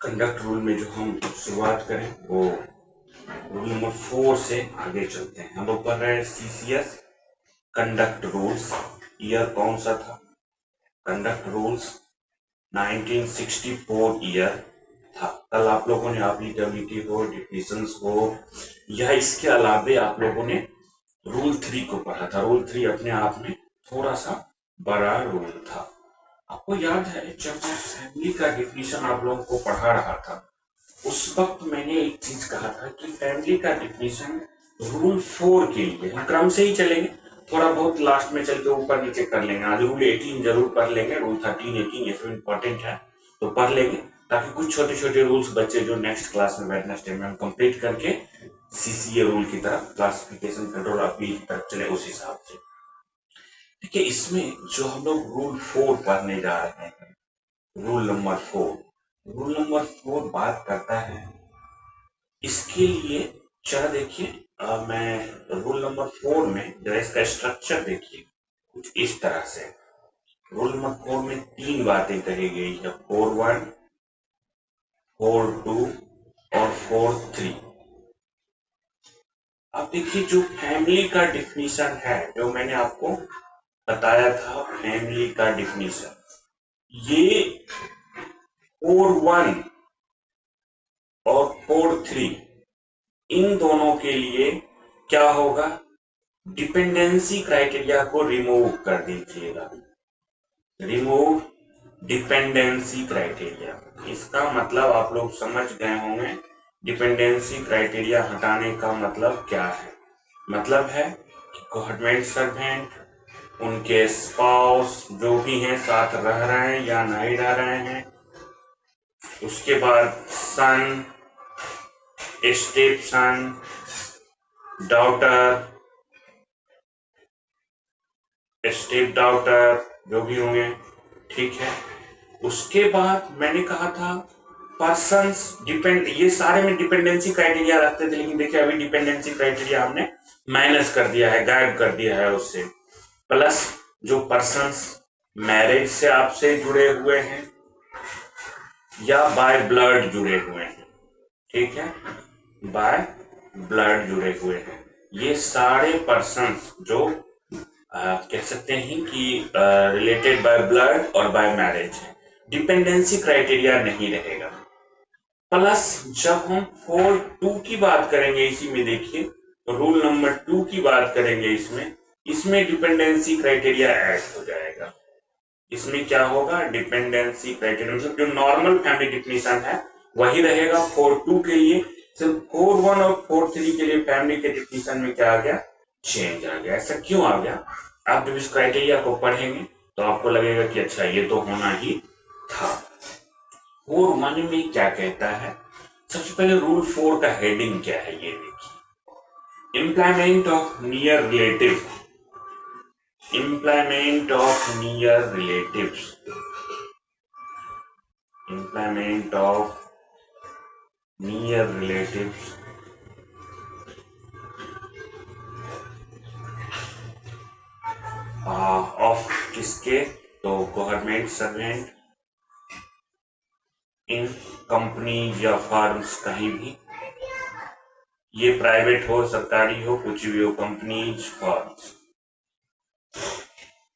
Conduct rule में जो हम शुरुआत करें वो रूल नंबर 4 से आगे चलते हैं। हम लोग पढ़ रहे हैं सीसीएस कंडक्ट रूल्स। ईयर कौन सा था? कंडक्ट रूल्स 1964 ईयर था। कल आप लोगों ने एप्लीकेबिलिटी हो, डिफिनेशंस हो या इसके अलावे आप लोगों ने रूल 3 को पढ़ा था। रूल 3 अपने आप में थोड़ा सा बड़ा रूल था। आपको याद है जब मैं फैमिली का डिफिनेशन आप लोगों को पढ़ा रहा था, उस वक्त मैंने एक चीज कहा था कि फैमिली का डिफिनेशन रूल 4 के लिए हम क्रम से ही चलेंगे, थोड़ा बहुत लास्ट में चल के ऊपर नीचे कर लेंगे। आज रूल 18 जरूर पढ़ लेंगे, रूल 13 18 ये सब इंपॉर्टेंट है तो पढ़ लेंगे, ताकि कुछ छोटे छोटे रूल्स बच्चे जो नेक्स्ट क्लास में वेडनेसडे में हम कंप्लीट करके सीसीए रूल की तरफ, क्लासिफिकेशन कंट्रोल अपील की तरफ चले उस हिसाब से। देखिए इसमें जो हम लोग रूल 4 पढ़ने जा रहे हैं, रूल नंबर 4 बात करता है इसके लिए। चला देखिए, मैं रूल नंबर 4 में जरा इसका स्ट्रक्चर देखिए कुछ इस तरह से। रूल नंबर 4 में 3 बातें कही गई है, 4.1, 4.2 और 4.3। अब देखिए जो फैमिली का डिफिनीशन है, जो मैंने आपको बताया था फैमिली का डिफिनीशन, ये 4.1 और 4.3 इन दोनों के लिए क्या होगा, डिपेंडेंसी क्राइटेरिया को रिमूव कर दीजिएगा। रिमूव डिपेंडेंसी क्राइटेरिया, इसका मतलब आप लोग समझ गए होंगे। डिपेंडेंसी क्राइटेरिया हटाने का मतलब क्या है? मतलब है कि गवर्नमेंट सर्वेंट, उनके स्पाउस जो भी हैं साथ रह रहे हैं या नहीं रह रहे हैं, उसके बाद son, step son, daughter, step daughter जो भी होंगे, ठीक है। उसके बाद मैंने कहा था पर्सन्स डिपेंड, ये सारे में डिपेंडेंसी क्राइटेरिया रखते थे, लेकिन देखिए अभी डिपेंडेंसी क्राइटेरिया हमने माइनस कर दिया है, गायब कर दिया है उससे। प्लस जो पर्सन्स मैरिज से आपसे जुड़े हुए हैं या बाय ब्लड जुड़े हुए हैं, ठीक है, बाय ब्लड जुड़े हुए हैं, ये सारे पर्सन्स जो कह सकते हैं कि रिलेटेड बाय ब्लड और बाय मैरिज है, डिपेंडेंसी क्राइटेरिया नहीं रहेगा। प्लस जब हम 4.2 की बात करेंगे, इसी में देखिए रूल नंबर 2 की बात करेंगे, इसमें डिपेंडेंसी क्राइटेरिया ऐड हो जाएगा। इसमें क्या होगा, डिपेंडेंसी क्राइटेरिया मतलब जो नॉर्मल फैमिली डिफिनेशन है वही रहेगा 4.2 के लिए। सिर्फ 4.1 और 4.3 के लिए फैमिली के डिफिनेशन में क्या आ गया, चेंज आ गया। ऐसा क्यों आ गया? आप जब इस क्राइटेरिया को पढ़ेंगे तो आपको लगेगा कि अच्छा ये तो होना ही था। 4.1 में क्या कहता है, सबसे पहले रूल 4 का हेडिंग क्या है ये देखिए, employment of near relative, employment of near relatives, employment of near relatives of किसके, तो गवर्नमेंट सर्वेंट इन कंपनी या फर्म्स, कहीं भी, ये प्राइवेट हो सरकारी हो कुछ भी हो, कंपनीज फर्म्स,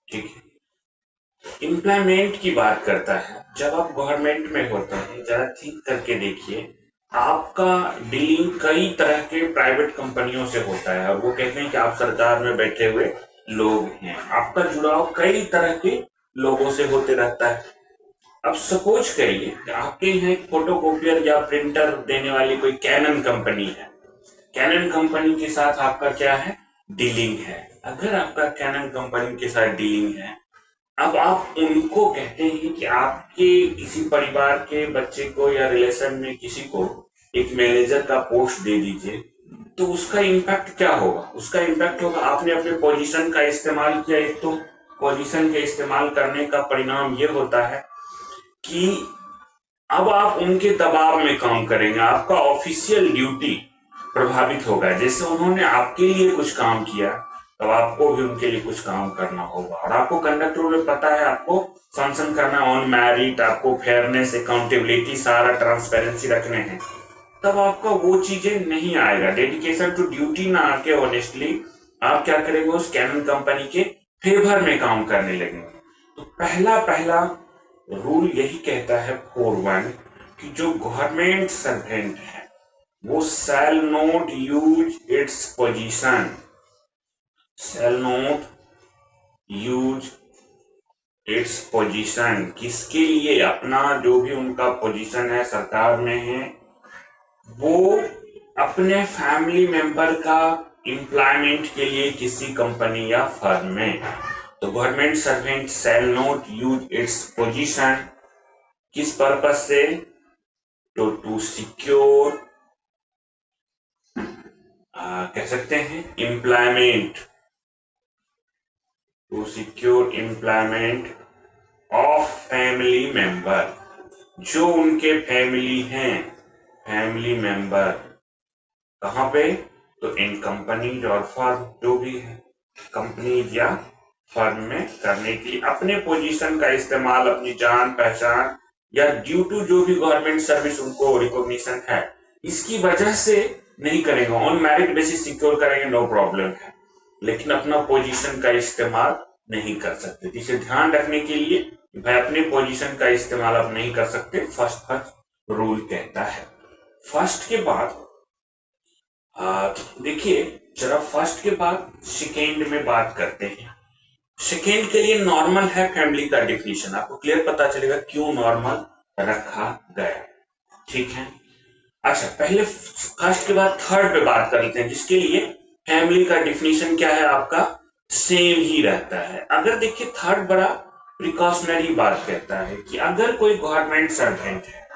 ठीक है। एम्प्लॉयमेंट की बात करता है, जब आप गवर्नमेंट में होते हैं जरा थिंक करके देखिए, आपका डीलिंग कई तरह के प्राइवेट कंपनियों से होता है, और वो कहते हैं कि आप सरकार में बैठे हुए लोग हैं, आपका जुड़ाव कई तरह के लोगों से होते रहता है। अब सपोज करिए कि आपके यहाँ एक फोटोकॉपियर या प्रिंटर देने वाली कोई कैनन कंपनी है, कैनन कंपनी के साथ आपका क्या है, डीलिंग है। अगर आपका कैनन कंपनी के साथ डीलिंग है, अब आप उनको कहते हैं कि आपके किसी परिवार के बच्चे को या रिलेशन में किसी को एक मैनेजर का पोस्ट दे दीजिए, तो उसका इम्पैक्ट क्या होगा, उसका इम्पैक्ट होगा आपने अपने पोजीशन का इस्तेमाल किया। एक तो पोजीशन के इस्तेमाल करने का परिणाम ये होता है कि अब आप उनके दबाव में काम करेंगे, आपका ऑफिशियल ड्यूटी प्रभावित होगा। जैसे उन्होंने आपके लिए कुछ काम किया तब आपको भी उनके लिए कुछ काम करना होगा। और आपको कंडक्ट रूल में पता है आपको फंक्शन करना ऑन मेरिट, आपको फेयरनेस, अकाउंटेबिलिटी, सारा ट्रांसपेरेंसी रखने हैं। तब आपका वो चीजें नहीं आएगा। डेडिकेशन टू ड्यूटी ना आके ऑनेस्टली आप क्या करेंगे, उस कैनन कंपनी के फेवर में काम करने लगेंगे। तो पहला पहला रूल यही कहता है 4.1 कि जो गवर्नमेंट सर्वेंट है वो शैल not use its position, shell not use its position, किसके लिए, अपना जो भी उनका पोजीशन है सरकार में है, वो अपने फैमिली मेंबर का एम्प्लॉयमेंट के लिए किसी कंपनी या फर्म में। तो government servant shall not use its position किस पर्पज से, टू सिक्योर, कह सकते हैं employment, to secure employment of family member, जो उनके फैमिली हैं, फैमिली मेंबर कहां पे, तो इन कंपनीज और फर्म, जो भी है कंपनीज या फर्म में करने के लिए अपने पोजीशन का इस्तेमाल, अपनी जान पहचान या ड्यू टू जो भी गवर्नमेंट सर्विस उनको रिकॉग्निशन है इसकी वजह से नहीं करेंगे। ऑन मेरिट बेसिस सिक्योर करेंगे, नो प्रॉब्लम है, लेकिन अपना पोजीशन का इस्तेमाल नहीं कर सकते। इसे ध्यान रखने के लिए भाई अपने पोजीशन का इस्तेमाल आप नहीं कर सकते, फर्स्ट रूल कहता है। फर्स्ट के बाद देखिए जरा फर्स्ट के बाद सेकेंड में बात करते हैं। सेकेंड के लिए नॉर्मल है फैमिली का डिफिनीशन, आपको क्लियर पता चलेगा क्यों नॉर्मल रखा गया, ठीक है। अच्छा पहले फर्स्ट के बाद थर्ड पे बात कर लेते हैं, जिसके लिए फैमिली का डिफिनीशन क्या है आपका, सेम ही रहता है। अगर देखिए थर्ड बड़ा प्रिकॉशनरी बात कहता है कि अगर कोई गवर्नमेंट सर्वेंट है,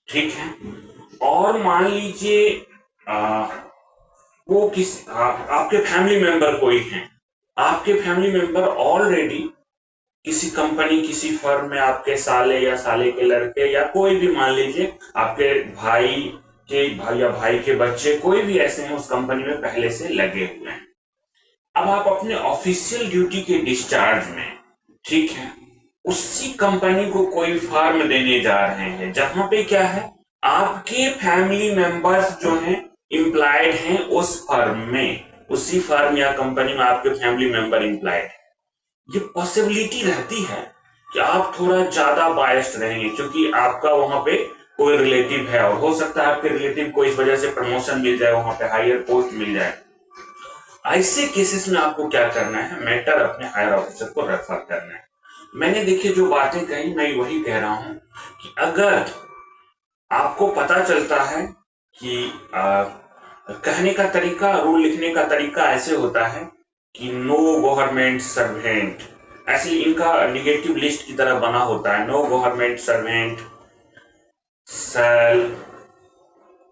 ठीक है, और मान लीजिए वो आपके फैमिली मेंबर कोई हैं, आपके फैमिली मेंबर ऑलरेडी किसी कंपनी, किसी फर्म में आपके साले या साले के लड़के या कोई भी मान लीजिए आपके भाई के भाई या भाई के बच्चे, कोई भी ऐसे हैं उस कंपनी में पहले से लगे हुए हैं। अब आप अपने ऑफिशियल ड्यूटी के डिस्चार्ज में, ठीक है, उसी कंपनी को कोई फर्म देने जा रहे हैं जहां पे क्या है, आपके फैमिली मेंबर्स जो हैं एम्प्लॉयड हैं उस फर्म में, उसी फर्म या कंपनी में आपके फैमिली मेंबर एम्प्लॉयड है। ये पॉसिबिलिटी रहती है कि आप थोड़ा ज्यादा बायस्ड रहेंगे क्योंकि आपका वहां पे कोई रिलेटिव है, और हो सकता है आपके रिलेटिव को इस वजह से प्रमोशन मिल जाए, वहां पे हायर पोस्ट मिल जाए। ऐसे केसेस में आपको क्या करना है, मैटर अपने हायर ऑफिसर को रेफर करना है। मैंने देखिए जो बातें कही मैं वही कह रहा हूं कि अगर आपको पता चलता है कि कहने का तरीका, रूल लिखने का तरीका ऐसे होता है कि नो गवर्नमेंट सर्वेंट, ऐसे इनका निगेटिव लिस्ट की तरह बना होता है, नो गवर्नमेंट सर्वेंट शैल,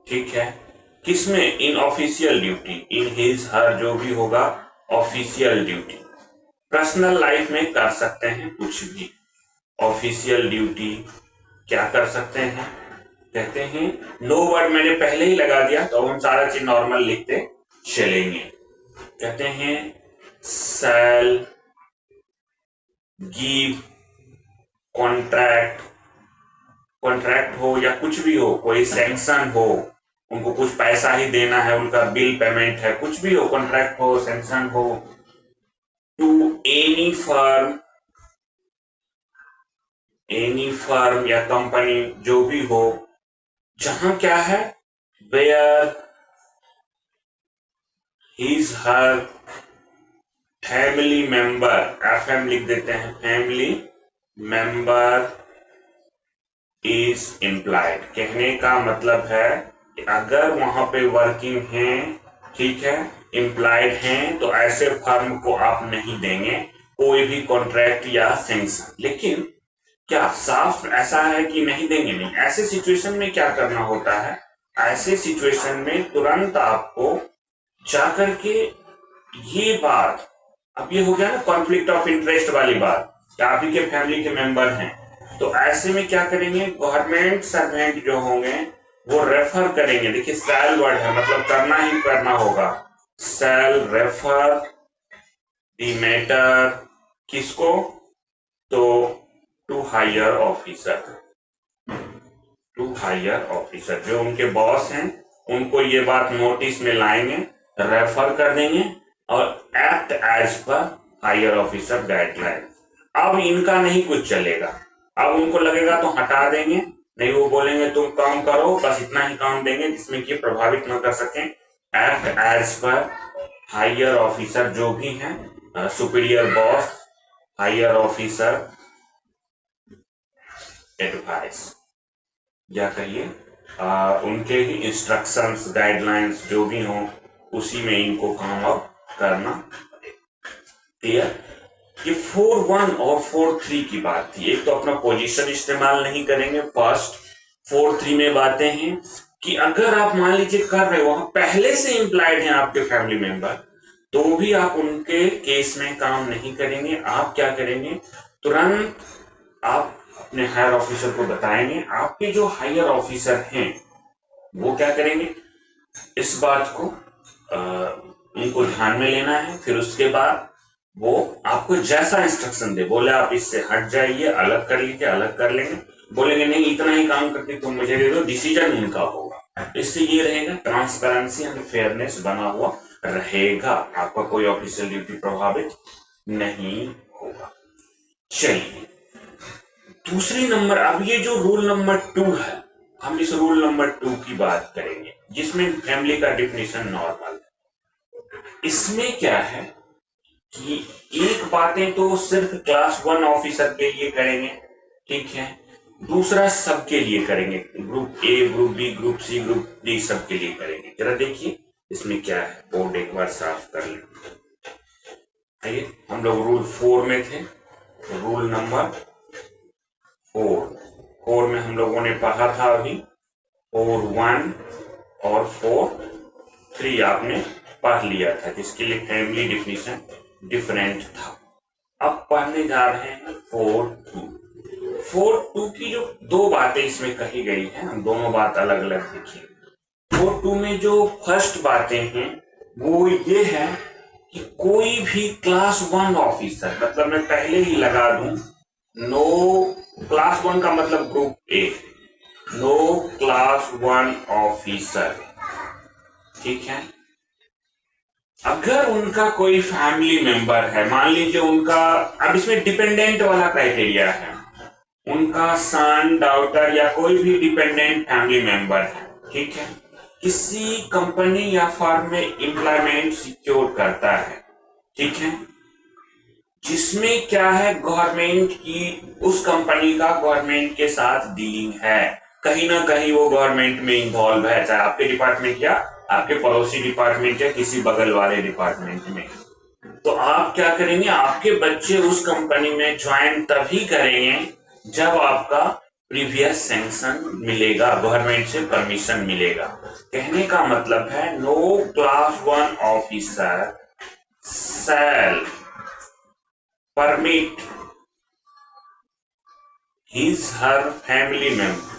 ठीक है, किसमें, इन official duty, in his her जो भी होगा ऑफिशियल ड्यूटी, पर्सनल लाइफ में कर सकते हैं कुछ भी, ऑफिशियल ड्यूटी क्या कर सकते हैं, कहते हैं नो वर्ड मैंने पहले ही लगा दिया तो हम सारा चीज नॉर्मल लिखते चलेंगे। कहते हैं शैल गिव कॉन्ट्रैक्ट, कॉन्ट्रैक्ट हो या कुछ भी हो, कोई सैंक्शन हो, उनको कुछ पैसा ही देना है, उनका बिल पेमेंट है, कुछ भी हो, कॉन्ट्रैक्ट हो, सैंक्शन हो, टू एनी फर्म या कंपनी जो भी हो, जहां क्या है, where his her family member, FM लिख देते हैं, फैमिली मेंबर इज एम्प्लॉयड। कहने का मतलब है कि अगर वहां पे वर्किंग हैं, ठीक है, एम्प्लॉयड हैं, तो ऐसे फर्म को आप नहीं देंगे कोई भी कॉन्ट्रैक्ट या सैंक्शन। लेकिन क्या साफ ऐसा है कि नहीं देंगे, नहीं, ऐसे सिचुएशन में क्या करना होता है, ऐसे सिचुएशन में तुरंत आपको जाकर के ये बात, अब ये हो गया ना कॉन्फ्लिक्ट ऑफ इंटरेस्ट वाली बात, आप ही के फैमिली के मेंबर हैं, तो ऐसे में क्या करेंगे, गवर्नमेंट सर्वेंट जो होंगे वो रेफर करेंगे, देखिए शैल वर्ड है मतलब करना ही करना होगा, शैल रेफर दी मैटर किसको, तो to higher officer, to higher officer जो उनके बॉस हैं उनको ये बात नोटिस में लाएंगे, रेफर कर देंगे और act as per higher officer guideline. अब इनका नहीं कुछ चलेगा, अब उनको लगेगा तो हटा देंगे, नहीं वो बोलेंगे तुम काम करो, बस इतना ही काम देंगे जिसमें कि प्रभावित न कर सकें। Act as per higher officer जो भी हैं, superior boss, higher officer advice, या कहिए उनके ही इंस्ट्रक्शंस गाइडलाइंस जो भी हों उसी में इनको काम अब करना। क्लियर? ये 4.1 और 4.3 की बात थी। एक तो अपना पोजीशन इस्तेमाल नहीं करेंगे फर्स्ट, 4.3 में बातें हैं कि अगर आप मान लीजिए कर रहे हो, वहां पहले से इंप्लाइड हैं आपके फैमिली मेंबर, तो भी आप उनके केस में काम नहीं करेंगे। आप क्या करेंगे, तुरंत आप अपने हायर ऑफिसर को बताएंगे। आपके जो हायर ऑफिसर हैं वो क्या करेंगे, इस बात को उनको ध्यान में लेना है। फिर उसके बाद वो आपको जैसा इंस्ट्रक्शन दे, बोले आप इससे हट जाइए, अलग कर लीजिए, अलग कर लेंगे, बोलेंगे नहीं इतना ही काम करके तुम मुझे दे दो, डिसीजन उनका होगा। इससे ये रहेगा ट्रांसपेरेंसी एंड फेयरनेस बना हुआ रहेगा, आपका कोई ऑफिशियल ड्यूटी प्रभावित नहीं होगा। चलिए दूसरी नंबर, अब ये जो रूल नंबर 2 है, हम इस रूल नंबर 2 की बात करेंगे जिसमें फैमिली का डिफिनेशन नॉर्मल है। इसमें क्या है कि एक बातें तो सिर्फ क्लास 1 ऑफिसर के लिए करेंगे, ठीक है, दूसरा सबके लिए करेंगे, group A, group B, group C, group D सबके लिए करेंगे। जरा देखिए इसमें क्या है, बोर्ड एक बार साफ कर लें। आइए, हम लोग रूल 4 में थे, रूल नंबर 4 में हम लोगों ने पढ़ा था अभी 4.1 और 4.3 आपने पढ़ लिया था, जिसके लिए फैमिली डिफिनेशन डिफरेंट था। अब पढ़ने जा रहे हैं 4.2। 4.2 की जो दो बातें इसमें कही गई हैं, हम दोनों बात अलग अलग देखिए। 4.2 में जो फर्स्ट बातें हैं वो ये है कि कोई भी क्लास 1 ऑफिसर, मतलब मैं पहले ही लगा दूं, नो क्लास 1 का मतलब group A, no class 1 officer, ठीक है, अगर उनका कोई फैमिली मेंबर है, मान लीजिए उनका, अब इसमें डिपेंडेंट वाला क्राइटेरिया है, उनका सन, डॉटर या कोई भी डिपेंडेंट फैमिली मेंबर है, ठीक है, किसी कंपनी या फर्म में एम्प्लॉयमेंट सिक्योर करता है, ठीक है, जिसमें क्या है, गवर्नमेंट की, उस कंपनी का गवर्नमेंट के साथ डीलिंग है, कहीं ना कहीं वो गवर्नमेंट में इन्वॉल्व है, चाहे आपके डिपार्टमेंट या आपके पड़ोसी डिपार्टमेंट या किसी बगल वाले डिपार्टमेंट में। तो आप क्या करेंगे, आपके बच्चे उस कंपनी में ज्वाइन तभी करेंगे जब आपका प्रीवियस सैंक्शन मिलेगा, गवर्नमेंट से परमिशन मिलेगा। कहने का मतलब है no class 1 officer shall permit his her family member,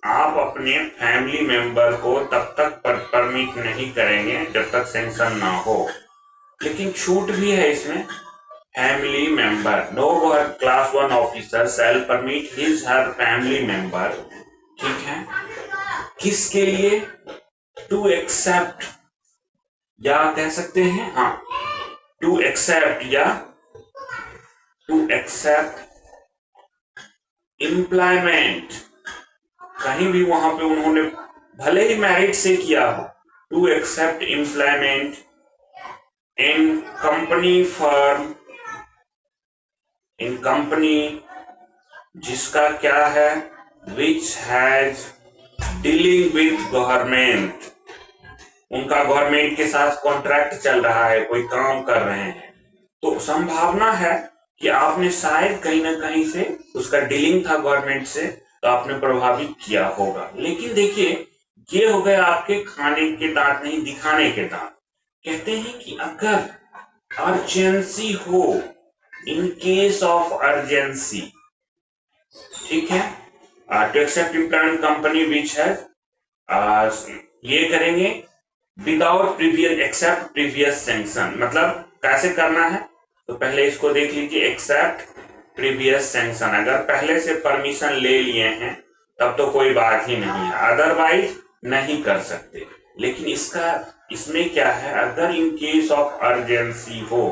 आप अपने फैमिली मेंबर को तब तक परमिट नहीं करेंगे जब तक सैंक्शन ना हो। लेकिन छूट भी है इसमें, family member, no class 1 officer shall permit his her family member, ठीक है, किसके लिए, टू एक्सेप्ट, या कह सकते हैं हाँ, टू एक्सेप्ट या टू एक्सेप्ट एम्प्लॉयमेंट, कहीं भी वहां पे उन्होंने भले ही मैरिट से किया हो, to accept employment in company firm, in company जिसका क्या है, which has dealing with government, उनका गवर्नमेंट के साथ कॉन्ट्रैक्ट चल रहा है, कोई काम कर रहे हैं, तो संभावना है कि आपने शायद कहीं ना कहीं से उसका डीलिंग था गवर्नमेंट से, तो आपने प्रभावित किया होगा। लेकिन देखिए ये हो गए आपके खाने के दांत नहीं दिखाने के दांत। कहते हैं कि अगर अर्जेंसी हो, इन केस ऑफ अर्जेंसी, ठीक है, to accept employment company which है, ये करेंगे without previous, accept previous sanction, मतलब कैसे करना है, तो पहले इसको देख लीजिए, एक्सेप्ट प्रीवियस सैंक्शन, अगर पहले से परमिशन ले लिए हैं तब तो कोई बात ही नहीं है, अदरवाइज नहीं कर सकते। लेकिन इसमें क्या है, अगर इन केस ऑफ अर्जेंसी हो,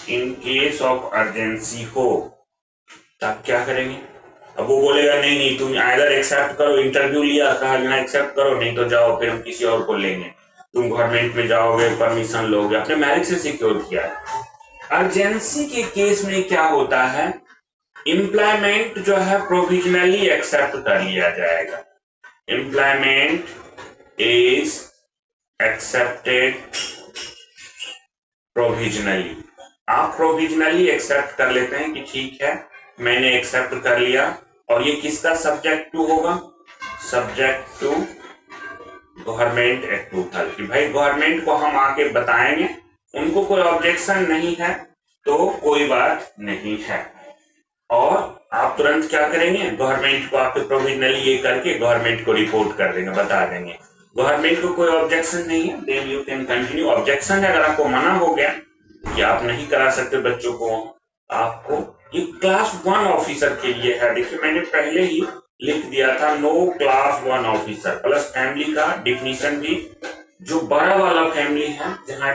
इन केस ऑफ अर्जेंसी हो तब क्या करेंगे। अब वो बोलेगा नहीं नहीं तुम आइदर एक्सेप्ट करो, इंटरव्यू लिया, कहा यहाँ एक्सेप्ट करो, नहीं तो जाओ फिर हम किसी और को लेंगे, तुम गवर्नमेंट में जाओगे, परमिशन लोगे, अपने मैरिज से सिक्योर किया है। अर्जेंसी के केस में क्या होता है, एम्प्लॉयमेंट जो है प्रोविजनली एक्सेप्ट कर लिया जाएगा, एम्प्लॉयमेंट इज एक्सेप्टेड प्रोविजनली। आप प्रोविजनली एक्सेप्ट कर लेते हैं कि ठीक है मैंने एक्सेप्ट कर लिया, और ये किसका सब्जेक्ट टू होगा, सब्जेक्ट टू गवर्नमेंट अप्रूवल, कि भाई गवर्नमेंट को हम आके बताएंगे, उनको कोई ऑब्जेक्शन नहीं है तो कोई बात नहीं है। और आप तुरंत क्या करेंगे, गवर्नमेंट को आपके प्रोविजनली ये करके गवर्नमेंट को रिपोर्ट कर देंगे, बता देंगे, गवर्नमेंट को कोई ऑब्जेक्शन नहीं है, then you can continue. Objection है अगर आपको मना हो गया कि आप नहीं करा सकते बच्चों को, आपको ये क्लास 1 ऑफिसर के लिए है। देखिए मैंने पहले ही लिख दिया था, no class 1 officer plus family का डिफिनीशन भी, जो बड़ा वाला फैमिली है जहाँ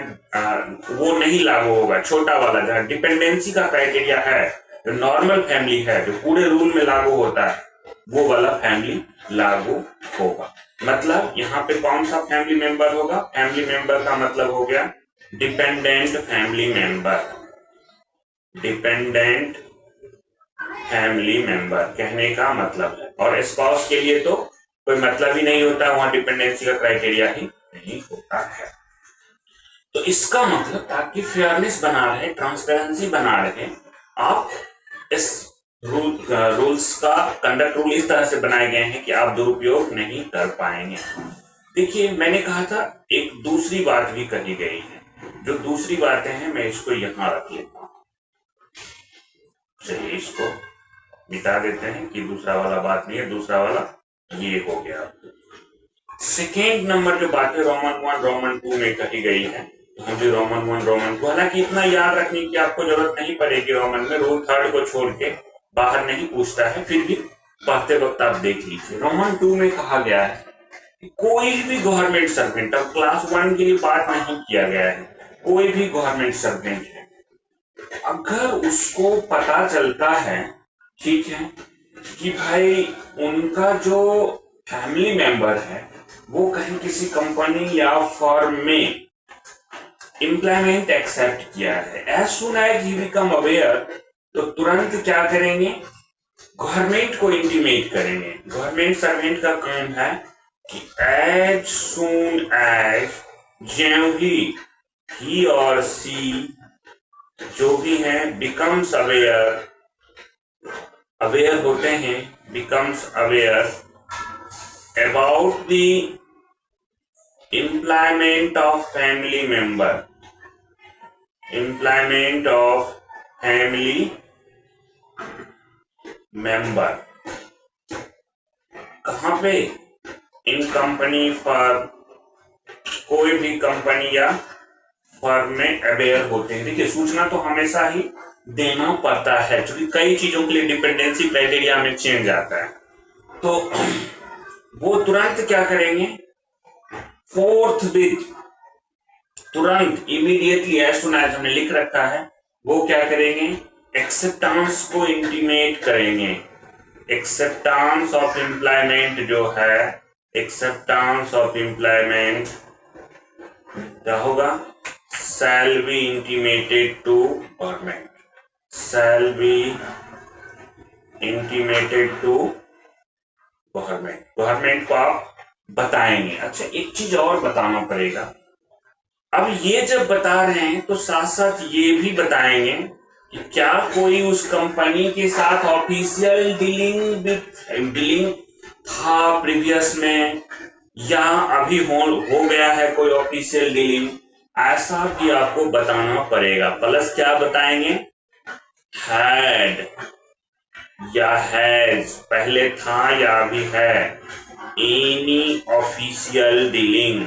वो नहीं लागू होगा, छोटा वाला जहाँ डिपेंडेंसी का क्राइटेरिया है, जो नॉर्मल फैमिली है, जो पूरे रूल में लागू होता है, वो वाला फैमिली लागू होगा। मतलब यहाँ पे कौन सा फैमिली मेंबर होगा, फैमिली मेंबर का मतलब हो गया dependent family member, dependent family member कहने का मतलब है। और स्पाउस के लिए तो कोई मतलब ही नहीं होता, वहां डिपेंडेंसी का क्राइटेरिया ही नहीं होता है। तो इसका मतलब ताकि फेयरनेस बना रहे, ट्रांसपेरेंसी बना रहे, आप इस रूल्स का कंडक्ट रूल इस तरह से बनाए गए हैं कि आप दुरुपयोग नहीं कर पाएंगे। देखिए मैंने कहा था एक दूसरी बात भी कही गई है, जो दूसरी बातें हैं मैं इसको यहां रख लेता हूं, चलिए इसको मिटा देते हैं कि दूसरा वाला बात नहीं है, दूसरा वाला ये हो गया। सेकेंड नंबर जो बातें रोमन 1 रोमन 2 में कही गई है, तो हम भी रोमन 1 रोमन 2, हालांकि इतना याद रखने की आपको जरूरत नहीं पड़ेगी, रोमन में रूल 3 को छोड़ के बाहर नहीं पूछता है, फिर भी पढ़ते वक्त आप देख लीजिए। रोमन 2 में कहा गया है कि कोई भी गवर्नमेंट सर्वेंट, अब क्लास 1 के लिए बात नहीं किया गया है, कोई भी गवर्नमेंट सर्वेंट है, अगर उसको पता चलता है, ठीक है, कि भाई उनका जो फैमिली मेंबर है वो कहीं किसी कंपनी या फर्म में एम्प्लॉयमेंट एक्सेप्ट किया है, एज सून एज ही बिकम अवेयर, तो तुरंत क्या करेंगे, गवर्नमेंट को इंटीमेट करेंगे। गवर्नमेंट सर्वेंट का काम है कि एज सून एज, ज्यों ही और सी जो भी है बिकम्स अवेयर, अवेयर होते हैं, becomes aware about the employment of family member, employment of family member, कहां पे, इन कंपनी फर्म, कोई भी कंपनी या फर्म में अवेयर होते हैं। देखिए सूचना तो हमेशा ही देना पड़ता है, क्योंकि कई चीजों के लिए डिपेंडेंसी क्राइटेरिया में चेंज आता है, तो वो तुरंत क्या करेंगे, फोर्थ विद, तुरंत इमीडिएटली, एज सून एज हमने लिख रखा है, वो क्या करेंगे, एक्सेप्टेंस को इंटीमेट करेंगे। एक्सेप्टेंस ऑफ एम्प्लॉयमेंट जो है, एक्सेप्टेंस ऑफ एम्प्लॉयमेंट क्या होगा, shall be intimated to government, shall be intimated to government, government को आप बताएंगे। अच्छा एक चीज और बताना पड़ेगा, अब ये जब बता रहे हैं तो साथ साथ ये भी बताएंगे कि क्या कोई उस कंपनी के साथ ऑफिशियल डीलिंग था प्रीवियस में, या अभी हो गया है कोई ऑफिशियल डीलिंग, ऐसा भी आपको बताना पड़ेगा। प्लस क्या बताएंगे, हैड या हैज, पहले था या अभी है, any official dealing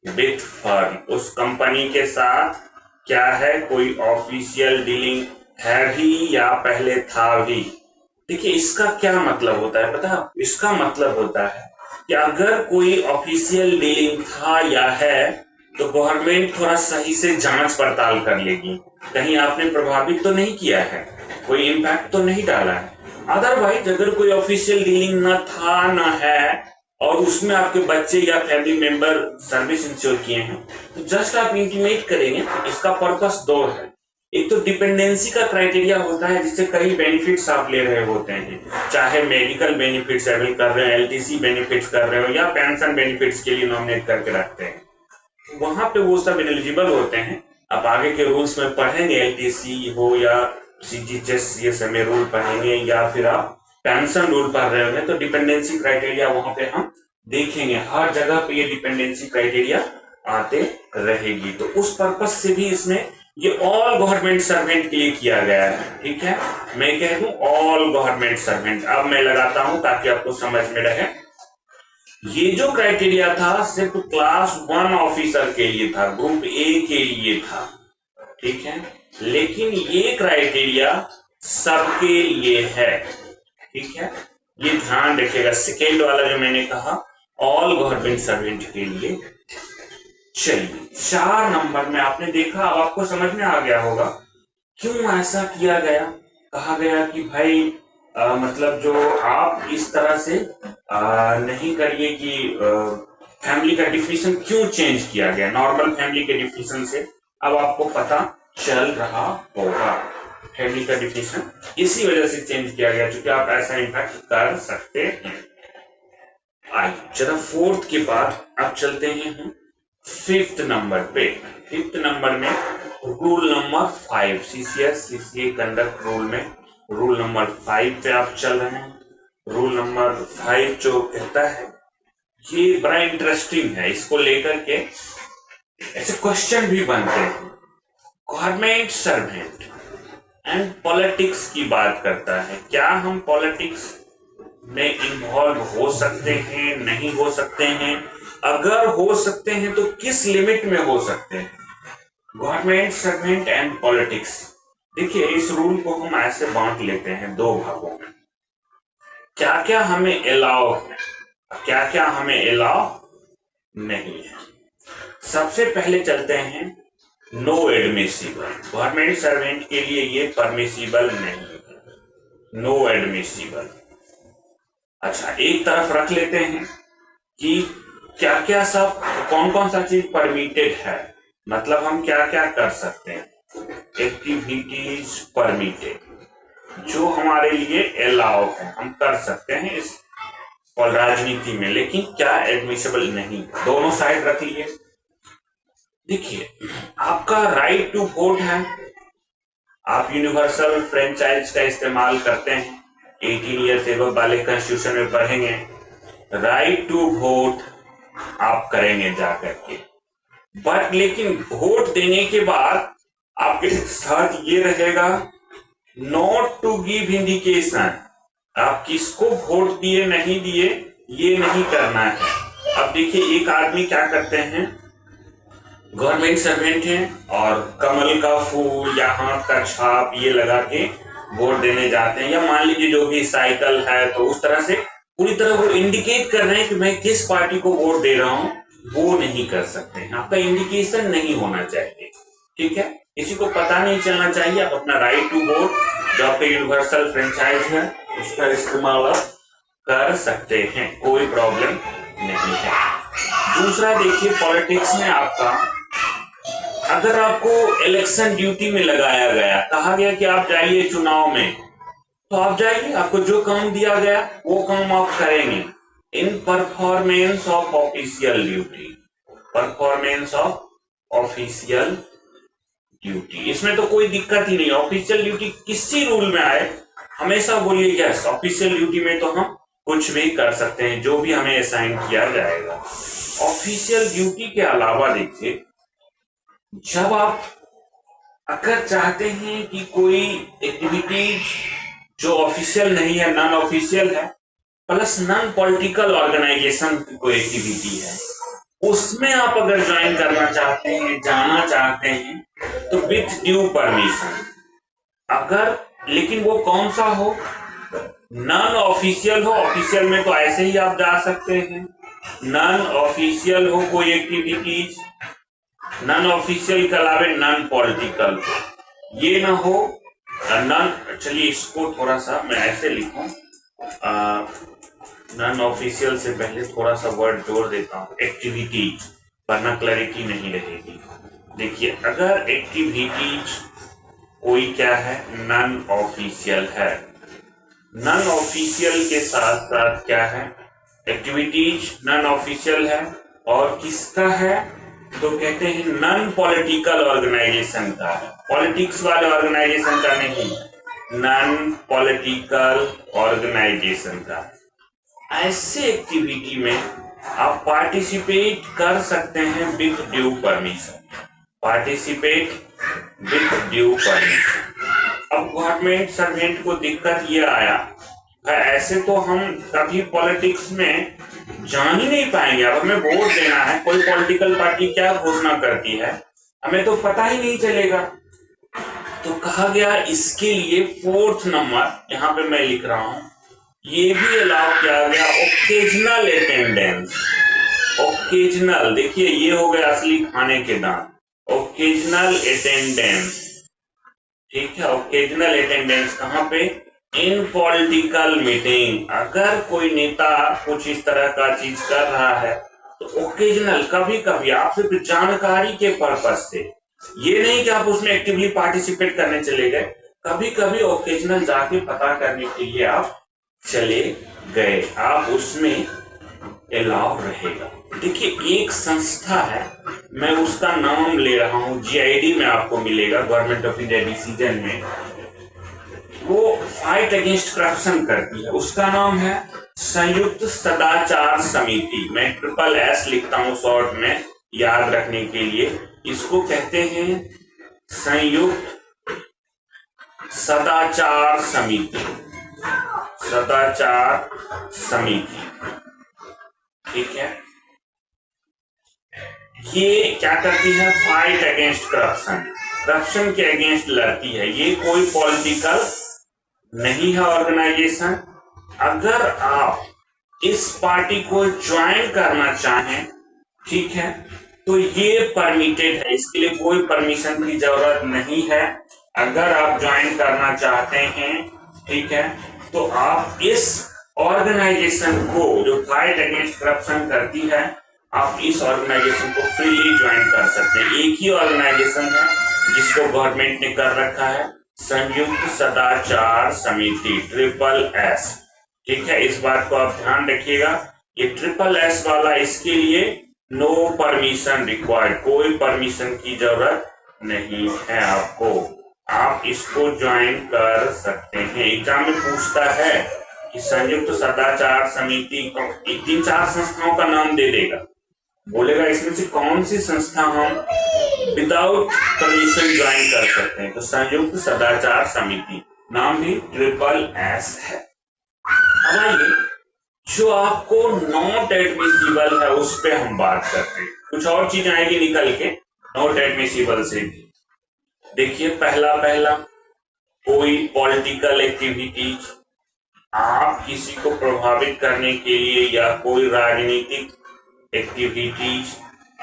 with firm, उस कंपनी के साथ क्या है, कोई ऑफिशियल डीलिंग है भी या पहले था भी। देखिए इसका क्या मतलब होता है पता है, इसका मतलब होता है कि अगर कोई ऑफिशियल डीलिंग था या है तो गवर्नमेंट थोड़ा सही से जांच पड़ताल कर लेगी, कहीं आपने प्रभावित तो नहीं किया है, कोई इम्पैक्ट तो नहीं डाला है। अदरवाइज अगर कोई ऑफिशियल डीलिंग ना था ना है और उसमें आपके बच्चे या फैमिली मेंबर सर्विस इंश्योर किए हैं तो जस्ट आप इंटीमेट करेंगे। इसका पर्पस दो है, एक तो डिपेंडेंसी का क्राइटेरिया होता है जिससे कई बेनिफिट्स आप ले रहे होते हैं, चाहे मेडिकल बेनिफिट्स अवेल कर रहे हो, एलटीसी बेनिफिट्स कर रहे हो या पेंशन बेनिफिट्स के लिए नॉमिनेट करके रखते हैं, वहां पे वो सब एलिजिबल होते हैं। आप आगे के रूल्स में पढ़ेंगे, एलटीसी हो या सीजीएचएस ये सब रूल पढ़ेंगे या फिर आप पेंशन रूल पढ़ रहे होंगे तो डिपेंडेंसी क्राइटेरिया वहां पे हम देखेंगे, हर जगह पे ये डिपेंडेंसी क्राइटेरिया आते रहेगी। तो उस पर्पस से भी इसमें ये ऑल गवर्नमेंट सर्वेंट के लिए किया गया है, ठीक है। मैं कह दूं ऑल गवर्नमेंट सर्वेंट, अब मैं लगाता हूं ताकि आपको समझ में रहे। ये जो क्राइटेरिया था सिर्फ क्लास 1 ऑफिसर के लिए था, ग्रुप ए के लिए था, ठीक है, लेकिन ये क्राइटेरिया सबके लिए है, ठीक है। ये ध्यान रखिएगा, सेकेंड वाला जो मैंने कहा ऑल गवर्नमेंट सर्वेंट के लिए। चलिए 4 नंबर में आपने देखा, अब आपको समझ में आ गया होगा क्यों ऐसा किया गया, कहा गया कि भाई मतलब जो आप इस तरह से नहीं करिए कि फैमिली का डिफिनेशन क्यों चेंज किया गया नॉर्मल फैमिली के डिफिनेशन से, अब आपको पता चल रहा होगा। फैमिली का डिफिनेशन इसी वजह से चेंज किया गया क्योंकि आप ऐसा इम्पैक्ट कर सकते हैं। आइए जरा 4th के बाद अब चलते हैं हम 5th नंबर पे। 5th नंबर में rule number 5, CCS CCA conduct rule में रूल नंबर 5 पे आप चल रहे हैं। रूल नंबर 5 जो कहता है, ये बड़ा इंटरेस्टिंग है, इसको लेकर के ऐसे क्वेश्चन भी बनते हैं। गवर्नमेंट सर्वेंट एंड पॉलिटिक्स की बात करता है, क्या हम पॉलिटिक्स में इन्वॉल्व हो सकते हैं, नहीं हो सकते हैं, अगर हो सकते हैं तो किस लिमिट में हो सकते हैं। गवर्नमेंट सर्वेंट एंड पॉलिटिक्स, देखिए इस रूल को हम ऐसे बांट लेते हैं 2 भागों में, क्या क्या हमें अलाउ है, क्या क्या हमें अलाउ नहीं है। सबसे पहले चलते हैं नो एडमिसिबल, गवर्नमेंट सर्वेंट के लिए ये परमिसिबल नहीं है, नो एडमिसिबल। अच्छा एक तरफ रख लेते हैं कि क्या क्या सब कौन कौन सा चीज परमिटेड है, मतलब हम क्या क्या कर सकते हैं, एक्टिविटीज परमिटेड जो हमारे लिए अलाउ है, हम कर सकते हैं इस और राजनीति में, लेकिन क्या एडमिसिबल नहीं, दोनों साइड रख लिए। देखिए आपका राइट टू वोट है, आप यूनिवर्सल फ्रेंचाइज का इस्तेमाल करते हैं, 18 ईयर्स एबव वाले कॉन्स्टिट्यूशन में पढ़ेंगे, राइट टू वोट आप करेंगे जाकर के, बट लेकिन वोट देने के बाद आपके साथ ये रहेगा नॉट टू गिव इंडिकेशन, आप किसको वोट दिए नहीं दिए ये नहीं करना है। अब देखिए एक आदमी क्या करते हैं, गवर्नमेंट सर्वेंट हैं और कमल का फूल या हाथ का छाप ये लगा के वोट देने जाते हैं, या मान लीजिए जो भी साइकिल है तो उस तरह से पूरी तरह वो इंडिकेट कर रहे हैं कि मैं किस पार्टी को वोट दे रहा हूं, वो नहीं कर सकते हैं, आपका इंडिकेशन नहीं होना चाहिए, ठीक है। किसी को पता नहीं चलना चाहिए, आप अपना राइट टू वोट जो आपका यूनिवर्सल फ्रेंचाइज है उसका इस्तेमाल आप कर सकते हैं, कोई प्रॉब्लम नहीं है। दूसरा देखिए पॉलिटिक्स में आपका, अगर आपको इलेक्शन ड्यूटी में लगाया गया, कहा गया कि आप जाइए चुनाव में, तो आप जाइए, आपको जो काम दिया गया वो काम आप करेंगे इन performance of official duty, performance of official duty, इसमें तो कोई दिक्कत ही नहीं। ऑफिशियल ड्यूटी किसी रूल में आए हमेशा बोलिए यस, ऑफिशियल ड्यूटी में तो हम कुछ भी कर सकते हैं जो भी हमें असाइन किया जाएगा। ऑफिशियल ड्यूटी के अलावा देखिए, जब आप अगर चाहते हैं कि कोई एक्टिविटी जो ऑफिशियल नहीं है, नॉन ऑफिशियल है, प्लस नॉन पॉलिटिकल ऑर्गेनाइजेशन की कोई एक्टिविटी है, उसमें आप अगर ज्वाइन करना चाहते हैं, जाना चाहते हैं, तो विथ ड्यू परमिशन। अगर लेकिन वो कौन सा हो, नॉन ऑफिशियल हो, ऑफिशियल में तो ऐसे ही आप जा सकते हैं, नॉन ऑफिशियल हो कोई एक्टिविटीज, नॉन ऑफिशियल के अलावे नॉन पॉलिटिकल, ये ना हो नॉन, चलिए इसको थोड़ा सा मैं ऐसे लिखूं, नॉन ऑफिशियल से पहले थोड़ा सा वर्ड जोड़ देता हूं, एक्टिविटीज, वरना क्लैरिटी नहीं रहेगी। देखिए अगर एक्टिविटीज कोई क्या है, नॉन ऑफिशियल है, नॉन ऑफिशियल के साथ साथ क्या है, एक्टिविटीज नॉन ऑफिशियल है, और किसका है, तो कहते हैं नॉन पॉलिटिकल ऑर्गेनाइजेशन का है, पॉलिटिक्स वाले ऑर्गेनाइजेशन का नहीं, नॉन पॉलिटिकल ऑर्गेनाइजेशन का। ऐसे एक्टिविटी में आप पार्टिसिपेट कर सकते हैं with due permission, participate with due permission. अब गवर्नमेंट सर्वेंट को दिक्कत ये आया, ऐसे तो हम कभी पॉलिटिक्स में जान ही नहीं पाएंगे, अब हमें वोट देना है, कोई पॉलिटिकल पार्टी क्या घोषणा करती है हमें तो पता ही नहीं चलेगा। तो कहा गया इसके लिए 4th नंबर यहाँ पे मैं लिख रहा हूं, ये भी अलाउ किया गया, ओकेजनल अटेंडेंस। ओकेजनल, देखिए ये हो गया असली खाने के दाम, ओकेजनल अटेंडेंस, ठीक है, ओकेजनल अटेंडेंस कहाँ पे, इन पॉलिटिकल मीटिंग। अगर कोई नेता कुछ इस तरह का चीज कर रहा है तो ओकेजनल, कभी कभी आप सिर्फ जानकारी के पर्पज से, ये नहीं कि आप उसमें एक्टिवली पार्टिसिपेट करने चले गए, कभी कभी ओकेजनल जाके पता करने के लिए आप चले गए, आप उसमें अलाउ रहेगा। देखिए एक संस्था है, मैं उसका नाम ले रहा हूं, जीआईडी में आपको मिलेगा, गवर्नमेंट ऑफ इंडिया डिसीजन में, वो फाइट अगेंस्ट करप्शन करती है, उसका नाम है संयुक्त सदाचार समिति। मैं SSS लिखता हूं शॉर्ट में याद रखने के लिए, इसको कहते हैं संयुक्त सदाचार समिति, सदाचार समिति, ठीक है। ये क्या करती है, फाइट अगेंस्ट करप्शन, करप्शन के अगेंस्ट लड़ती है, ये कोई पॉलिटिकल नहीं है ऑर्गेनाइजेशन। अगर आप इस पार्टी को ज्वाइन करना चाहें, ठीक है, तो ये परमिटेड है, इसके लिए कोई परमिशन की जरूरत नहीं है। अगर आप ज्वाइन करना चाहते हैं, ठीक है, तो आप इस ऑर्गेनाइजेशन को जो फाइट अगेंस्ट करप्शन करती है, आप इस ऑर्गेनाइजेशन को फ्रीली ज्वाइन कर सकते हैं। एक ही ऑर्गेनाइजेशन है जिसको गवर्नमेंट ने कर रखा है, संयुक्त सदाचार समिति, SSS, ठीक है, इस बात को आप ध्यान रखिएगा। ये SSS वाला, इसके लिए नो परमिशन रिक्वायर्ड, कोई परमिशन की जरूरत नहीं है आपको, आप इसको ज्वाइन कर सकते हैं। एग्जाम में पूछता है कि संयुक्त सदाचार समिति, 3-4 संस्थाओं का नाम दे देगा, बोलेगा इसमें से कौन सी संस्था हम विदाउट परमिशन ज्वाइन कर सकते हैं, तो संयुक्त सदाचार समिति, नाम भी SSS है। अब आइए जो आपको नॉट एडमिसिबल है उस पे हम बात करते हैं, कुछ और चीजें आएगी निकल के नॉट एडमिसिबल से भी। देखिए पहला कोई पॉलिटिकल एक्टिविटीज आप किसी को प्रभावित करने के लिए या कोई राजनीतिक एक्टिविटीज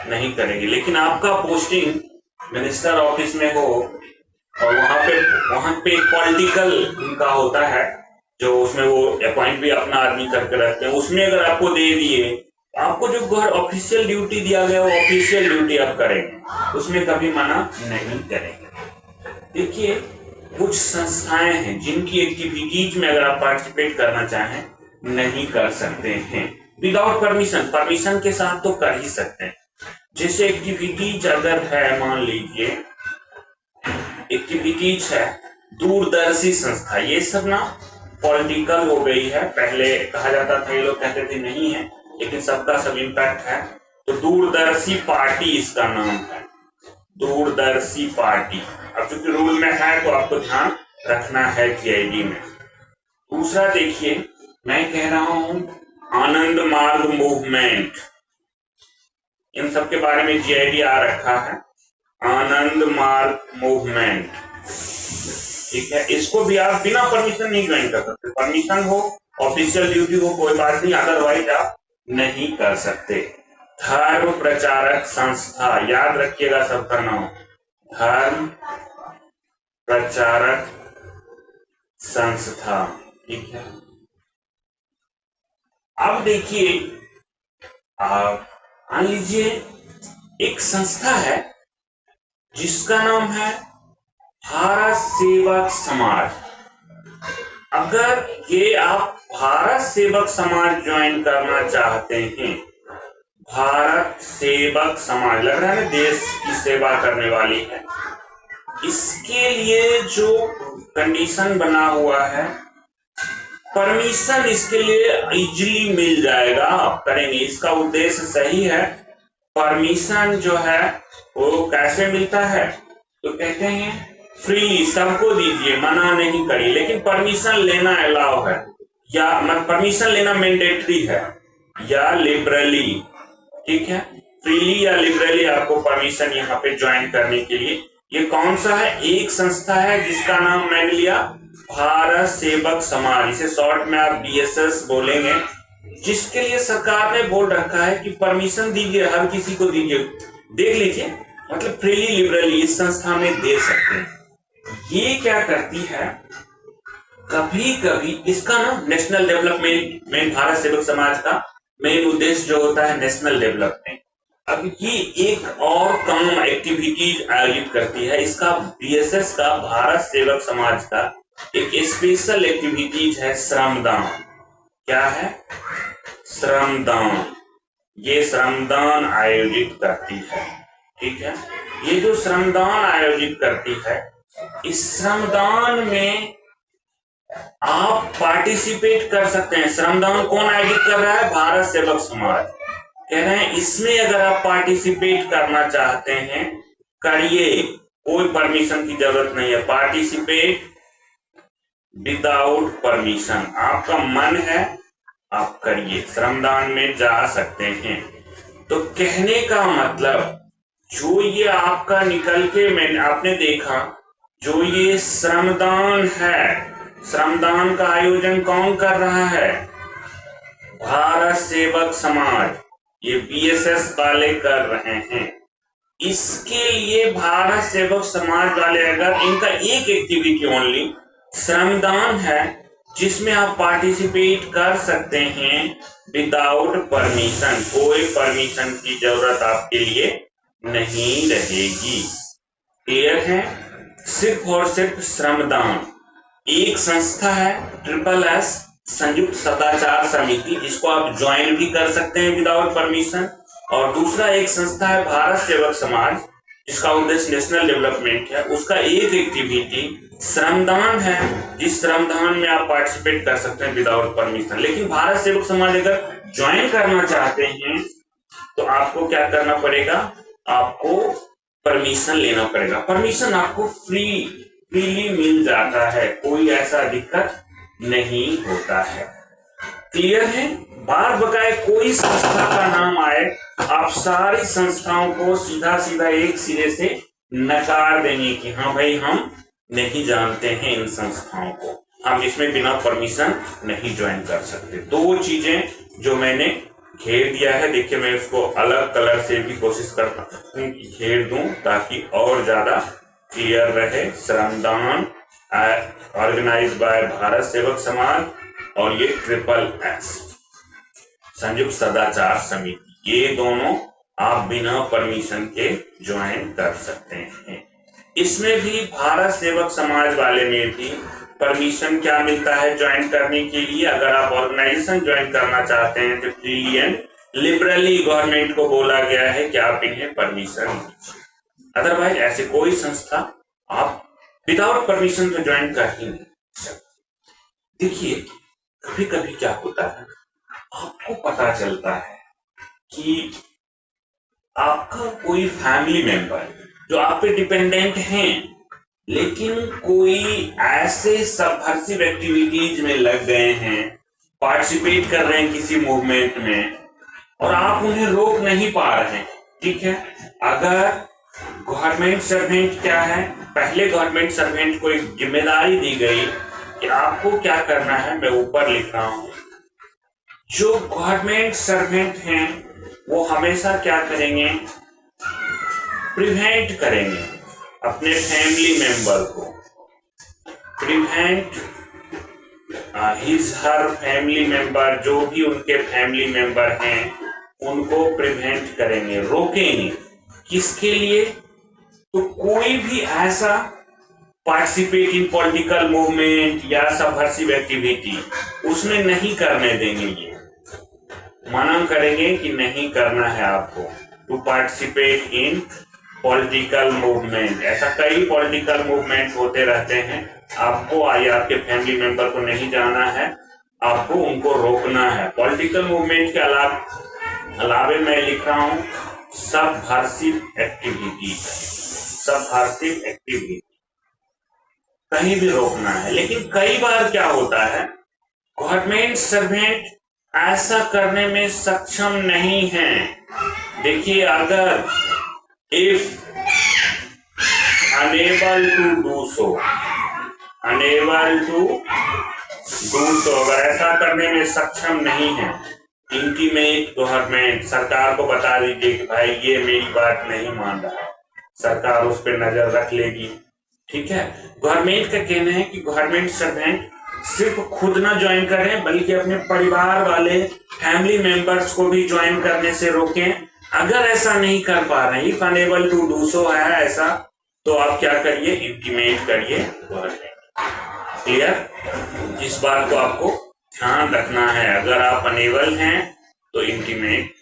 नहीं करेंगे, लेकिन आपका पोस्टिंग मिनिस्टर ऑफिस में हो और वहां पे एक पॉलिटिकल उनका होता है, जो उसमें वो अपॉइंट भी अपना आदमी करके रखते हैं, उसमें अगर आपको दे दिए, आपको जो ऑफिशियल ड्यूटी दिया गया वो ऑफिशियल ड्यूटी आप करेंगे, उसमें कभी मना नहीं करेंगे। देखिए कुछ संस्थाएं हैं जिनकी एक्टिविटीज में अगर आप पार्टिसिपेट करना चाहें नहीं कर सकते हैं विदाउट परमिशन, परमिशन के साथ तो कर ही सकते हैं। जैसे एक्टिविटीज अगर है, मान लीजिए एक्टिविटीज है दूरदर्शी संस्था, ये सब ना पॉलिटिकल हो गई है, पहले कहा जाता था, ये लोग कहते थे नहीं है, लेकिन सबका सब इम्पैक्ट है, तो दूरदर्शी पार्टी इसका नाम है, दूरदर्शी पार्टी। अब चूंकि रूल में है तो आपको ध्यान रखना है जीआईडी में। दूसरा देखिए मैं कह रहा हूं आनंद मार्ग मूवमेंट, इन सब के बारे में GID आ रखा है, आनंद मार्ग मूवमेंट, ठीक है। इसको भी आप बिना परमिशन नहीं ज्वाइन कर सकते, परमिशन हो, ऑफिशियल ड्यूटी हो, कोई बात नहीं, अदरवाइज आप नहीं कर सकते। धर्म प्रचारक संस्था, याद रखिएगा सबका नाम, धर्म प्रचारक संस्था, ठीक है। अब देखिए, आप मान लीजिए एक संस्था है जिसका नाम है भारत सेवक समाज। अगर ये आप भारत सेवक समाज ज्वाइन करना चाहते हैं, भारत सेवक समाज, लग रहा है ना देश की सेवा करने वाली है, इसके लिए जो कंडीशन बना हुआ है, परमिशन इसके लिए इजीली मिल जाएगा, आप करेंगे, इसका उद्देश्य सही है। परमिशन जो है वो कैसे मिलता है, तो कहते हैं फ्रीली, सबको दीजिए, मना नहीं करिए, लेकिन परमिशन लेना अलाउ है, या परमिशन लेना मैंडेटरी है, या लिबरली, ठीक है। फ्रीली या लिबरली आपको परमिशन यहाँ पे ज्वाइन करने के लिए। ये कौन सा है, एक संस्था है जिसका नाम मैंने लिया भारत सेवक समाज, इसे शॉर्ट में आप BSS बोलेंगे, जिसके लिए सरकार ने बोल रखा है कि परमिशन दीजिए, हर किसी को दीजिए, देख लीजिए, मतलब फ्रीली लिबरली इस संस्था में दे सकते हैं। ये क्या करती है, कभी कभी इसका ना नेशनल डेवलपमेंट, भारत सेवक समाज का मेन उद्देश्य जो होता है नेशनल डेवलपमेंट। अब ये एक और काम एक्टिविटीज आयोजित करती है, इसका BSS का, भारत सेवक समाज का एक स्पेशल एक्टिविटीज है श्रमदान। क्या है, श्रमदान, ये श्रमदान आयोजित करती है, ठीक है। ये जो श्रमदान आयोजित करती है, इस श्रमदान में आप पार्टिसिपेट कर सकते हैं। श्रमदान कौन आयोजित कर रहा है, भारत सेवक समाज, कह रहे हैं इसमें अगर आप पार्टिसिपेट करना चाहते हैं करिए, कोई परमिशन की जरूरत नहीं है, पार्टिसिपेट विदाउट परमिशन, आपका मन है आप करिए, श्रमदान में जा सकते हैं। तो कहने का मतलब, जो ये आपका निकल के मैंने आपने देखा, जो ये श्रमदान है, श्रमदान का आयोजन कौन कर रहा है, भारत सेवक समाज, ये BSS वाले कर रहे हैं। इसके लिए भारत सेवक समाज वाले, अगर इनका एक एक्टिविटी ओनली श्रमदान है, जिसमें आप पार्टिसिपेट कर सकते हैं विदाउट परमिशन, कोई परमिशन की जरूरत आपके लिए नहीं रहेगी, क्लियर है। सिर्फ और सिर्फ श्रमदान। एक संस्था है SSS, संयुक्त सदाचार समिति, जिसको आप ज्वाइन भी कर सकते हैं विदाउट परमिशन, और दूसरा एक संस्था है भारत सेवक समाज, जिसका उद्देश्य नेशनल डेवलपमेंट है, उसका एक एक्टिविटी श्रमदान है, जिस श्रमदान में आप पार्टिसिपेट कर सकते हैं विदाउट परमिशन। लेकिन भारत सेवक समाज अगर ज्वाइन करना चाहते हैं तो आपको क्या करना पड़ेगा, आपको परमिशन लेना पड़ेगा। परमिशन आपको फ्रीली मिल जाता है, कोई ऐसा दिक्कत नहीं होता है, क्लियर है। बार बकाए कोई संस्था का नाम आए, आप सारी संस्थाओं को सीधा सीधा एक सिरे से नकार देंगे कि हाँ भाई हम नहीं जानते हैं इन संस्थाओं को, हम इसमें बिना परमिशन नहीं ज्वाइन कर सकते। दो चीजें जो मैंने घेर दिया है, देखिए मैं इसको अलग कलर से भी कोशिश करता हूँ कि घेर दूं ताकि और ज्यादा क्लियर रहे। श्रमदान ऑर्गेनाइज बाय भारत सेवक समाज, और ये SSS संयुक्त सदाचार समिति, ये दोनों आप बिना परमिशन के ज्वाइन कर सकते हैं। इसमें भी भारत सेवक समाज वाले में भी परमिशन क्या मिलता है ज्वाइन करने के लिए, अगर आप ऑर्गेनाइजेशन ज्वाइन करना चाहते हैं तो फ्रीली एंड लिबरली गवर्नमेंट को बोला गया है कि आप इन्हें परमिशन दीजिए, अदरवाइज ऐसे कोई संस्था आप विदाउट परमिशन तो ज्वाइन कर ही नहीं सकते। देखिए कभी कभी क्या होता है, आपको पता चलता है कि आपका कोई फैमिली मेंबर जो आप पे डिपेंडेंट हैं, लेकिन कोई ऐसे सबवर्सिव एक्टिविटीज में लग गए हैं, पार्टिसिपेट कर रहे हैं किसी मूवमेंट में, और आप उन्हें रोक नहीं पा रहे हैं, ठीक है। अगर गवर्नमेंट सर्वेंट क्या है, पहले गवर्नमेंट सर्वेंट को एक जिम्मेदारी दी गई कि आपको क्या करना है, मैं ऊपर लिख रहा हूं। जो गवर्नमेंट सर्वेंट हैं वो हमेशा क्या करेंगे, प्रिवेंट करेंगे अपने फैमिली मेंबर को, prevent his her family member, जो भी उनके फैमिली मेंबर हैं उनको प्रिवेंट करेंगे, रोकेंगे। किसके लिए, तो कोई भी ऐसा पार्टिसिपेट इन पॉलिटिकल मूवमेंट या सबवर्सिव एक्टिविटी उसमें नहीं करने देंगे, ये मना करेंगे कि नहीं करना है आपको to participate in political movement. ऐसा कई पॉलिटिकल मूवमेंट होते रहते हैं, आपको या आपके फैमिली मेंबर को नहीं जाना है, आपको उनको रोकना है। पॉलिटिकल मूवमेंट के अलावे मैं लिख रहा हूं सबवर्सिव एक्टिविटी, सबवर्सिव एक्टिविटी कहीं भी रोकना है। लेकिन कई बार क्या होता है, गवर्नमेंट सर्वेंट ऐसा करने में सक्षम नहीं है। देखिए, अगर if unable to do so, unable to do so, अगर ऐसा करने में सक्षम नहीं है, इंटीमेट गवर्नमेंट, सरकार को बता दीजिए कि भाई ये मेरी बात नहीं मान रहा है, सरकार उस पर नजर रख लेगी। ठीक है। गवर्नमेंट का कहना है कि गवर्नमेंट सर्वेंट सिर्फ खुद ना ज्वाइन करें बल्कि अपने परिवार वाले फैमिली मेंबर्स को भी ज्वाइन करने से रोकें। अगर ऐसा नहीं कर पा रहे हैं, if unable to do so है ऐसा, तो आप क्या करिए, इंटीमेट करिए गवर्नमेंट। क्लियर, इस बात को आपको ध्यान रखना है। अगर आप अनेबल हैं तो इंटीमेट।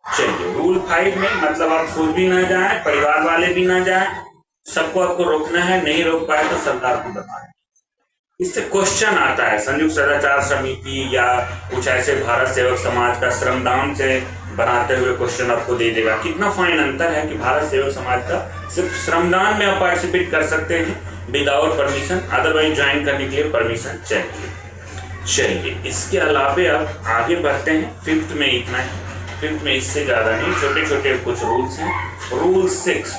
चलिए, रूल 5 में मतलब आप खुद भी ना जाएं, परिवार वाले भी ना जाएं, सबको आपको रोकना है। नहीं रोक पाए तो सरकार को बताएं। इससे क्वेश्चन आता है, संयुक्त सदाचार समिति या कुछ ऐसे भारत सेवक समाज का श्रमदान से बनाते हुए क्वेश्चन आपको दे देगा। कितना फाइन अंतर है कि भारत सेवक समाज का सिर्फ श्रमदान में आप पार्टिसिपेट कर सकते हैं विदाउट परमिशन, अदरवाइज ज्वाइन करने के लिए परमिशन चाहिए। चलिए, इसके अलावे अब आगे बढ़ते हैं। 5th में इतना है, 5th में इससे ज्यादा नहीं, छोटे छोटे कुछ रूल्स हैं। Rule 6,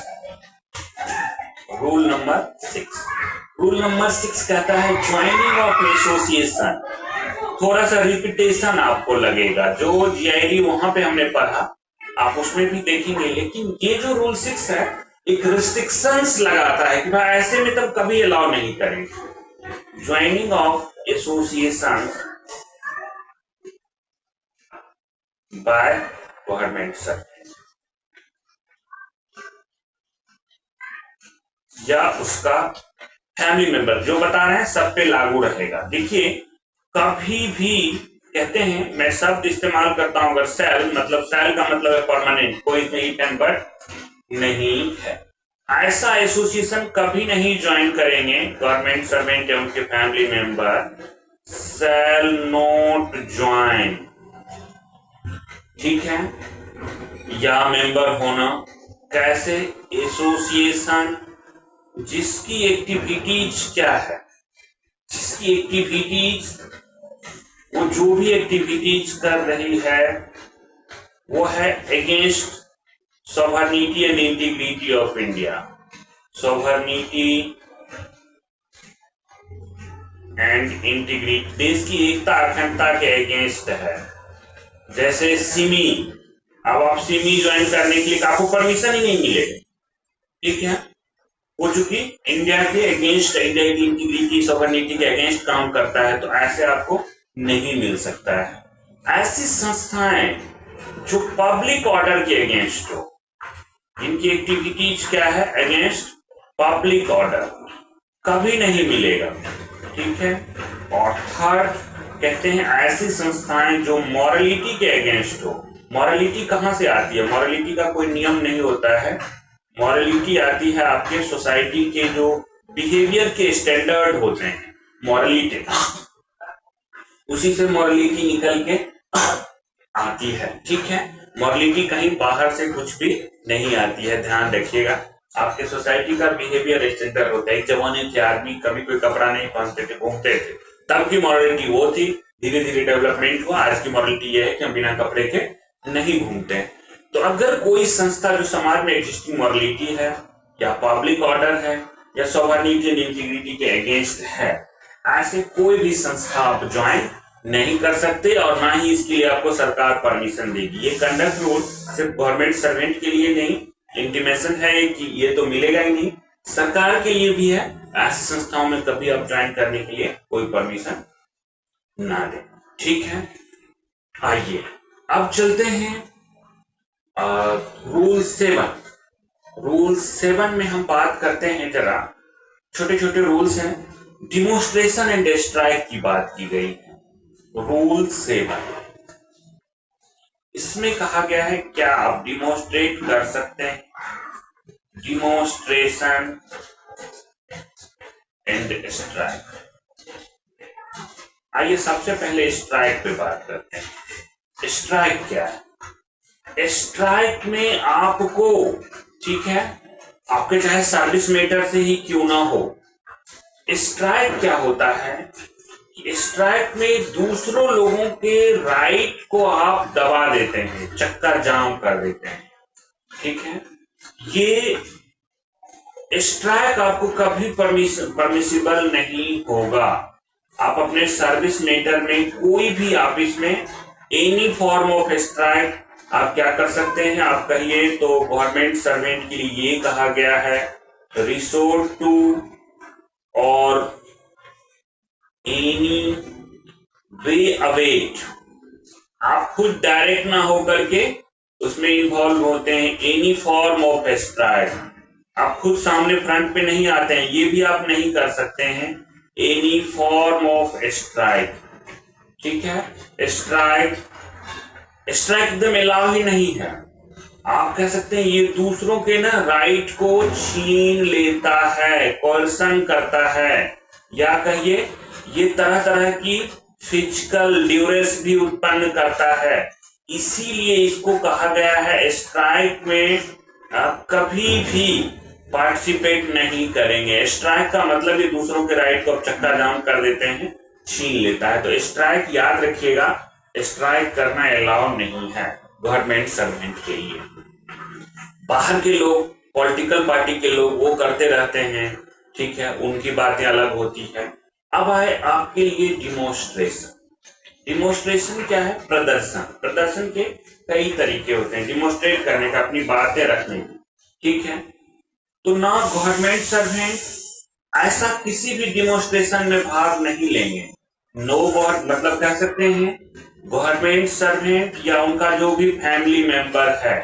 rule number 6, rule number 6 कहता है ज्वाइनिंग ऑफ एसोसिएशन। थोड़ा सा रिपीटेशन आपको लगेगा, जो जीआईडी वहां पे हमने पढ़ा आप उसमें भी देखेंगे, लेकिन ये जो रूल 6 है एक रिस्ट्रिक्शंस लगाता है कि भाई ऐसे में तब कभी अलाउ नहीं करेंगे। Joining of association by government servant या उसका फैमिली मेंबर, जो बता रहे हैं सब पे लागू रहेगा। देखिए, कभी भी कहते हैं, मैं शब्द इस्तेमाल करता हूं, अगर सेल, मतलब सेल का मतलब है परमानेंट, कोई इफ एंड बट नहीं है। ऐसा एसोसिएशन कभी नहीं ज्वाइन करेंगे गवर्नमेंट सर्वेंट या उनके family member, shall not join. ठीक है, या मेंबर होना कैसे, एसोसिएशन जिसकी एक्टिविटीज क्या है, जिसकी एक्टिविटीज, वो जो भी एक्टिविटीज कर रही है वो है against sovereignty and integrity of India, sovereignty and integrity, देश की एकता अखंडता के अगेंस्ट है। जैसे सिमी, अब आप सिमी ज्वाइन करने के लिए आपको परमिशन ही नहीं मिलेगा। ठीक है, वो चूंकि इंडिया के अगेंस्ट, इंडिया की इंटीग्रिटी सॉवरेनिटी के अगेंस्ट काम करता है, तो ऐसे आपको नहीं मिल सकता है। ऐसी संस्थाएं जो पब्लिक ऑर्डर के अगेंस्ट हो, इनकी एक्टिविटीज क्या है, अगेंस्ट पब्लिक ऑर्डर, कभी नहीं मिलेगा। ठीक है। और थर्ड कहते हैं ऐसी संस्थाएं जो मॉरलिटी के अगेंस्ट हो। मॉरलिटी कहां से आती है, मॉरलिटी का कोई नियम नहीं होता है, मॉरलिटी आती है आपके सोसाइटी के जो बिहेवियर के स्टैंडर्ड होते हैं, मॉरलिटी, उसी से मॉरलिटी निकल के आती है। ठीक है, मॉरलिटी कहीं बाहर से कुछ भी नहीं आती है, ध्यान रखिएगा। आपके सोसाइटी का बिहेवियर स्टैंडर्ड होता है। एक जमाने थे आदमी कभी कोई कपड़ा नहीं पहनते थे, घूमते थे, तब की मॉरलिटी वो थी। धीरे धीरे डेवलपमेंट हुआ, आज की मॉरलिटी ये है कि हम बिना कपड़े के नहीं घूमते हैं। तो अगर कोई संस्था जो समाज में एग्जिस्टिंग मॉरलिटी है या पब्लिक ऑर्डर है या सॉवरेनिटी एंड इंटीग्रिटी के अगेंस्ट है, ऐसे कोई भी संस्था आप ज्वाइन नहीं कर सकते और ना ही इसके लिए आपको सरकार परमिशन देगी। ये कंडक्ट रूल सिर्फ गवर्नमेंट सर्वेंट के लिए नहीं, इंटीमेशन है कि ये तो मिलेगा ही नहीं, सरकार के लिए भी है। ऐसी संस्थाओं में कभी आप ज्वाइन करने के लिए कोई परमिशन ना दे। ठीक है, आइए अब चलते हैं रूल 7। रूल 7 में हम बात करते हैं, जरा छोटे छोटे रूल्स हैं। डिमोन्स्ट्रेशन एंड स्ट्राइक की बात की गई है। रूल 7 इसमें कहा गया है क्या आप डिमोन्स्ट्रेट कर सकते हैं, डिमोन्स्ट्रेशन एंड स्ट्राइक। आइए सबसे पहले स्ट्राइक पे बात करते हैं। स्ट्राइक क्या है? स्ट्राइक में आपको, ठीक है, आपके चाहे सर्विस मैटर से ही क्यों ना हो, स्ट्राइक क्या होता है? स्ट्राइक में दूसरों लोगों के राइट को आप दबा देते हैं, चक्का जाम कर देते हैं। ठीक है, ये स्ट्राइक आपको कभी परमिसिबल नहीं होगा। आप अपने सर्विस मैटर में कोई भी आप इसमें एनी फॉर्म ऑफ स्ट्राइक आप क्या कर सकते हैं? आप कहिए तो गवर्नमेंट सर्वेंट के लिए ये कहा गया है, रिसोर्ट टू और एनी वे अवेट। आप खुद डायरेक्ट ना होकर के उसमें इन्वॉल्व होते हैं। एनी फॉर्म ऑफ स्ट्राइक आप खुद सामने फ्रंट पे नहीं आते हैं, ये भी आप नहीं कर सकते हैं। एनी फॉर्म ऑफ स्ट्राइक, ठीक है, स्ट्राइक एकदम अलाउ ही नहीं है। आप कह सकते हैं ये दूसरों के ना राइट को छीन लेता है, कोर्सन करता है, या कहिए ये तरह तरह की फिजिकल ड्यूरेस भी उत्पन्न करता है। इसीलिए इसको कहा गया है स्ट्राइक में आप कभी भी पार्टिसिपेट नहीं करेंगे। स्ट्राइक का मतलब ये दूसरों के राइट को आप चक्का जाम कर देते हैं, छीन लेता है। तो स्ट्राइक याद रखिएगा, स्ट्राइक करना अलाउ नहीं है गवर्नमेंट सर्वेंट के लिए। बाहर के लोग, पॉलिटिकल पार्टी के लोग वो करते रहते हैं, ठीक है, उनकी बातें अलग होती है। अब आए आपके लिए डिमोन्स्ट्रेशन। डिमोन्स्ट्रेशन क्या है? प्रदर्शन। प्रदर्शन के कई तरीके होते हैं डिमोन्स्ट्रेट करने का, अपनी बातें रखने की, ठीक है। तो ना गवर्नमेंट सर्वेंट ऐसा किसी भी डिमोन्स्ट्रेशन में भाग नहीं लेंगे। नो मतलब कह सकते हैं गवर्नमेंट सर्वेंट या उनका जो भी फैमिली मेंबर है,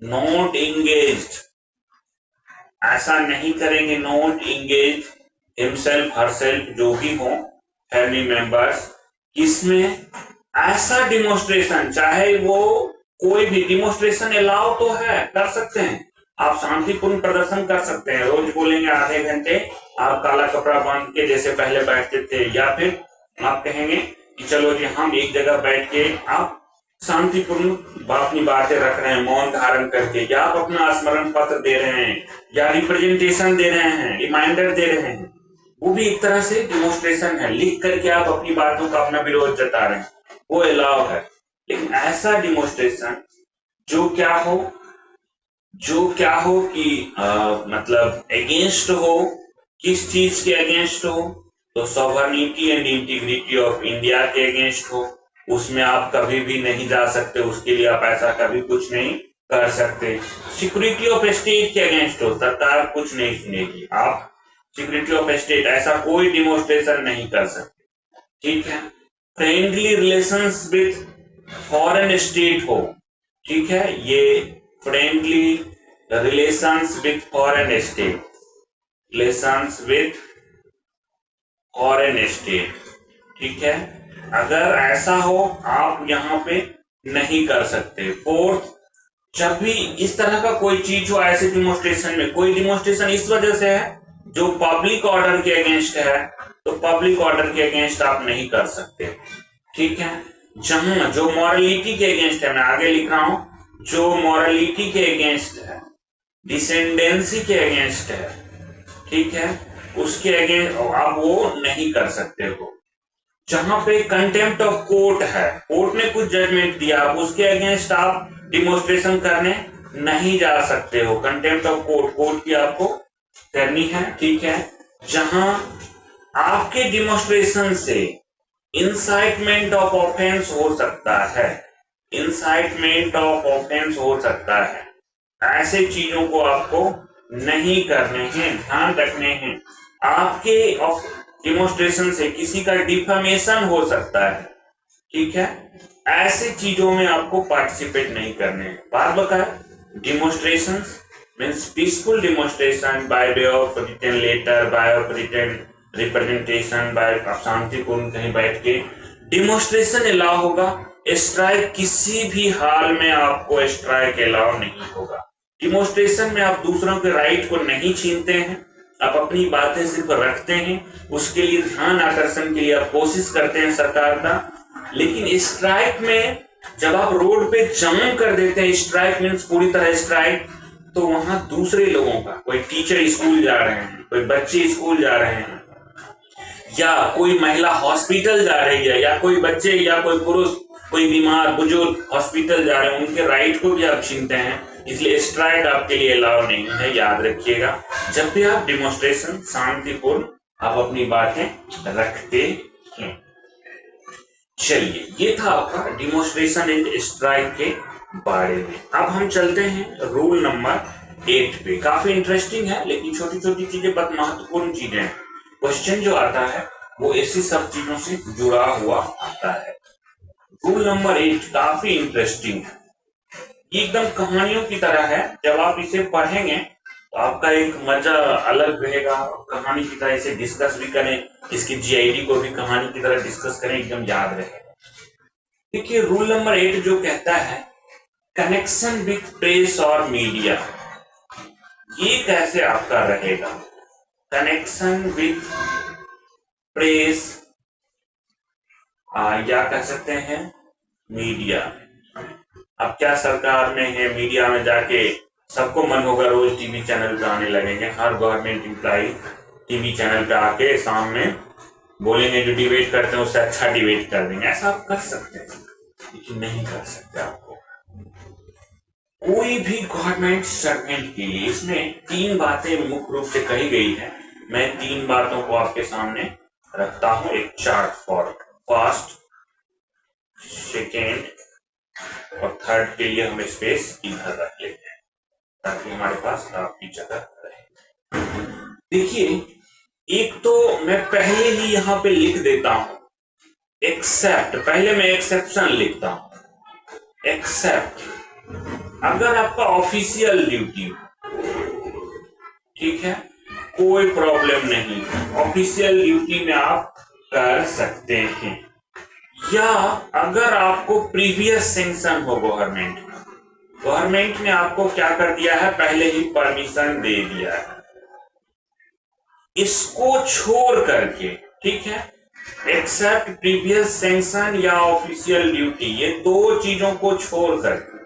नॉट इंगेज्ड, ऐसा नहीं करेंगे। नॉट इंगेज हिमसेल्फ हरसेल्फ, जो भी हो फैमिली मेंबर्स, इसमें ऐसा डिमोन्स्ट्रेशन, चाहे वो कोई भी डिमोन्स्ट्रेशन अलाउ तो है, कर सकते हैं आप, शांतिपूर्ण प्रदर्शन कर सकते हैं। रोज बोलेंगे आधे घंटे आप काला कपड़ा बांध के जैसे पहले बैठते थे, या फिर आप कहेंगे कि चलो जी हम एक जगह बैठ के आप शांतिपूर्ण अपनी बातें रख रहे हैं मौन धारण करके, या आप अपना स्मरण पत्र दे रहे हैं, या रिप्रेजेंटेशन दे रहे हैं, रिमाइंडर दे रहे हैं, वो भी एक तरह से डिमोन्स्ट्रेशन है। लिख करके आप अपनी बातों का अपना विरोध जता रहे हैं, वो अलाउ है। लेकिन ऐसा डिमोन्स्ट्रेशन जो क्या हो कि मतलब अगेंस्ट हो, किस चीज के अगेंस्ट हो? तो sovereignty and integrity of India के अगेंस्ट हो, उसमें आप कभी भी नहीं जा सकते, उसके लिए आप ऐसा कभी कुछ नहीं कर सकते। सिक्योरिटी ऑफ स्टेट के अगेंस्ट हो, सरकार कुछ नहीं सुनेगी, आप सिक्योरिटी ऑफ स्टेट ऐसा कोई डिमोन्स्ट्रेशन नहीं कर सकते, ठीक है। Friendly relations with foreign state हो, ठीक है, ये friendly relations with foreign state, relations with foreign state, ठीक है, अगर ऐसा हो आप यहाँ पे नहीं कर सकते। फोर्थ, जब भी इस तरह का कोई चीज हो ऐसे डिमोन्स्ट्रेशन में, कोई डिमोन्स्ट्रेशन इस वजह से है जो पब्लिक ऑर्डर के अगेंस्ट है, तो पब्लिक ऑर्डर के अगेंस्ट आप नहीं कर सकते, ठीक है। जहां जो मॉरलिटी के अगेंस्ट है, मैं आगे लिख रहा हूं, जो मॉरलिटी के अगेंस्ट है, डिसेंडेंसी के अगेंस्ट है, ठीक है, उसके अगेंस्ट आप वो नहीं कर सकते हो। जहां पे कंटेम्प्ट ऑफ कोर्ट है, कोर्ट ने कुछ जजमेंट दिया, उसके अगेंस्ट आप डिमोन्स्ट्रेशन करने नहीं जा सकते हो। कंटेम्प्ट ऑफ कोर्ट, कोर्ट की आपको करनी है, ठीक है। जहां आपके डिमोन्स्ट्रेशन से इंसाइटमेंट ऑफ ऑफेंस हो सकता है, इंसाइटमेंट ऑफ ऑफेंस हो सकता है, ऐसे चीजों को आपको नहीं करने हैं, ध्यान रखने हैं। आपके डिमोन्स्ट्रेशन से किसी का डिफेमेशन हो सकता है, ठीक है, ऐसे चीजों में आपको पार्टिसिपेट नहीं करने हैं। बात बताए, demonstration means peaceful demonstration by way of written letter, by of written representation, by शांतिपूर्ण कहीं बैठ के डिमोन्स्ट्रेशन अलाउ होगा। स्ट्राइक किसी भी हाल में आपको स्ट्राइक अलाउ नहीं होगा। डिमोन्स्ट्रेशन में आप दूसरों के राइट को नहीं छीनते हैं, आप अपनी बातें सिर्फ रखते हैं, उसके लिए ध्यान आकर्षण के लिए आप कोशिश करते हैं सरकार का। लेकिन स्ट्राइक में जब आप रोड पे जाम कर देते हैं, स्ट्राइक मीन्स पूरी तरह स्ट्राइक, तो वहां दूसरे लोगों का, कोई टीचर स्कूल जा रहे हैं, कोई बच्चे स्कूल जा रहे हैं, या कोई महिला हॉस्पिटल जा रही है, या कोई बच्चे या कोई पुरुष, कोई बीमार बुजुर्ग हॉस्पिटल जा रहे हैं, उनके राइट को भी आप छीनते हैं। इसलिए स्ट्राइक आपके लिए अलाउ नहीं है, याद रखिएगा। जब भी आप डिमोन्स्ट्रेशन शांतिपूर्ण आप अपनी बातें रखते हैं। चलिए, ये था आपका डिमोन्स्ट्रेशन एंड स्ट्राइक के बारे में। अब हम चलते हैं रूल नंबर 8 पे। काफी इंटरेस्टिंग है, लेकिन छोटी छोटी चीजें बहुत महत्वपूर्ण चीजें हैं। क्वेश्चन जो आता है वो ऐसी सब चीजों से जुड़ा हुआ आता है। रूल नंबर 8 काफी इंटरेस्टिंग है, एकदम कहानियों की तरह है। जब आप इसे पढ़ेंगे तो आपका एक मजा अलग रहेगा। कहानी की तरह इसे डिस्कस भी करें, इसकी जीआईडी को भी कहानी की तरह डिस्कस करें, एकदम याद रहेगा। देखिए, रूल नंबर 8 जो कहता है कनेक्शन विथ प्रेस और मीडिया, ये कैसे आपका रहेगा? कनेक्शन विथ प्रेस या कह सकते हैं मीडिया। अब क्या सरकार में है, मीडिया में जाके सबको मन होगा रोज टीवी चैनल पे आने लगेंगे, हर गवर्नमेंट एम्प्लॉय टीवी चैनल पे आके सामने बोलेंगे, जो डिबेट करते हैं उससे अच्छा डिबेट कर देंगे। ऐसा आप कर सकते हैं, लेकिन नहीं कर सकते। आपको कोई भी गवर्नमेंट सर्वेंट के लिए इसमें 3 बातें मुख्य रूप से कही गई है। मैं 3 बातों को आपके सामने रखता हूं, एक चार्ट फॉर फर्स्ट, सेकेंड और थर्ड के लिए हम स्पेस इधर रख लेते हैं ताकि हमारे पास काफी जगह रहे। देखिए, एक तो मैं पहले ही यहां पे लिख देता हूं एक्सेप्ट, पहले मैं एक्सेप्शन लिखता हूं। एक्सेप्ट अगर आपका ऑफिशियल ड्यूटी हो, ठीक है, कोई प्रॉब्लम नहीं, ऑफिशियल ड्यूटी में आप कर सकते हैं। या अगर आपको प्रीवियस सैंक्शन हो गवर्नमेंट ने आपको क्या कर दिया है, पहले ही परमिशन दे दिया है, इसको छोड़ करके, ठीक है, एक्सेप्ट प्रीवियस सैंक्शन या ऑफिशियल ड्यूटी, ये 2 चीजों को छोड़ करके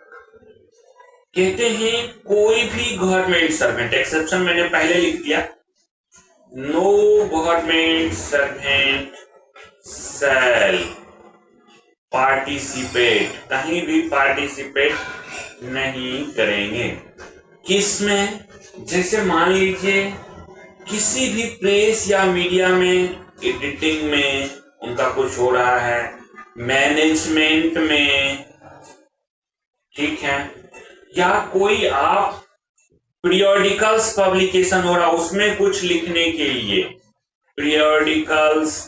कहते हैं कोई भी गवर्नमेंट सर्वेंट, एक्सेप्शन मैंने पहले लिख दिया, no government servant shall participate, कहीं भी पार्टिसिपेट नहीं करेंगे। किसमें? जैसे मान लीजिए किसी भी प्रेस या मीडिया में एडिटिंग में उनका कुछ हो रहा है, मैनेजमेंट में, ठीक है, या कोई आप पीरियोडिकल्स पब्लिकेशन हो रहा उसमें कुछ लिखने के लिए, पीरियोडिकल्स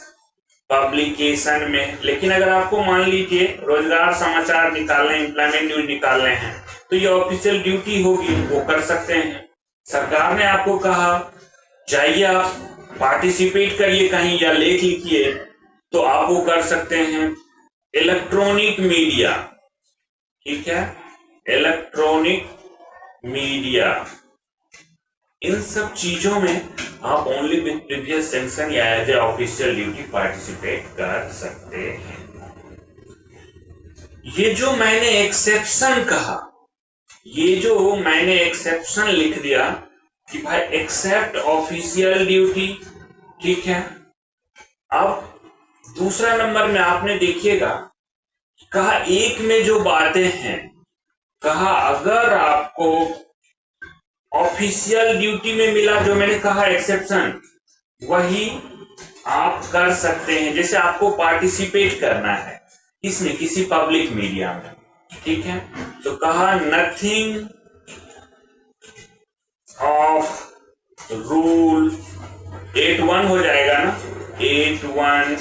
पब्लिकेशन में। लेकिन अगर आपको मान लीजिए रोजगार समाचार निकालने, एम्प्लॉयमेंट न्यूज निकालने हैं, तो ये ऑफिशियल ड्यूटी होगी, वो कर सकते हैं। सरकार ने आपको कहा जाइए आप पार्टिसिपेट करिए कहीं या लेख लिखिए, तो आप वो कर सकते हैं। इलेक्ट्रॉनिक मीडिया, ठीक है, इलेक्ट्रॉनिक मीडिया, इन सब चीजों में आप ओनली विद प्रीवियस सैंक्शन या as a official duty participate कर सकते हैं। ये जो मैंने एक्सेप्शन कहा, ये जो मैंने एक्सेप्शन लिख दिया कि भाई एक्सेप्ट ऑफिशियल ड्यूटी, ठीक है। अब दूसरा नंबर में आपने देखिएगा कहा एक में जो बातें हैं कहा अगर आपको ऑफिशियल ड्यूटी में मिला, जो मैंने कहा एक्सेप्शन, वही आप कर सकते हैं। जैसे आपको पार्टिसिपेट करना है इसमें, किसी पब्लिक मीडिया में, ठीक है, तो कहा नथिंग ऑफ रूल 8(1) हो जाएगा ना, 8(1)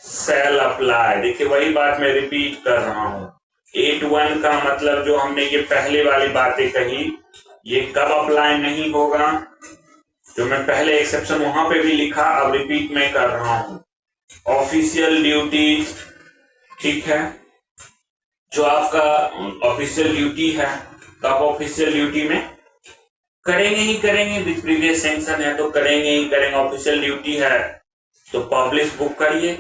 शैल अप्लाई। देखिए वही बात मैं रिपीट कर रहा हूं, 8(1) का मतलब जो हमने ये पहले वाली बातें कही, ये कब अप्लाई नहीं होगा, जो मैं पहले एक्सेप्शन वहां पे भी लिखा, अब रिपीट मैं कर रहा हूं। ऑफिशियल ड्यूटी, ठीक है, जो आपका ऑफिशियल ड्यूटी है, तो आप ऑफिशियल ड्यूटी में करेंगे ही करेंगे, विद प्रीवियस सैंक्शन है तो करेंगे ही करेंगे। ऑफिशियल ड्यूटी है तो पब्लिश बुक करिए।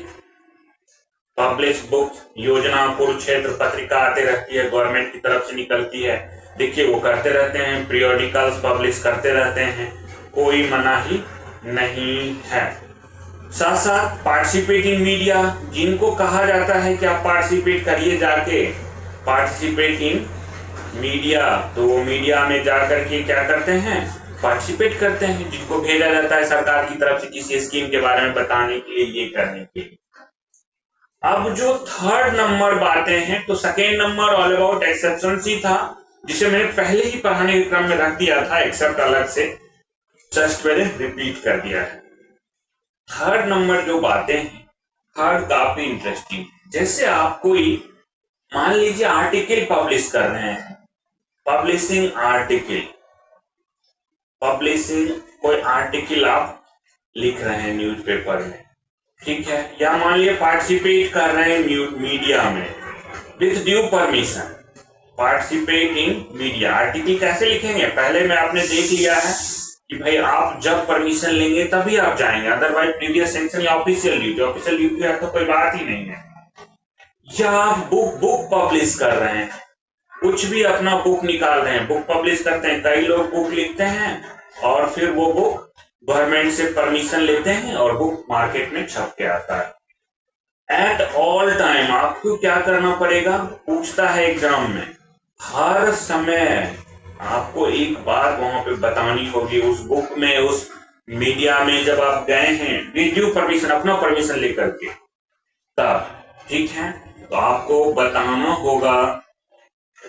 पब्लिश बुक योजना, कुरुक्षेत्र पत्रिका आते रहती है, गवर्नमेंट की तरफ से निकलती है, देखिए वो करते रहते हैं, पीरियोडिकल्स पब्लिश करते रहते हैं, कोई मना ही नहीं है। साथ साथ पार्टिसिपेट इन मीडिया, जिनको कहा जाता है कि आप पार्टिसिपेट करिए जाके, पार्टिसिपेट इन मीडिया, तो वो मीडिया में जाकर के क्या करते हैं, पार्टिसिपेट करते हैं, जिनको भेजा जाता है सरकार की तरफ से किसी स्कीम के बारे में बताने के लिए, ये करने के लिए। अब जो थर्ड नंबर बातें हैं, तो second number all about exception ही था, जिसे मैंने पहले ही पढ़ाने के क्रम में रख दिया था, एक्सेप्ट अलग से, जस्ट मैंने रिपीट कर दिया है। थर्ड नंबर जो बातें हैं, थर्ड काफी इंटरेस्टिंग। जैसे आप कोई मान लीजिए आर्टिकल पब्लिश कर रहे हैं, पब्लिशिंग आर्टिकल, पब्लिशिंग कोई आर्टिकल आप लिख रहे हैं न्यूज़पेपर में, ठीक है, या मान लीजिए पार्टिसिपेट कर रहे हैं मीडिया में with due permission, participate in media. Article कैसे लिखेंगे, पहले में आपने देख लिया है कि भाई आप जब परमिशन लेंगे तभी आप जाएंगे, अदरवाइज प्रीवियस सैंक्शन या ऑफिशियल ड्यूटी है तो कोई बात ही नहीं है। या आप बुक पब्लिश कर रहे हैं, कुछ भी अपना बुक निकाल रहे हैं, बुक पब्लिश करते हैं, कई लोग बुक लिखते हैं और फिर वो बुक गवर्नमेंट से परमिशन लेते हैं और बुक मार्केट में छप के आता है। एट ऑल टाइम आपको क्या करना पड़ेगा, पूछता है एग्जाम में, हर समय आपको एक बात वहां पे बतानी होगी, उस बुक में, उस मीडिया में जब आप गए हैं विद ड्यू परमिशन, अपना परमिशन लेकर के, तब, ठीक है, तो आपको बताना होगा,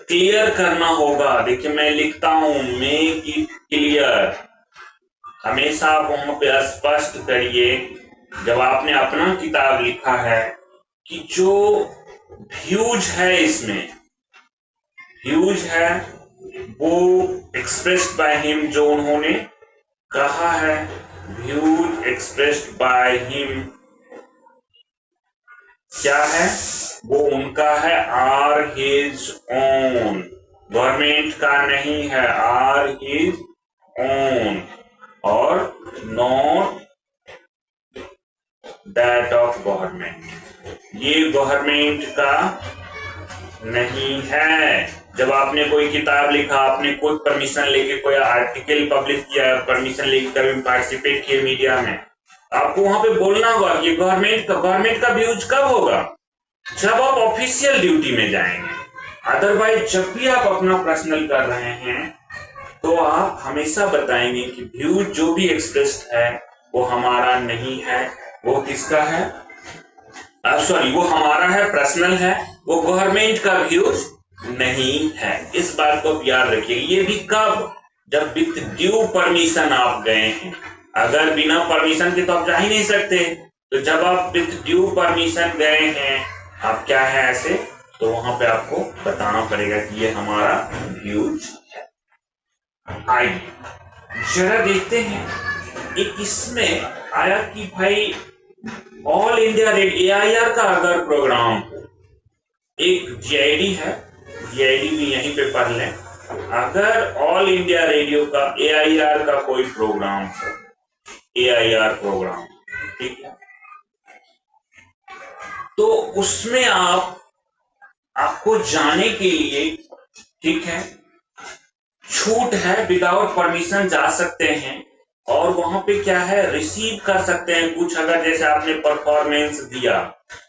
क्लियर करना होगा। देखिए मैं लिखता हूं, मेक इट क्लियर, हमेशा आप वहां पे स्पष्ट करिए जब आपने अपना किताब लिखा है कि जो व्यूज है, इसमें व्यूज है वो एक्सप्रेस्ड बाय हिम, जो उन्होंने कहा है, व्यूज एक्सप्रेस्ड बाय हिम क्या है, वो उनका है, आर हिज ओन, गवर्नमेंट का नहीं है, आर हिज ओन, और नॉट दैट ऑफ गवर्नमेंट, ये गवर्नमेंट का नहीं है। जब आपने कोई किताब लिखा, आपने कोई परमिशन लेके कोई आर्टिकल पब्लिश किया, परमिशन लेके कभी पार्टिसिपेट किए मीडिया में, आपको वहां पे बोलना होगा कि गवर्नमेंट का व्यूज कब होगा, जब आप ऑफिशियल ड्यूटी में जाएंगे। अदरवाइज जब भी आप अपना पर्सनल कर रहे हैं तो आप हमेशा बताएंगे कि व्यूज जो भी एक्सप्रेस्ड है वो हमारा नहीं है, वो किसका है, सॉरी, वो हमारा है, पर्सनल है, वो गवर्नमेंट का व्यूज नहीं है। इस बात को याद रखिए। ये भी कब, जब विथ ड्यू परमिशन आप गए हैं, अगर बिना परमिशन के तो आप जा ही नहीं सकते, तो जब आप विथ ड्यू परमिशन गए हैं, आप क्या है ऐसे, तो वहां पे आपको बताना पड़ेगा कि ये हमारा व्यूज है। आइए जरा देखते हैं, एक इसमें आया कि भाई ऑल इंडिया रेडियो AIR का अगर प्रोग्राम, एक GID है, GID भी यहीं पे पढ़ लें, अगर ऑल इंडिया रेडियो का AIR का कोई प्रोग्राम है, AIR प्रोग्राम, ठीक है, तो उसमें आपको जाने के लिए, ठीक है, छूट है, विदाउट परमिशन जा सकते हैं, और वहां पे क्या है, रिसीव कर सकते हैं कुछ, अगर जैसे आपने परफॉर्मेंस दिया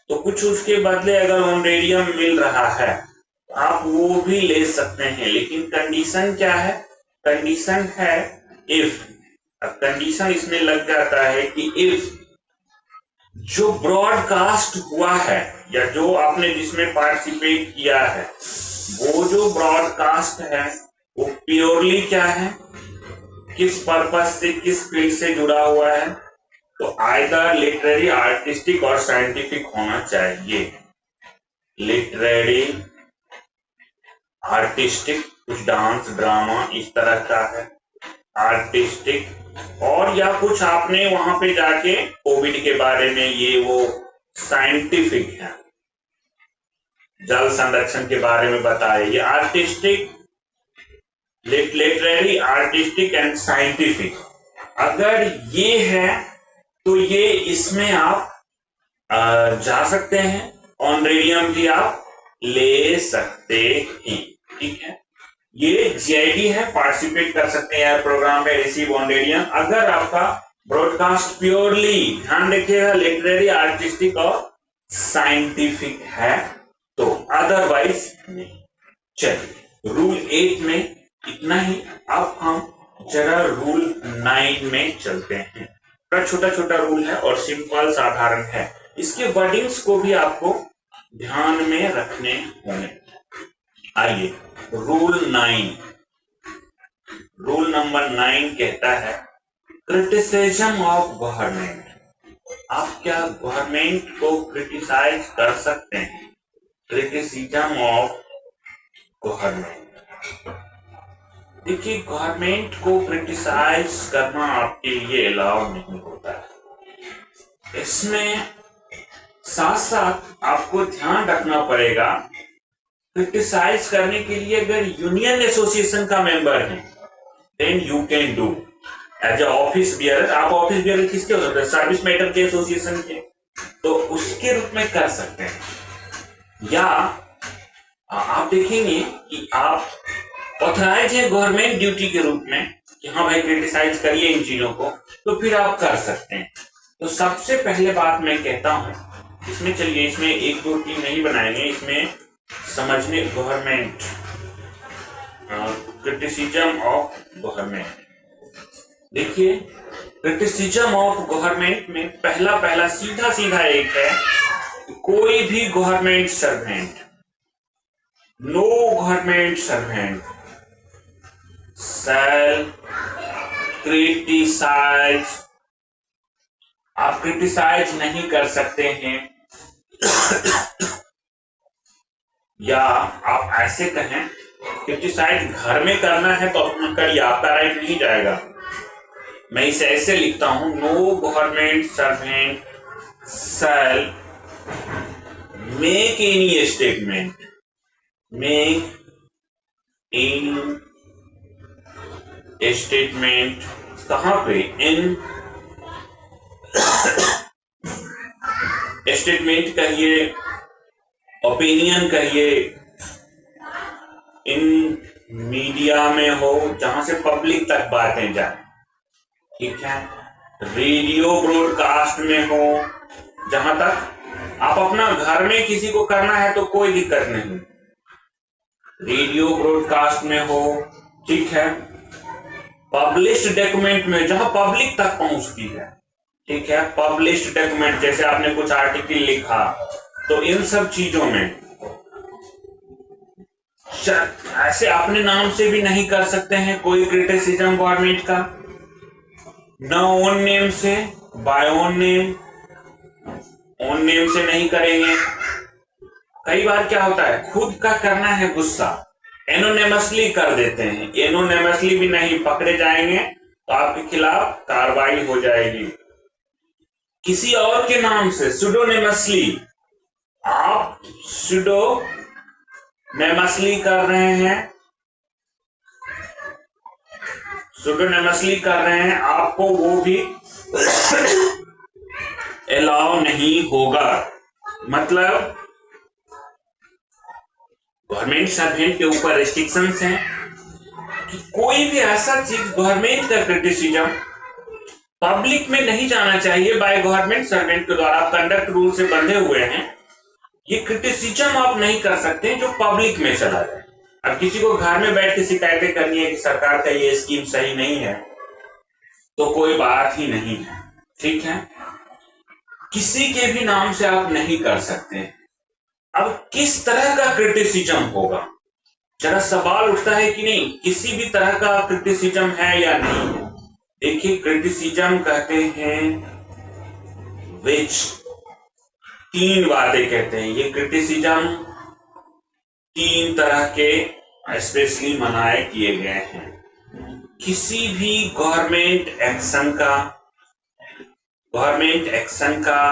तो कुछ उसके बदले अगर ऑनरेडियम मिल रहा है आप वो भी ले सकते हैं, लेकिन कंडीशन क्या है? कंडीशन है इफ, कंडीशन इसमें लग जाता है कि इफ जो ब्रॉडकास्ट हुआ है या जो आपने जिसमें पार्टिसिपेट किया है वो जो ब्रॉडकास्ट है वो प्योरली क्या है, किस पर्पज से, किस फील्ड से जुड़ा हुआ है, तो आइदर लिटरेरी, आर्टिस्टिक और साइंटिफिक होना चाहिए। लिटरेरी, आर्टिस्टिक, कुछ डांस ड्रामा इस तरह का है, आर्टिस्टिक, और या कुछ आपने वहां पे जाके कोविड के बारे में ये वो साइंटिफिक है, जल संरक्षण के बारे में बताया, ये artistic, literary, artistic and scientific. अगर ये है तो ये इसमें आप जा सकते हैं, ऑनरेडियम भी आप ले सकते हैं, ठीक है। ये जीआईडी है, पार्टिसिपेट कर सकते हैं यार प्रोग्राम में, रिसीव ऑनरेडियम। अगर आपका ब्रॉडकास्ट प्योरली, ध्यान रखिएगा, लिटरेरी, आर्टिस्टिक और साइंटिफिक है तो, अदरवाइज नहीं। चलिए रूल 8 में इतना ही। अब हम जरा रूल 9 में चलते हैं। बड़ा छोटा छोटा रूल है और सिंपल साधारण है, इसके वर्डिंग्स को भी आपको ध्यान में रखने होंगे। आइए रूल 9, रूल नंबर 9 कहता है क्रिटिसिज्म ऑफ गवर्नमेंट। आप क्या गवर्नमेंट को क्रिटिसाइज कर सकते हैं? Criticism of government. देखिए गवर्नमेंट को क्रिटिसाइज करना आपके लिए अलाउ नहीं होता है। इसमें साथ साथ आपको ध्यान रखना पड़ेगा, क्रिटिसाइज करने के लिए अगर यूनियन एसोसिएशन का मेंबर है then you can do as a office bearer. आप ऑफिस बियरर किसके हो सकते हैं? सर्विस मैटर के एसोसिएशन के, तो उसके रूप में कर सकते हैं। या आप देखेंगे कि आप ऑथराइज है गवर्नमेंट ड्यूटी के रूप में कि हाँ भाई क्रिटिसाइज करिए इन चीजों को, तो फिर आप कर सकते हैं। तो सबसे पहले बात मैं कहता हूं इसमें, चलिए इसमें 1 2 3 नहीं बनाएंगे, इसमें समझने गवर्नमेंट, क्रिटिसिज्म ऑफ गवर्नमेंट। देखिए क्रिटिसिज्म ऑफ गवर्नमेंट में पहला सीधा सीधा एक है, कोई भी government servant, no government servant shall criticize, आप क्रिटिसाइज नहीं कर सकते हैं। या आप ऐसे कहें क्रिटिसाइज घर में करना है तो अपना करिए, आपका राइट नहीं जाएगा। मैं इसे ऐसे लिखता हूं, no government servant shall make any statement, make any statement, कहां पे? इन स्टेटमेंट कहिए, ओपिनियन कहिए, इन मीडिया में हो जहां से पब्लिक तक बातें जाए, ठीक है। रेडियो ब्रॉडकास्ट में हो, जहां तक आप अपना घर में किसी को करना है तो कोई दिक्कत नहीं, रेडियो ब्रॉडकास्ट में हो, ठीक है। पब्लिश्ड डॉक्यूमेंट में जहां पब्लिक तक पहुंचती है, ठीक है। पब्लिश्ड डॉक्यूमेंट जैसे आपने कुछ आर्टिकल लिखा, तो इन सब चीजों में ऐसे अपने नाम से भी नहीं कर सकते हैं कोई क्रिटिसिज्म गवर्नमेंट का, न ओन नेम से, by own name, own name से नहीं करेंगे। कई बार क्या होता है, खुद का करना है गुस्सा, एनोनिमसली कर देते हैं, एनोनिमसली भी नहीं, पकड़े जाएंगे तो आपके खिलाफ कार्रवाई हो जाएगी। किसी और के नाम से सुडोनिमसली, आप सुडोनिमसली कर रहे हैं, सुडोनिमसली कर रहे हैं, आपको वो भी अलाउ नहीं होगा। मतलब गवर्नमेंट सर्वेंट के ऊपर रेस्ट्रिक्शंस हैं कि कोई भी ऐसा चीज गवर्नमेंट का क्रिटिसिज्म पब्लिक में नहीं जाना चाहिए बाय गवर्नमेंट सर्वेंट के द्वारा। कंडक्ट रूल से बंधे हुए हैं ये क्रिटिसिज्म आप नहीं कर सकते जो पब्लिक में चला जाए। अब किसी को घर में बैठ के शिकायतें करनी है कि सरकार का ये स्कीम सही नहीं है, तो कोई बात ही नहीं है, ठीक है। किसी के भी नाम से आप नहीं कर सकते। अब किस तरह का क्रिटिसिज्म होगा, जरा सवाल उठता है कि नहीं, किसी भी तरह का क्रिटिसिज्म है या नहीं है। देखिए, क्रिटिसिज्म कहते हैं विच, तीन बातें कहते हैं। ये क्रिटिसिज्म तीन तरह के स्पेशली मनाए किए गए हैं। किसी भी गवर्नमेंट एक्शन का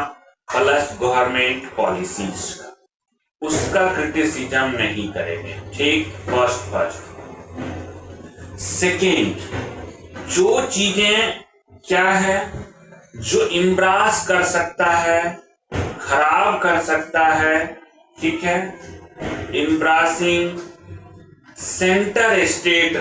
प्लस गवर्नमेंट पॉलिसीज का, उसका क्रिटिसिज्म नहीं करेंगे, ठीक। फर्स्ट सेकेंड, जो चीजें क्या है जो इम्ब्रास कर सकता है, खराब कर सकता है, ठीक है, इम्ब्रासिंग सेंटर स्टेट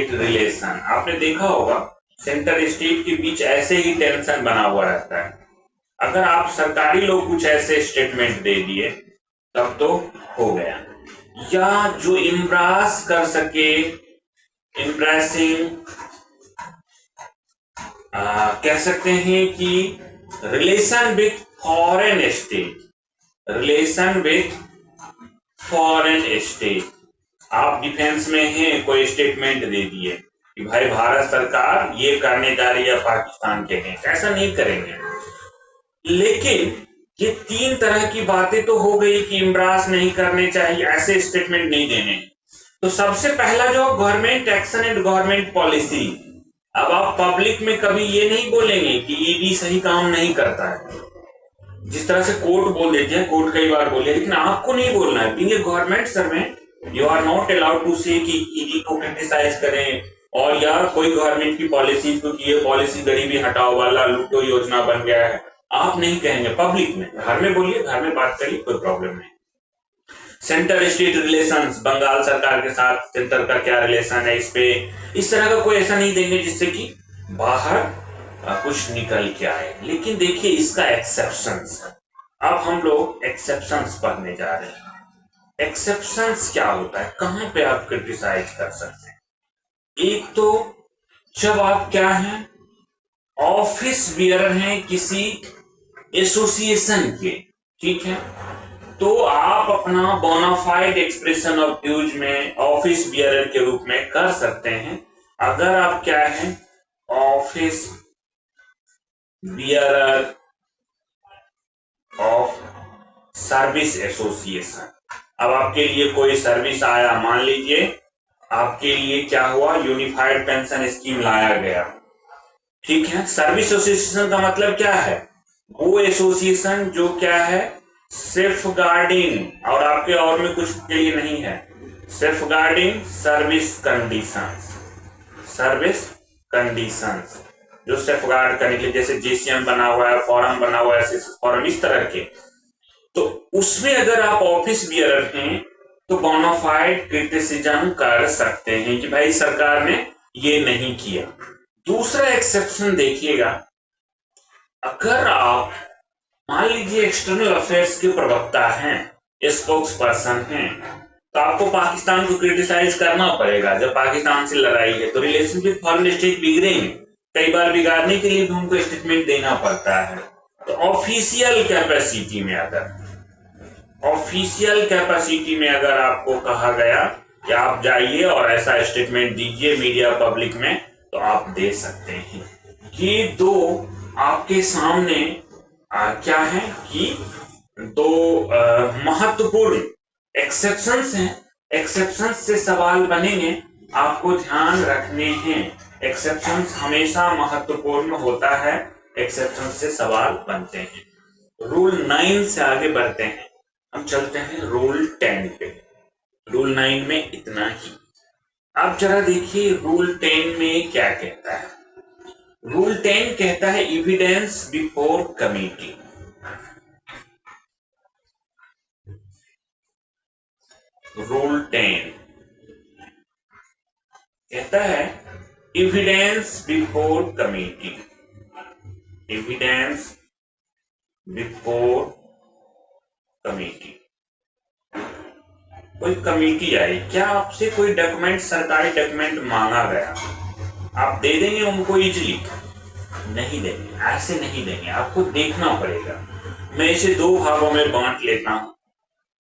रिलेशन। आपने देखा होगा सेंटर स्टेट के बीच ऐसे ही टेंशन बना हुआ रहता है। अगर आप सरकारी लोग कुछ ऐसे स्टेटमेंट दे दिए तब तो हो गया। या जो इम्ब्रास कर सके, इम्ब्रेसिंग कह सकते हैं कि रिलेशन विथ फॉरेन स्टेट। आप डिफेंस में हैं, कोई स्टेटमेंट दे दिए कि भाई भारत सरकार ये करने जा रही है पाकिस्तान के हैं, ऐसा नहीं करेंगे। लेकिन ये तीन तरह की बातें तो हो गई कि इम्ब्रास नहीं करने चाहिए, ऐसे स्टेटमेंट नहीं देने। तो सबसे पहला जो government action and government policy. अब आप पब्लिक में कभी ये नहीं बोलेंगे कि ईडी सही काम नहीं करता है। जिस तरह से कोर्ट बोल देते हैं, कोर्ट कई बार बोले, लेकिन आपको नहीं बोलना है। Being a government servant you are not allowed to say कि ईडी को क्रिटिसाइज करें, और या कोई गवर्नमेंट की पॉलिसी को कि ये पॉलिसी गरीबी हटाओ वाला लूटो योजना बन गया है, आप नहीं कहेंगे पब्लिक में। घर में बोलिए, घर में बात करिए, कोई प्रॉब्लम नहीं। सेंटर स्टेट रिलेशंस, बंगाल सरकार के साथ सेंटर का क्या रिलेशन है, इस तरह का कोई ऐसा नहीं देंगे जिससे कि बाहर कुछ निकल के आए। लेकिन देखिए इसका एक्सेप्शंस है। अब हम लोग एक्सेप्शंस पढ़ने जा रहे हैं। एक्सेप्शंस क्या होता है, कहां पे आप क्रिटिसाइज कर सकते हैं। एक तो जब आप क्या हैं, ऑफिस बियरर हैं किसी एसोसिएशन के, ठीक है, तो आप अपना बोनाफाइड एक्सप्रेशन ऑफ व्यूज में ऑफिस बियरर के रूप में कर सकते हैं। अगर आप क्या है, office bearer of service association. अब आपके लिए कोई सर्विस आया, मान लीजिए आपके लिए क्या हुआ, यूनिफाइड पेंशन स्कीम लाया गया, ठीक है। सर्विस एसोसिएशन का मतलब क्या है, वो एसोसिएशन जो क्या है, सेफ गार्डिंग, और आपके और में कुछ के लिए नहीं है, सेफ गार्डिंग सर्विस कंडीशंस, जो सेफ गार्ड करने के लिए, जैसे जेसीएम बना हुआ है, फॉरम बना हुआ है, फॉरम, इस तरह के। तो उसमें अगर आप ऑफिस बियरर हैं तो बोनाफाइड क्रिटिसिज्म कर सकते हैं कि भाई सरकार ने ये नहीं किया। दूसरा एक्सेप्शन देखिएगा, अगर आप मान लीजिए एक्सटर्नल अफेयर्स के प्रवक्ता हैं, स्पोक्स पर्सन हैं, तो आपको पाकिस्तान को क्रिटिसाइज करना पड़ेगा। जब पाकिस्तान से लड़ाई है तो रिलेशन विद फॉरेन स्टेट बिगड़ेंगे, कई बार बिगाड़ने के लिए भी उनको स्टेटमेंट देना पड़ता है। तो ऑफिशियल कैपेसिटी में अगर आपको कहा गया कि आप जाइए और ऐसा स्टेटमेंट दीजिए मीडिया पब्लिक में, तो आप दे सकते हैं। ये दो आपके सामने क्या है कि दो महत्वपूर्ण एक्सेप्शंस हैं। एक्सेप्शंस से सवाल बनेंगे, आपको ध्यान रखने हैं। एक्सेप्शंस हमेशा महत्वपूर्ण होता है, एक्सेप्शंस से सवाल बनते हैं। रूल 9 से आगे बढ़ते हैं, हम चलते हैं रूल 10 पे। रूल 9 में इतना ही। आप जरा देखिए रूल 10 में क्या कहता है। रूल 10 कहता है एविडेंस बिफोर कमिटी। रूल 10 कहता है evidence before committee. Evidence before committee. कोई कमेटी आई, क्या आपसे कोई डॉक्यूमेंट, सरकारी डॉक्यूमेंट मांगा गया, आप दे देंगे उनको इजीली? नहीं देंगे, ऐसे नहीं देंगे, आपको देखना पड़ेगा। मैं इसे दो भागों में बांट लेता हूं।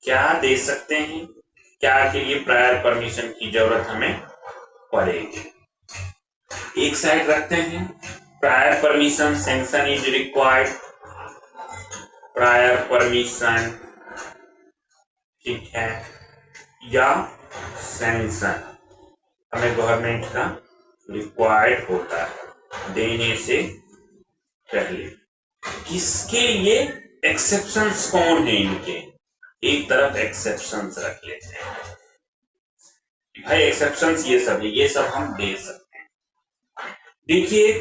क्या दे सकते हैं, क्या के लिए प्रायर परमिशन की जरूरत हमें पड़ेगी। एक साइड रखते हैं, prior permission sanction is required, prior permission, ठीक है, या सैंक्शन हमें गवर्नमेंट का रिक्वायर्ड होता है देने से पहले। किसके लिए एक्सेप्शंस कौन है इनके, एक तरफ एक्सेप्शंस रख लेते हैं भाई, एक्सेप्शंस ये सब है, ये सब हम दे सकते हैं। देखिए,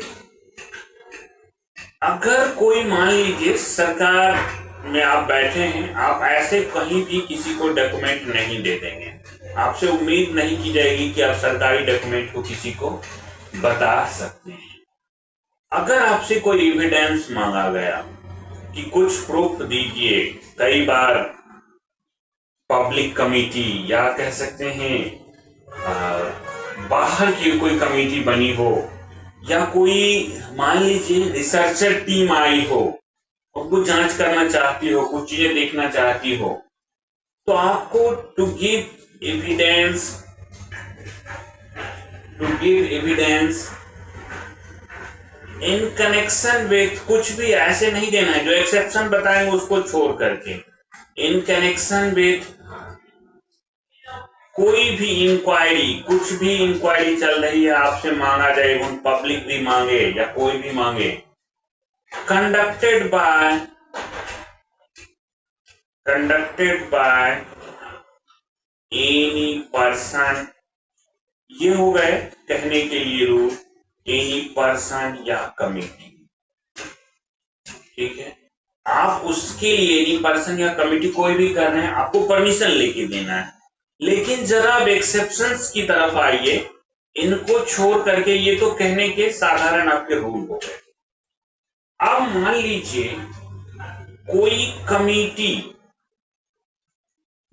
अगर कोई मान लीजिए सरकार में आप बैठे हैं, आप ऐसे कहीं भी किसी को डॉक्यूमेंट नहीं दे देंगे, आपसे उम्मीद नहीं की जाएगी कि आप सरकारी डॉक्यूमेंट को किसी को बता सकते हैं। अगर आपसे कोई एविडेंस मांगा गया कि कुछ प्रूफ दीजिए, कई बार पब्लिक कमेटी या कह सकते हैं बाहर की कोई कमेटी बनी हो, या कोई मान लीजिए रिसर्चर टीम आई हो और कुछ जांच करना चाहती हो, कुछ चीजें देखना चाहती हो, तो आपको to give evidence in connection with, कुछ भी ऐसे नहीं देना है, जो एक्सेप्शन बताएंगे उसको छोड़ करके, इन कनेक्शन विथ कोई भी इंक्वायरी, कुछ भी इंक्वायरी चल रही है, आपसे मांगा जाए, उन पब्लिक भी मांगे या कोई भी मांगे, कंडक्टेड बाय एनी पर्सन, ये हो गए कहने के लिए रूल, एनी पर्सन या कमेटी, ठीक है। आप उसके लिए एनी पर्सन या कमेटी कोई भी कर रहे हैं, आपको परमिशन लेके देना है, लेकिन जरा अब एक्सेप्शंस की तरफ आइए, इनको छोड़ करके ये तो कहने के साधारण आपके रूल हो गए। अब मान लीजिए कोई कमेटी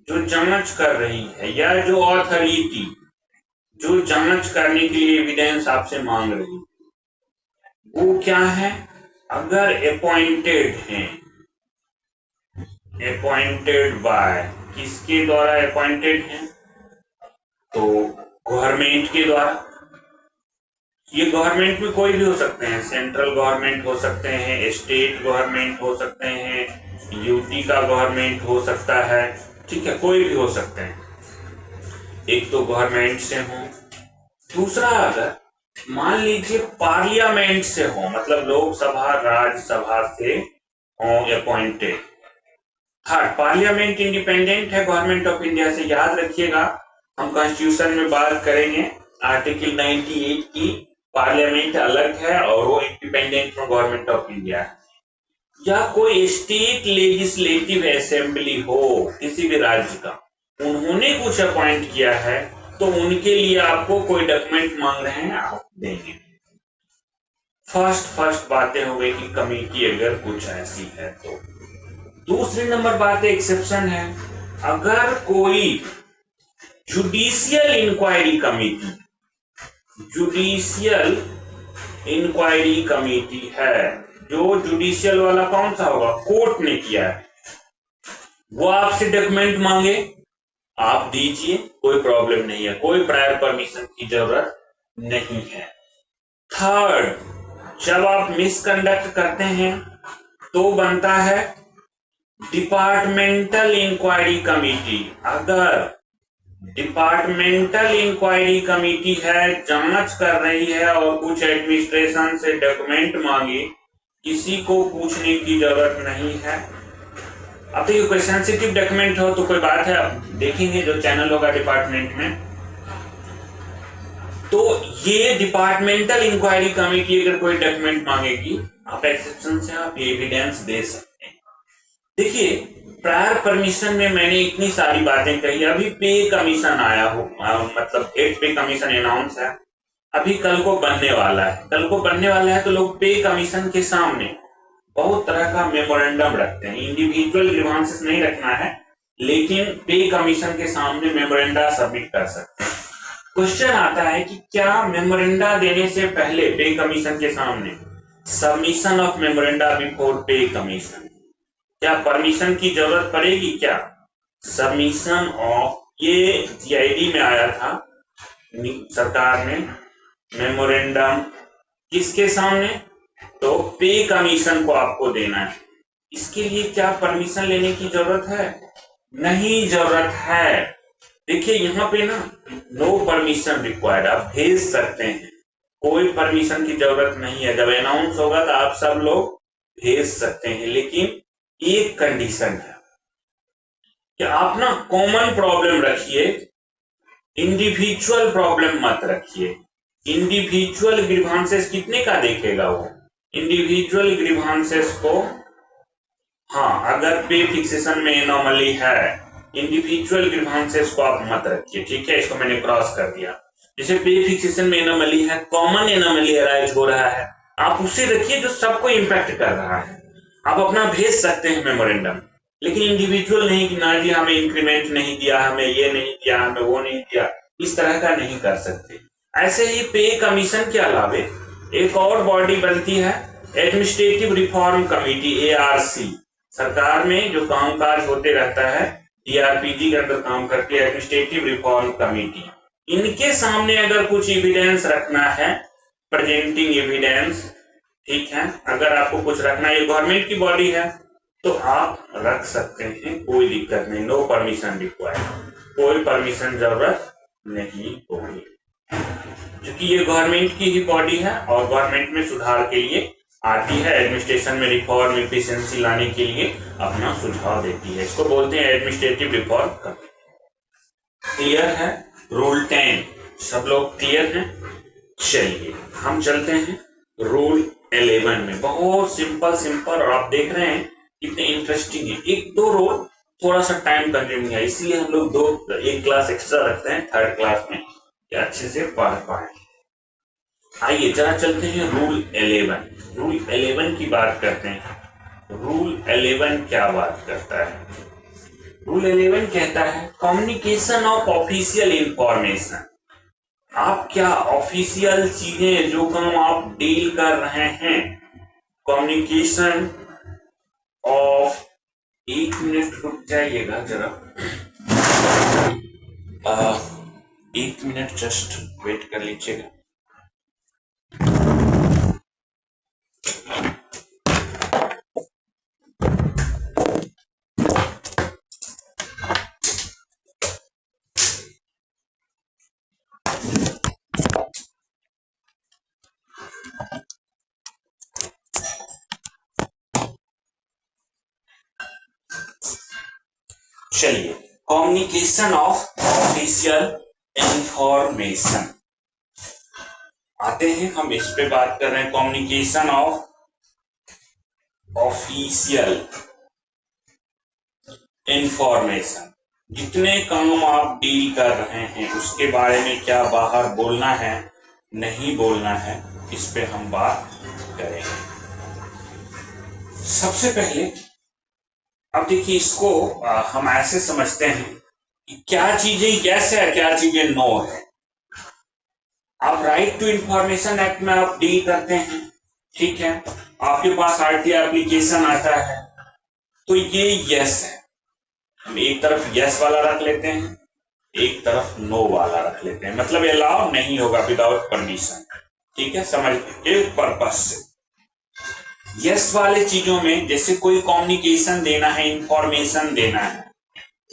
जो जांच कर रही है, या जो अथॉरिटी जो जांच करने के लिए एविडेंस आपसे मांग रही है, वो क्या है, अगर अपॉइंटेड है, अपॉइंटेड बाय, किसके द्वारा अपॉइंटेड है, तो गवर्नमेंट के द्वारा। ये गवर्नमेंट में कोई भी हो सकते हैं, सेंट्रल गवर्नमेंट हो सकते हैं, स्टेट गवर्नमेंट हो सकते हैं, यूटी का गवर्नमेंट हो सकता है, ठीक है, कोई भी हो सकते हैं। एक तो गवर्नमेंट से हो, दूसरा अगर मान लीजिए पार्लियामेंट से हो, मतलब लोकसभा राज्यसभा से हो अपॉइंटेड। थर्ड, पार्लियामेंट इंडिपेंडेंट है गवर्नमेंट ऑफ इंडिया से, याद रखिएगा, हम कॉन्स्टिट्यूशन में बात करेंगे आर्टिकल 98 की, पार्लियामेंट अलग है और वो independent from government of India है। या कोई स्टेट लेजिस्लेटिव असेंबली हो किसी भी राज्य का, उन्होंने कुछ अपॉइंट किया है, तो उनके लिए आपको कोई डॉक्यूमेंट मांग रहे हैं, आप देंगे। फर्स्ट बातें हो गई कि कमेटी अगर कुछ ऐसी है तो। दूसरी नंबर बात एक्सेप्शन है, अगर कोई judicial inquiry committee, judicial inquiry committee है, जो जुडिशियल वाला कौन सा होगा, कोर्ट ने किया है, वो आपसे डॉक्यूमेंट मांगे, आप दीजिए, कोई प्रॉब्लम नहीं है, कोई प्रायर परमिशन की जरूरत नहीं है। थर्ड, जब आप मिसकंडक्ट करते हैं तो बनता है डिपार्टमेंटल इंक्वायरी कमेटी। अगर डिपार्टमेंटल इंक्वायरी कमेटी है, जांच कर रही है और कुछ एडमिनिस्ट्रेशन से डॉक्यूमेंट मांगे, किसी को पूछने की जरूरत नहीं है। अब देखिए, कोई सेंसिटिव डॉक्यूमेंट हो तो कोई बात है, अब देखेंगे जो चैनल होगा डिपार्टमेंट में, तो ये डिपार्टमेंटल इंक्वायरी कमेटी अगर कोई डॉक्यूमेंट मांगेगी, आप एक्सेप्शन से आप एविडेंस दे सकते हैं। देखिए, प्रायर परमिशन में मैंने इतनी सारी बातें कही, अभी पे कमीशन आया हो, मतलब 8 पे कमीशन अनाउंस है, अभी कल को बनने वाला है, कल को बनने वाला है, तो लोग पे कमीशन के सामने बहुत तरह का मेमोरेंडम रखते हैं। इंडिविजुअल ग्रीवांसेस नहीं रखना है, लेकिन पे कमीशन के सामने मेमोरेंडा सबमिट कर सकते हैं। क्वेश्चन आता है कि क्या मेमोरेंडा देने से पहले पे कमीशन के सामने सबमिशन ऑफ मेमोरेंडा बिफोर पे कमीशन, क्या परमिशन की जरूरत पड़ेगी? क्या सबमिशन ऑफ, ये जीआईडी में आया था सरकार ने मेमोरेंडम किसके सामने, तो पे कमीशन को आपको देना है। इसके लिए क्या परमिशन लेने की जरूरत है? नहीं जरूरत है। देखिए यहाँ पे ना नो परमिशन रिक्वायर्ड, आप भेज सकते हैं, कोई परमिशन की जरूरत नहीं है। जब अनाउंस होगा तो आप सब लोग भेज सकते हैं, लेकिन एक कंडीशन है कि आप ना कॉमन प्रॉब्लम रखिए, इंडिविजुअल प्रॉब्लम मत रखिए। इंडिविजुअल ग्रीवांसेस कितने का देखेगा वो? इंडिविजुअल ग्रीवांसेस को, हाँ, अगर पे फिक्सेशन में एनोमली है, इंडिविजुअल ग्रीवांसेस को आप मत रखिए, ठीक है। इसको मैंने क्रॉस कर दिया। जैसे पे फिक्सेशन में एनोमली है, कॉमन एनोमली अराइज हो रहा है, आप उसे रखिए जो सबको इंपैक्ट कर रहा है। आप अपना भेज सकते हैं मेमोरेंडम, लेकिन इंडिविजुअल नहीं कि ना जी हमें इंक्रीमेंट नहीं दिया, हमें ये नहीं दिया, हमें वो नहीं दिया, इस तरह का नहीं कर सकते। ऐसे ही पे कमीशन के अलावे एक और बॉडी बनती है, एडमिनिस्ट्रेटिव रिफॉर्म कमेटी, एआरसी। सरकार में जो कामकाज होते रहता है, डीआरपीजी के अंदर काम करती है एडमिनिस्ट्रेटिव रिफॉर्म कमेटी। इनके सामने अगर कुछ एविडेंस रखना है, प्रेजेंटिंग एविडेंस, ठीक है, अगर आपको कुछ रखना है, ये गवर्नमेंट की बॉडी है तो आप रख सकते हैं, कोई दिक्कत नहीं, नो परमिशन रिक्वायर्ड, कोई परमिशन जरूरत नहीं होगी, क्योंकि ये गवर्नमेंट की ही बॉडी है और गवर्नमेंट में सुधार के लिए आती है, एडमिनिस्ट्रेशन में रिफॉर्म एफिशिएंसी लाने के लिए अपना सुझाव देती है। इसको बोलते हैं एडमिनिस्ट्रेटिव रिफॉर्म कमेटी। क्लियर है? रूल 10 सब लोग क्लियर हैं? चलिए हम चलते हैं रूल 11 में। बहुत सिंपल सिंपल, और आप देख रहे हैं कितने इंटरेस्टिंग है। एक दो रूल थोड़ा सा टाइम कंज्यूमिंग है, इसलिए हम लोग एक क्लास एक्स्ट्रा रखते हैं थर्ड क्लास में, कि अच्छे से पढ़ पाए। आइए जरा चलते हैं रूल 11। रूल 11 की बात करते हैं। रूल 11 क्या बात करता है? रूल 11 कहता है कम्युनिकेशन ऑफ ऑफिशियल इंफॉर्मेशन। आप क्या ऑफिशियल चीजें जो काम आप डील कर रहे हैं, कम्युनिकेशन ऑफ, एक मिनट रुक जाइएगा जरा, एक मिनट जस्ट वेट कर लीजिएगा। चलिए, कम्युनिकेशन ऑफ ऑफिशियल इंफॉर्मेशन आते हैं, हम इस पे बात कर रहे हैं। कम्युनिकेशन ऑफ ऑफिशियल इंफॉर्मेशन, जितने काम आप डील कर रहे हैं उसके बारे में क्या बाहर बोलना है, नहीं बोलना है, इस पे हम बात करेंगे। सबसे पहले अब देखिए, इसको हम ऐसे समझते हैं कि क्या चीजें यस है, क्या चीजें नो है। आप राइट टू इंफॉर्मेशन एक्ट में आप डील करते हैं, ठीक है, आपके पास आरटीआई एप्लीकेशन आता है, तो ये यस है, हम एक तरफ यस वाला रख लेते हैं, एक तरफ नो वाला रख लेते हैं, मतलब अलाउ नहीं होगा विदाउट परमिशन, ठीक है, समझ के पर्पज से। यस वाले चीजों में जैसे कोई कम्युनिकेशन देना है, इंफॉर्मेशन देना है,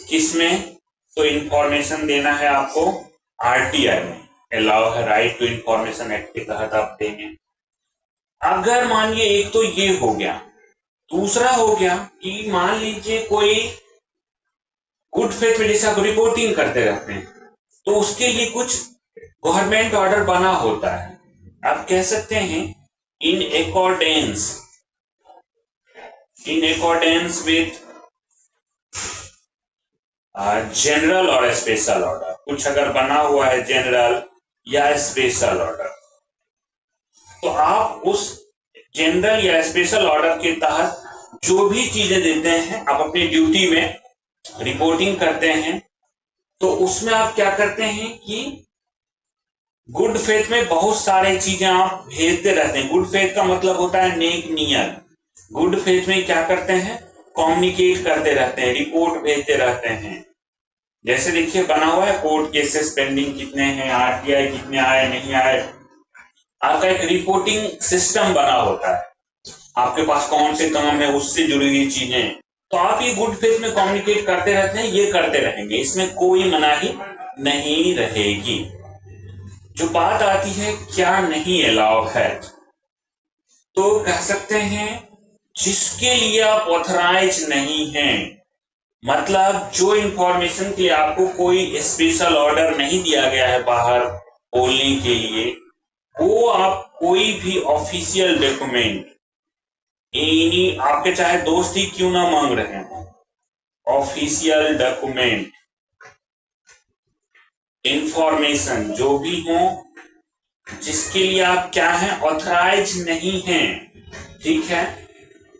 किसमें? तो इंफॉर्मेशन देना है आपको आरटीआई में, अलाउ है, राइट टू इंफॉर्मेशन एक्ट के तहत आप देंगे। अगर मानिए एक तो ये हो गया, दूसरा हो गया कि मान लीजिए कोई गुड फेथ में जैसे आप रिपोर्टिंग करते रहते हैं, तो उसके लिए कुछ गवर्नमेंट ऑर्डर बना होता है, आप कह सकते हैं इन अकॉर्डेंस विथ जनरल और स्पेशल ऑर्डर, कुछ अगर बना हुआ है जनरल या स्पेशल ऑर्डर, तो आप उस जनरल या स्पेशल ऑर्डर के तहत जो भी चीजें देते हैं, आप अपनी ड्यूटी में रिपोर्टिंग करते हैं, तो उसमें आप क्या करते हैं कि गुड फेथ में बहुत सारे चीजें आप भेजते रहते हैं। गुड फेथ का मतलब होता है नेक नियत। गुड फेथ में क्या करते हैं, कम्युनिकेट करते रहते हैं, रिपोर्ट भेजते रहते हैं। जैसे देखिए बना हुआ है कोर्ट केसेस पेंडिंग कितने हैं, आरटीआई कितने आए नहीं आए, आपका एक रिपोर्टिंग सिस्टम बना होता है। आपके पास कौन से काम है, उससे जुड़ी हुई चीजें, तो आप ये गुड फेथ में कम्युनिकेट करते रहते हैं, ये करते रहेंगे, इसमें कोई मनाही नहीं रहेगी। जो बात आती है क्या नहीं अलाउ है, तो कह सकते हैं जिसके लिए आप ऑथराइज नहीं हैं, मतलब जो इंफॉर्मेशन के लिए आपको कोई स्पेशल ऑर्डर नहीं दिया गया है बाहर बोलने के लिए, वो आप कोई भी ऑफिशियल डॉक्यूमेंट, एनी आपके चाहे दोस्त ही क्यों ना मांग रहे हो, ऑफिशियल डॉक्यूमेंट, इंफॉर्मेशन जो भी हो, जिसके लिए आप क्या हैं, ऑथराइज नहीं हैं, ठीक है,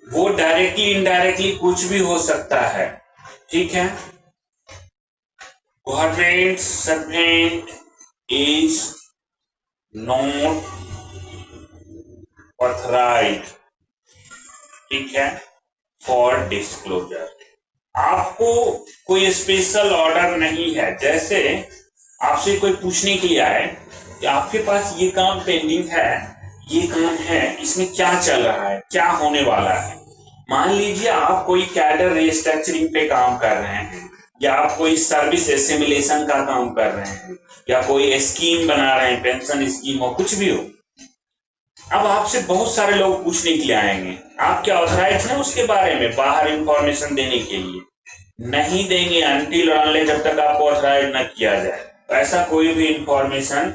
वो डायरेक्टली इनडायरेक्टली कुछ भी हो सकता है, ठीक है। Government servant is not authorise, ठीक है, फॉर डिस्क्लोजर। आपको कोई स्पेशल ऑर्डर नहीं है। जैसे आपसे कोई पूछने के लिए आए कि आपके पास ये काम पेंडिंग है, ये काम है, इसमें क्या चल रहा है, क्या होने वाला है। मान लीजिए आप कोई कैडर रिस्ट्रक्चरिंग पे काम कर रहे हैं, या आप कोई सर्विस एसिमिलेशन का काम कर रहे हैं, या कोई स्कीम बना रहे हैं, पेंशन स्कीम हो, कुछ भी हो। अब आपसे बहुत सारे लोग पूछने के लिए आएंगे, आप क्या ऑथराइज हैं उसके बारे में बाहर इंफॉर्मेशन देने के लिए? नहीं देंगे अनटिल और अनलेस जब तक आपको ऑथराइज न किया जाए, तो ऐसा कोई भी इंफॉर्मेशन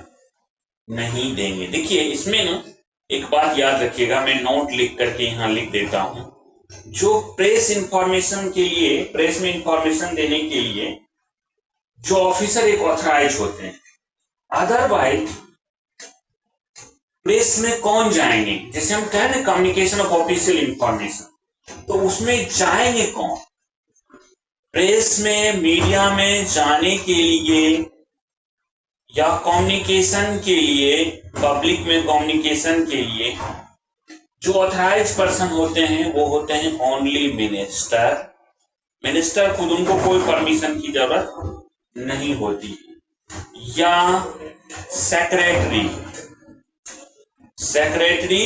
नहीं देंगे। देखिए इसमें ना एक बात याद रखिएगा, मैं नोट लिख करके यहाँ लिख देता हूं। जो प्रेस इंफॉर्मेशन के लिए, प्रेस में इंफॉर्मेशन देने के लिए जो ऑफिसर एक ऑथराइज होते हैं, अदरवाइज प्रेस में कौन जाएंगे? जैसे हम कह रहे हैं कम्युनिकेशन ऑफ ऑफिशियल इंफॉर्मेशन, तो उसमें जाएंगे कौन? प्रेस में, मीडिया में जाने के लिए या कम्युनिकेशन के लिए, पब्लिक में कम्युनिकेशन के लिए जो ऑथराइज पर्सन होते हैं वो होते हैं ओनली मिनिस्टर। मिनिस्टर खुद, उनको कोई परमिशन की जरूरत नहीं होती, या सेक्रेटरी, सेक्रेटरी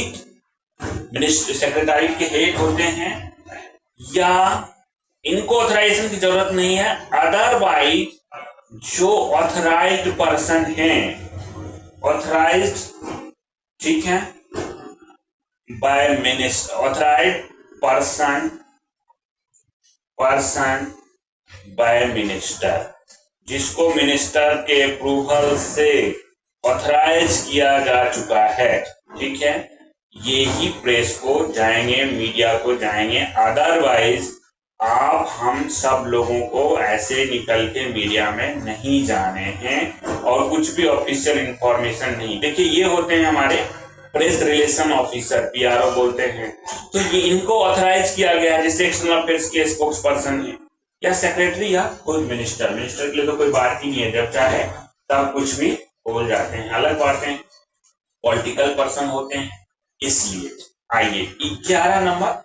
मिनिस्टर सेक्रेटरी के हेड होते हैं, या इनको ऑथराइजेशन की जरूरत नहीं है। अदरवाइज जो ऑथराइज्ड पर्सन है, ऑथराइज्ड, ठीक है, by minister, authorised person, person by minister, जिसको मिनिस्टर के अप्रूवल से ऑथराइज किया जा चुका है, ठीक है, ये ही प्रेस को जाएंगे, मीडिया को जाएंगे। अदरवाइज आप हम सब लोगों को ऐसे निकल के मीडिया में नहीं जाने हैं, और कुछ भी ऑफिशियल इंफॉर्मेशन नहीं। देखिए ये होते हैं हमारे प्रेस रिलेशन ऑफिसर, पीआरओ बोलते हैं, तो ये इनको ऑथराइज किया गया है, जैसे एक्सटर्नल अफेयर्स के स्पोक्स पर्सन है, या सेक्रेटरी, या खुद मिनिस्टर। मिनिस्टर के लिए तो कोई बात ही नहीं है, जब चाहे तब कुछ भी बोल जाते हैं। अलग बातें पॉलिटिकल पर्सन होते हैं, इसलिए। आइए 11 नंबर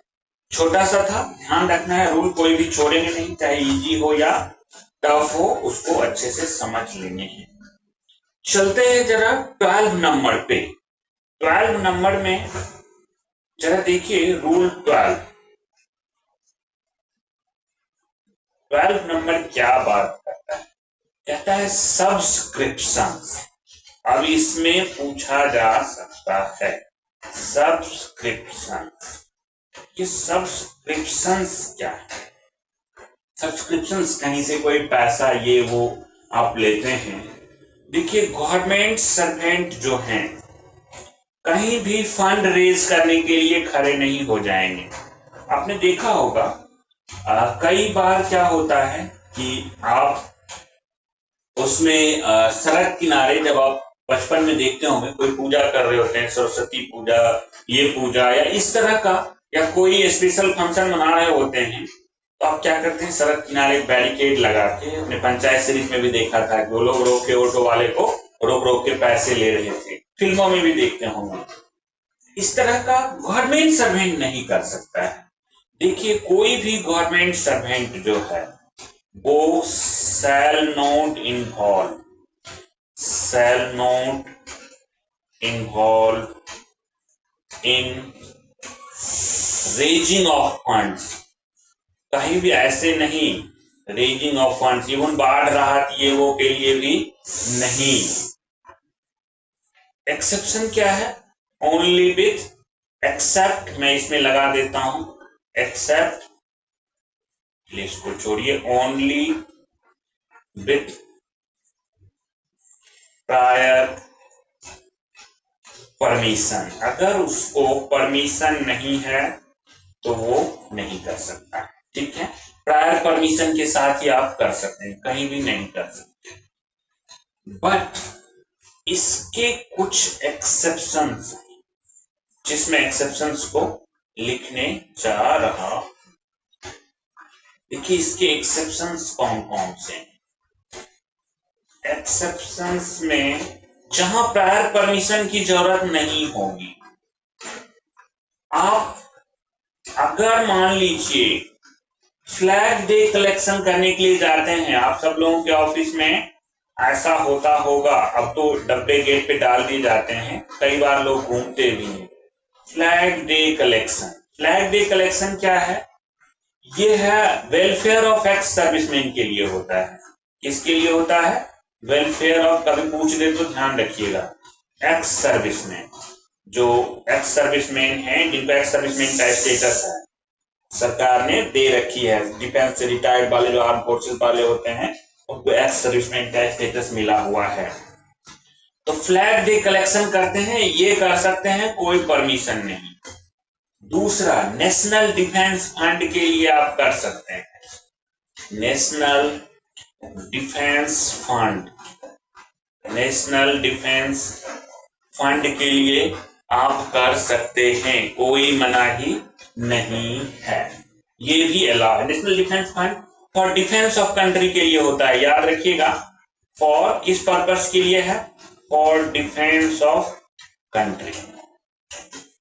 छोटा सा था, ध्यान रखना है, रूल कोई भी छोड़ेंगे नहीं, चाहे इजी हो या टफ हो, उसको अच्छे से समझ लेंगे हैं। चलते हैं जरा 12 नंबर पे। 12 नंबर में जरा देखिए रूल 12। 12 नंबर क्या बात करता है? कहता है सब्सक्रिप्शन। अब इसमें पूछा जा सकता है सब्सक्रिप्शन, कि सब्सक्रिप्शंस क्या है? सब्सक्रिप्शंस कहीं से कोई पैसा ये वो आप लेते हैं। देखिए गवर्नमेंट सर्वेंट जो हैं कहीं भी फंड रेज करने के लिए खड़े नहीं हो जाएंगे। आपने देखा होगा कई बार क्या होता है कि आप उसमें सड़क किनारे जब आप बचपन में देखते होंगे कोई पूजा कर रहे होते हैं, सरस्वती पूजा, ये पूजा या इस तरह का, या कोई स्पेशल फंक्शन मना रहे होते हैं, तो आप क्या करते हैं, सड़क किनारे बैरिकेड लगा के, अपने पंचायत सीरीज में भी देखा था कि वो लोग रोक के ऑटो वाले को रोक रोक के पैसे ले रहे थे, फिल्मों में भी देखते होंगे। इस तरह का गवर्नमेंट सर्वेंट नहीं कर सकता है। देखिए कोई भी गवर्नमेंट सर्वेंट जो है वो shall not involve in raising of funds, कहीं भी ऐसे नहीं, रेजिंग ऑफ फंड्स, इवन बाढ़ राहत ये वो के लिए भी नहीं। एक्सेप्शन क्या है, ओनली विथ, एक्सेप्ट मैं इसमें लगा देता हूं, एक्सेप्ट, इसको छोड़िए, ओनली विथ प्रायर परमिशन, अगर उसको परमिशन नहीं है तो वो नहीं कर सकता, ठीक है। प्रायर परमिशन के साथ ही आप कर सकते हैं, कहीं भी नहीं कर सकते। बट इसके कुछ एक्सेप्शंस, जिसमें एक्सेप्शंस को लिखने जा रहा, देखिए इसके एक्सेप्शंस कौन कौन से। एक्सेप्शंस में जहां प्रायर परमिशन की जरूरत नहीं होगी, आप अगर मान लीजिए फ्लैग डे कलेक्शन करने के लिए जाते हैं, आप सब लोगों के ऑफिस में ऐसा होता होगा, अब तो डब्बे गेट पे डाल दिए जाते हैं, कई बार लोग घूमते भी हैं। Flag day collection, flag day collection क्या है, ये है वेलफेयर ऑफ एक्स सर्विसमैन के लिए होता है। किसके लिए होता है, वेलफेयर ऑफ, कभी पूछ दे तो ध्यान रखिएगा, एक्स सर्विसमैन, जो एक्स सर्विसमैन है, जिनको एक्स सर्विसमैन का स्टेटस है, सरकार ने दे रखी है, डिफेंस से रिटायर्ड वाले जो आर्म फोर्सेस वाले होते हैं उनको एक्स सर्विसमैन का स्टेटस मिला हुआ है। तो फ्लैग डे कलेक्शन करते हैं, ये कर सकते हैं, कोई परमिशन नहीं। दूसरा, नेशनल डिफेंस फंड के लिए आप कर सकते हैं, national defence fund, national defence fund के लिए आप कर सकते हैं, कोई मनाही नहीं है, ये भी अलाउ है। National defence fund for defence of country के लिए होता है, याद रखिएगा, फॉर किस पर्पस के लिए है, फॉर डिफेंस ऑफ कंट्री,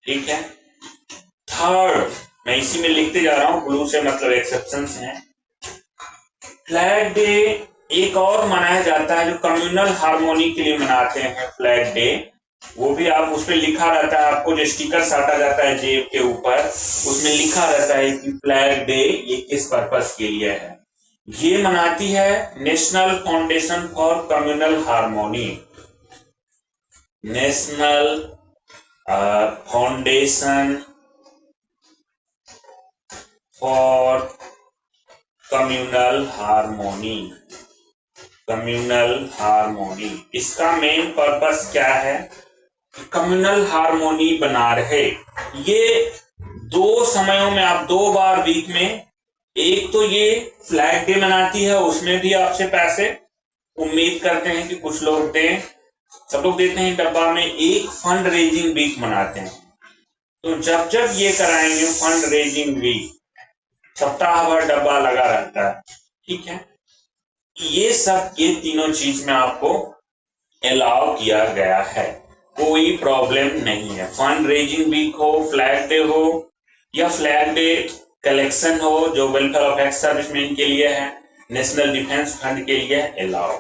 ठीक है। थर्ड, मैं इसी में लिखते जा रहा हूं, ब्लू से मतलब एक्सेप्शंस हैं। फ्लैग डे एक और मनाया जाता है जो कम्युनल हार्मोनी के लिए मनाते हैं फ्लैग डे, वो भी आप उस पर लिखा रहता है, आपको जो स्टिकर साटा जाता है जेब के ऊपर, उसमें लिखा रहता है कि फ्लैग डे ये किस पर्पस के लिए है। ये मनाती है national foundation for communal harmony, national foundation for communal harmony, communal harmony, इसका मेन पर्पस क्या है, कम्युनल हार्मोनी बना रहे। ये दो समयों में आप 2 बार वीक में, एक तो ये फ्लैग डे मनाती है, उसमें भी आपसे पैसे उम्मीद करते हैं कि कुछ लोग दें, सब लोग देते हैं डब्बा में। एक फंड रेजिंग वीक मनाते हैं, तो जब जब ये कराएंगे फंड रेजिंग वीक, सप्ताह भर डब्बा लगा रहता है, ठीक है। ये सब, ये तीनों चीज में आपको अलाउ किया गया है, कोई प्रॉब्लम नहीं है। फंड रेजिंग वीक हो, फ्लैग डे हो, या फ्लैग डे कलेक्शन हो जो वेलफेयर ऑफ एक्स सर्विसमैन के लिए है, नेशनल डिफेंस फंड के लिए अलाउ।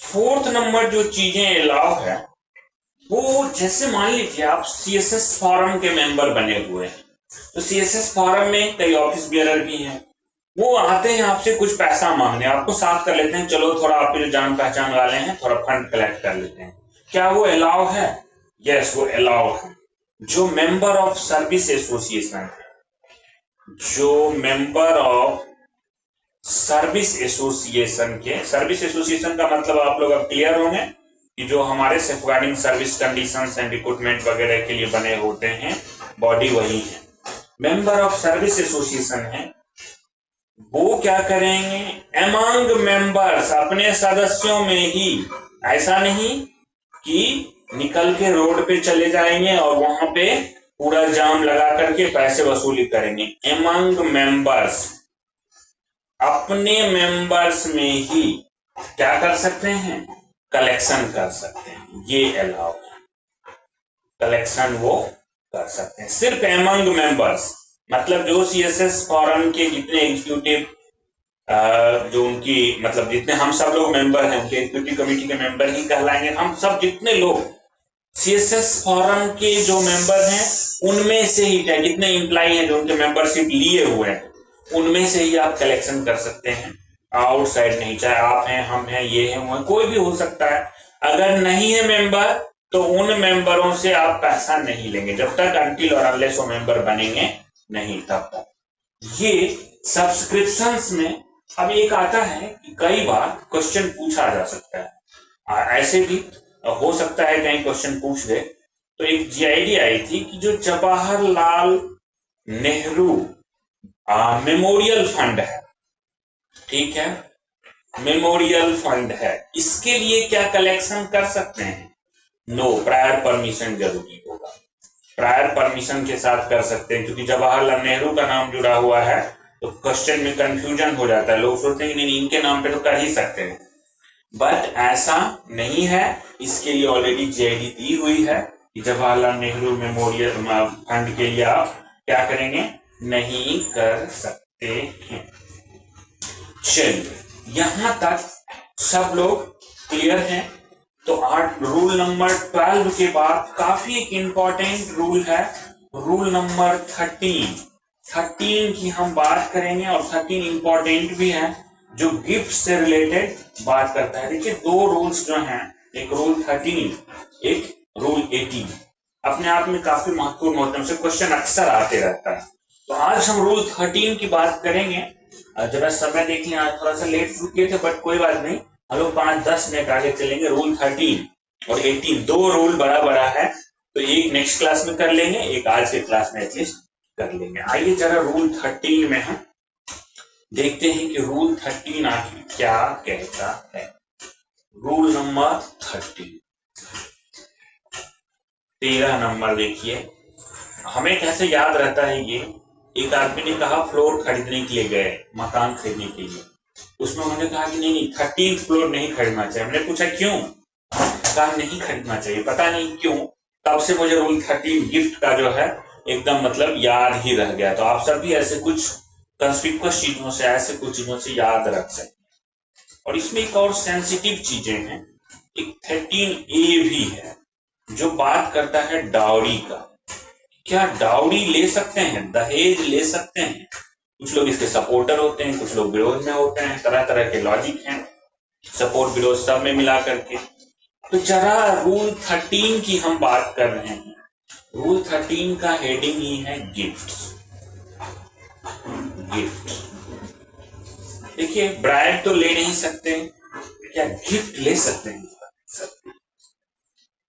फोर्थ नंबर जो चीजें अलाउ है, वो जैसे मान लीजिए आप सीएसएस फॉरम के मेंबर बने हुए हैं, तो सीएसएस फॉरम में कई ऑफिस बियरर भी हैं, वो आते हैं आपसे कुछ पैसा मांगने, आपको साथ कर लेते हैं, चलो थोड़ा आपके जो जान पहचान वाले हैं थोड़ा फंड कलेक्ट कर लेते हैं, क्या वो अलाउ है? यस, वो अलाउ है। जो मेंबर ऑफ सर्विस एसोसिएशन है, जो मेंबर ऑफ सर्विस एसोसिएशन के, सर्विस एसोसिएशन का मतलब आप लोग अब क्लियर होंगे कि जो हमारे safeguarding service conditions and recruitment वगैरह के लिए बने होते हैं, बॉडी वही है। मेंबर ऑफ सर्विस एसोसिएशन है, वो क्या करेंगे, अमंग मेंबर्स, अपने सदस्यों में ही, ऐसा नहीं कि निकल के रोड पे चले जाएंगे और वहां पे पूरा जाम लगा करके पैसे वसूली करेंगे। एमंग मेंबर्स, अपने मेंबर्स में ही क्या कर सकते हैं, कलेक्शन कर सकते हैं, ये अलाउ है, कलेक्शन वो कर सकते हैं सिर्फ एमंग मेंबर्स। मतलब जो सीएसएस फॉरम के जितने एग्जीक्यूटिव जो उनकी मतलब जितने हम सब लोग मेंबर हैं उनके एग्जीक्यूटिव कमेटी के मेंबर ही कहलाएंगे। हम सब जितने लोग सीएसएस फॉरम के जो मेंबर हैं उनमें से ही, चाहे जितने एम्प्लॉय हैं जो उनके मेंबरशिप लिए हुए हैं उनमें से ही आप कलेक्शन कर सकते हैं, आउटसाइड नहीं। चाहे आप हैं, हम हैं, ये हैं, वो कोई भी हो सकता है। अगर नहीं है मेंबर तो उन मेंबरों से आप पैसा नहीं लेंगे जब तक अनटिल और अनलेस वो मेंबर बनेंगे नहीं तब तक। ये सब्सक्रिप्शंस में अब एक आता है कि कई बार क्वेश्चन पूछा जा सकता है, ऐसे भी हो सकता है कहीं क्वेश्चन पूछ दे। तो एक जीआईडी आई थी कि जो जवाहरलाल नेहरू मेमोरियल फंड है, ठीक है, मेमोरियल फंड है, इसके लिए क्या कलेक्शन कर सकते हैं? नो, प्रायर परमिशन जरूरी होगा। प्रायर परमिशन के साथ कर सकते हैं क्योंकि जवाहरलाल नेहरू का नाम जुड़ा हुआ है तो क्वेश्चन में कंफ्यूजन हो जाता है, लोग सोचते हैं कि नहीं इनके नाम पे तो कर ही सकते हैं, बट ऐसा नहीं है। इसके लिए ऑलरेडी जीआईडी दी हुई है कि जवाहरलाल नेहरू मेमोरियल फंड के लिए आप क्या करेंगे, नहीं कर सकते हैं। चलिए यहां तक सब लोग क्लियर हैं। तो रूल नंबर 12 के बाद काफी एक इंपॉर्टेंट रूल है, रूल नंबर 13 की हम बात करेंगे और 13 इंपॉर्टेंट भी है जो गिफ्ट से रिलेटेड बात करता है। देखिए दो रूल्स जो हैं, एक रूल 13, एक रूल 18, अपने आप में काफी महत्वपूर्ण होते हैं, उससे क्वेश्चन अक्सर आते रहता है। तो आज हम रूल 13 की बात करेंगे। जरा समय देख लें, आज थोड़ा सा लेट शुरू किए थे बट कोई बात नहीं, हम लोग 5-10 मिनट आगे चलेंगे। रूल 13 और 18 दो रूल बड़ा बड़ा है, तो एक नेक्स्ट क्लास में कर लेंगे, एक आज के क्लास में एटलीस्ट कर लेंगे। आइए जरा रूल 13 में हम देखते हैं कि रूल 13 आखिर क्या कहता है। रूल नंबर 13 नंबर देखिए, हमें कैसे याद रहता है ये। एक आदमी ने कहा फ्लोर खरीदने के लिए गए, मकान खरीदने के लिए, उसमें उन्होंने कहा कि नहीं 13 फ्लोर नहीं खरीदना चाहिए। हमने पूछा क्यों, कहा नहीं खरीदना चाहिए, पता नहीं क्यों। तब से मुझे रूल 13 गिफ्ट का जो है एकदम मतलब याद ही रह गया। तो आप सब भी ऐसे कुछ कंस्पिक्युअस चीजों से, ऐसे कुछ चीजों से याद रख सकते। और इसमें एक और सेंसिटिव चीजें हैं, एक 13A भी है जो बात करता है डाउरी का। क्या डाउरी ले सकते हैं, दहेज ले सकते हैं? कुछ लोग इसके सपोर्टर होते हैं, कुछ लोग विरोध में होते हैं, तरह तरह के लॉजिक हैं, सपोर्ट विरोध सब में मिला करके। तो जरा रूल 13 की हम बात कर रहे हैं। रूल 13 का हेडिंग ही है गिफ्ट। देखिए ब्राइड तो ले नहीं सकते, क्या गिफ्ट ले सकते हैं?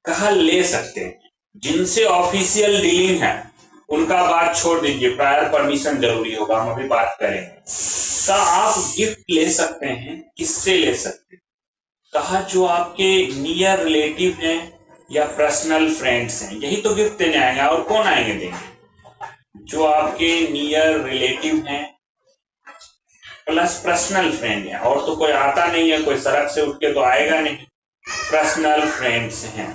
कहा ले सकते हैं, जिनसे ऑफिशियल डीलिंग है उनका बात छोड़ दीजिए, प्रायर परमिशन जरूरी होगा, हम अभी बात करेंगे। का आप गिफ्ट ले सकते हैं, किससे ले सकते हैं? कहा जो आपके नियर रिलेटिव हैं या पर्सनल फ्रेंड्स हैं, यही तो गिफ्ट देने आएंगे, और कौन आएंगे देंगे? जो आपके नियर रिलेटिव हैं प्लस पर्सनल फ्रेंड है, और तो कोई आता नहीं है, कोई सड़क से उठ के तो आएगा नहीं, पर्सनल फ्रेंड्स हैं।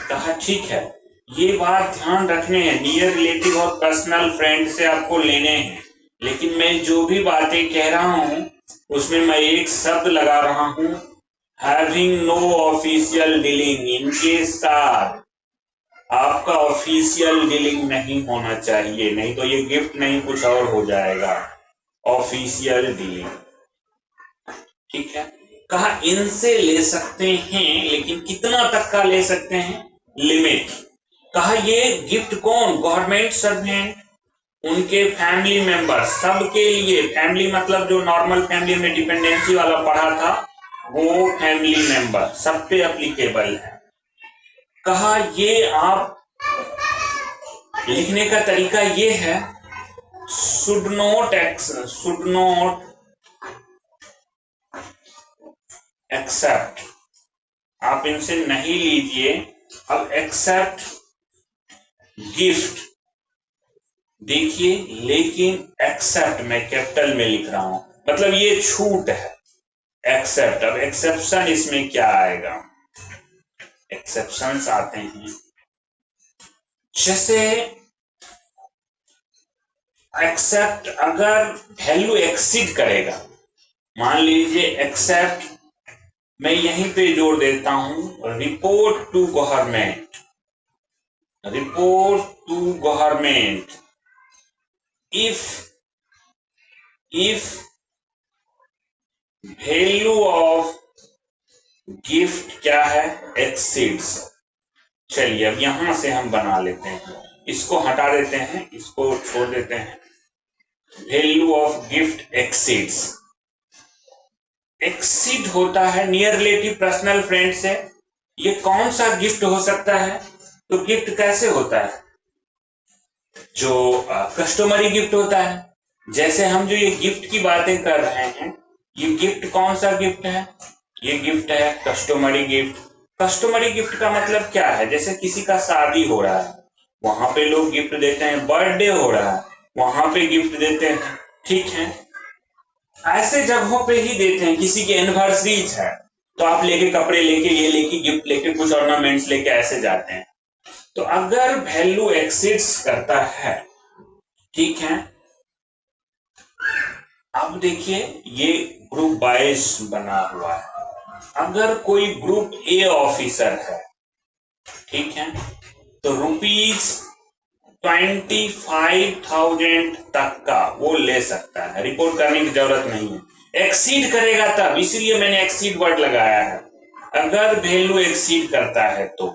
कहा ठीक है, ये बात ध्यान रखने हैं, नियर रिलेटिव और पर्सनल फ्रेंड से आपको लेने हैं, लेकिन मैं जो भी बातें कह रहा हूं उसमें मैं एक शब्द लगा रहा हूं, हैविंग नो ऑफिशियल डीलिंग। इनके साथ आपका ऑफिशियल डीलिंग नहीं होना चाहिए, नहीं तो ये गिफ्ट नहीं कुछ और हो जाएगा। ऑफिशियल डीलिंग, ठीक है। कहा इनसे ले सकते हैं, लेकिन कितना तक का ले सकते हैं, लिमिट। कहा ये गिफ्ट कौन, गवर्नमेंट सर्वेंट, उनके फैमिली मेंबर, सबके लिए। फैमिली मतलब जो नॉर्मल फैमिली में डिपेंडेंसी वाला पढ़ा था वो फैमिली मेंबर, सब पे एप्लीकेबल है। कहा ये आप लिखने का तरीका ये है, should not accept आप इनसे नहीं लीजिए। अब एक्सेप्ट गिफ्ट देखिए, लेकिन एक्सेप्ट मैं कैपिटल में लिख रहा हूं, मतलब ये छूट है एक्सेप्ट। अब एक्सेप्शन इसमें क्या आएगा, एक्सेप्शंस आते हैं, जैसे एक्सेप्ट अगर वैल्यू एक्सीड करेगा, मान लीजिए एक्सेप्ट मैं यहीं पे जोड़ देता हूं report to government, report to government if value of gift क्या है, एक्सीड्स। चलिए अब यहां से हम बना लेते हैं, इसको हटा देते हैं, इसको छोड़ देते हैं। Value of gift exceeds, exceed होता है नियर रिलेटिव पर्सनल फ्रेंड से। ये कौन सा गिफ्ट हो सकता है, तो गिफ्ट कैसे होता है, जो कस्टमरी गिफ्ट होता है। जैसे हम जो ये गिफ्ट की बातें कर रहे हैं, ये गिफ्ट कौन सा गिफ्ट है, ये गिफ्ट है कस्टमरी गिफ्ट। कस्टमरी गिफ्ट का मतलब क्या है, जैसे किसी का शादी हो रहा है वहां पे लोग गिफ्ट देते हैं, बर्थडे हो रहा है वहां पे गिफ्ट देते हैं, ठीक है। ऐसे जगहों पे ही देते हैं, किसी की एनिवर्सरीज है तो आप लेके कपड़े लेके ये लेके गिफ्ट लेके कुछ ऑर्नामेंट्स लेके ऐसे जाते हैं। तो अगर वैल्यू एक्सीड्स करता है, ठीक है। अब देखिए ये ग्रुप 22 बना हुआ है, अगर कोई ग्रुप ए ऑफिसर है, ठीक है, तो ₹25,000 तक का वो ले सकता है, रिपोर्ट करने की जरूरत नहीं है। एक्सीड करेगा तब, इसलिए मैंने एक्सीड वर्ड लगाया है। अगर वैल्यू एक्सीड करता है तो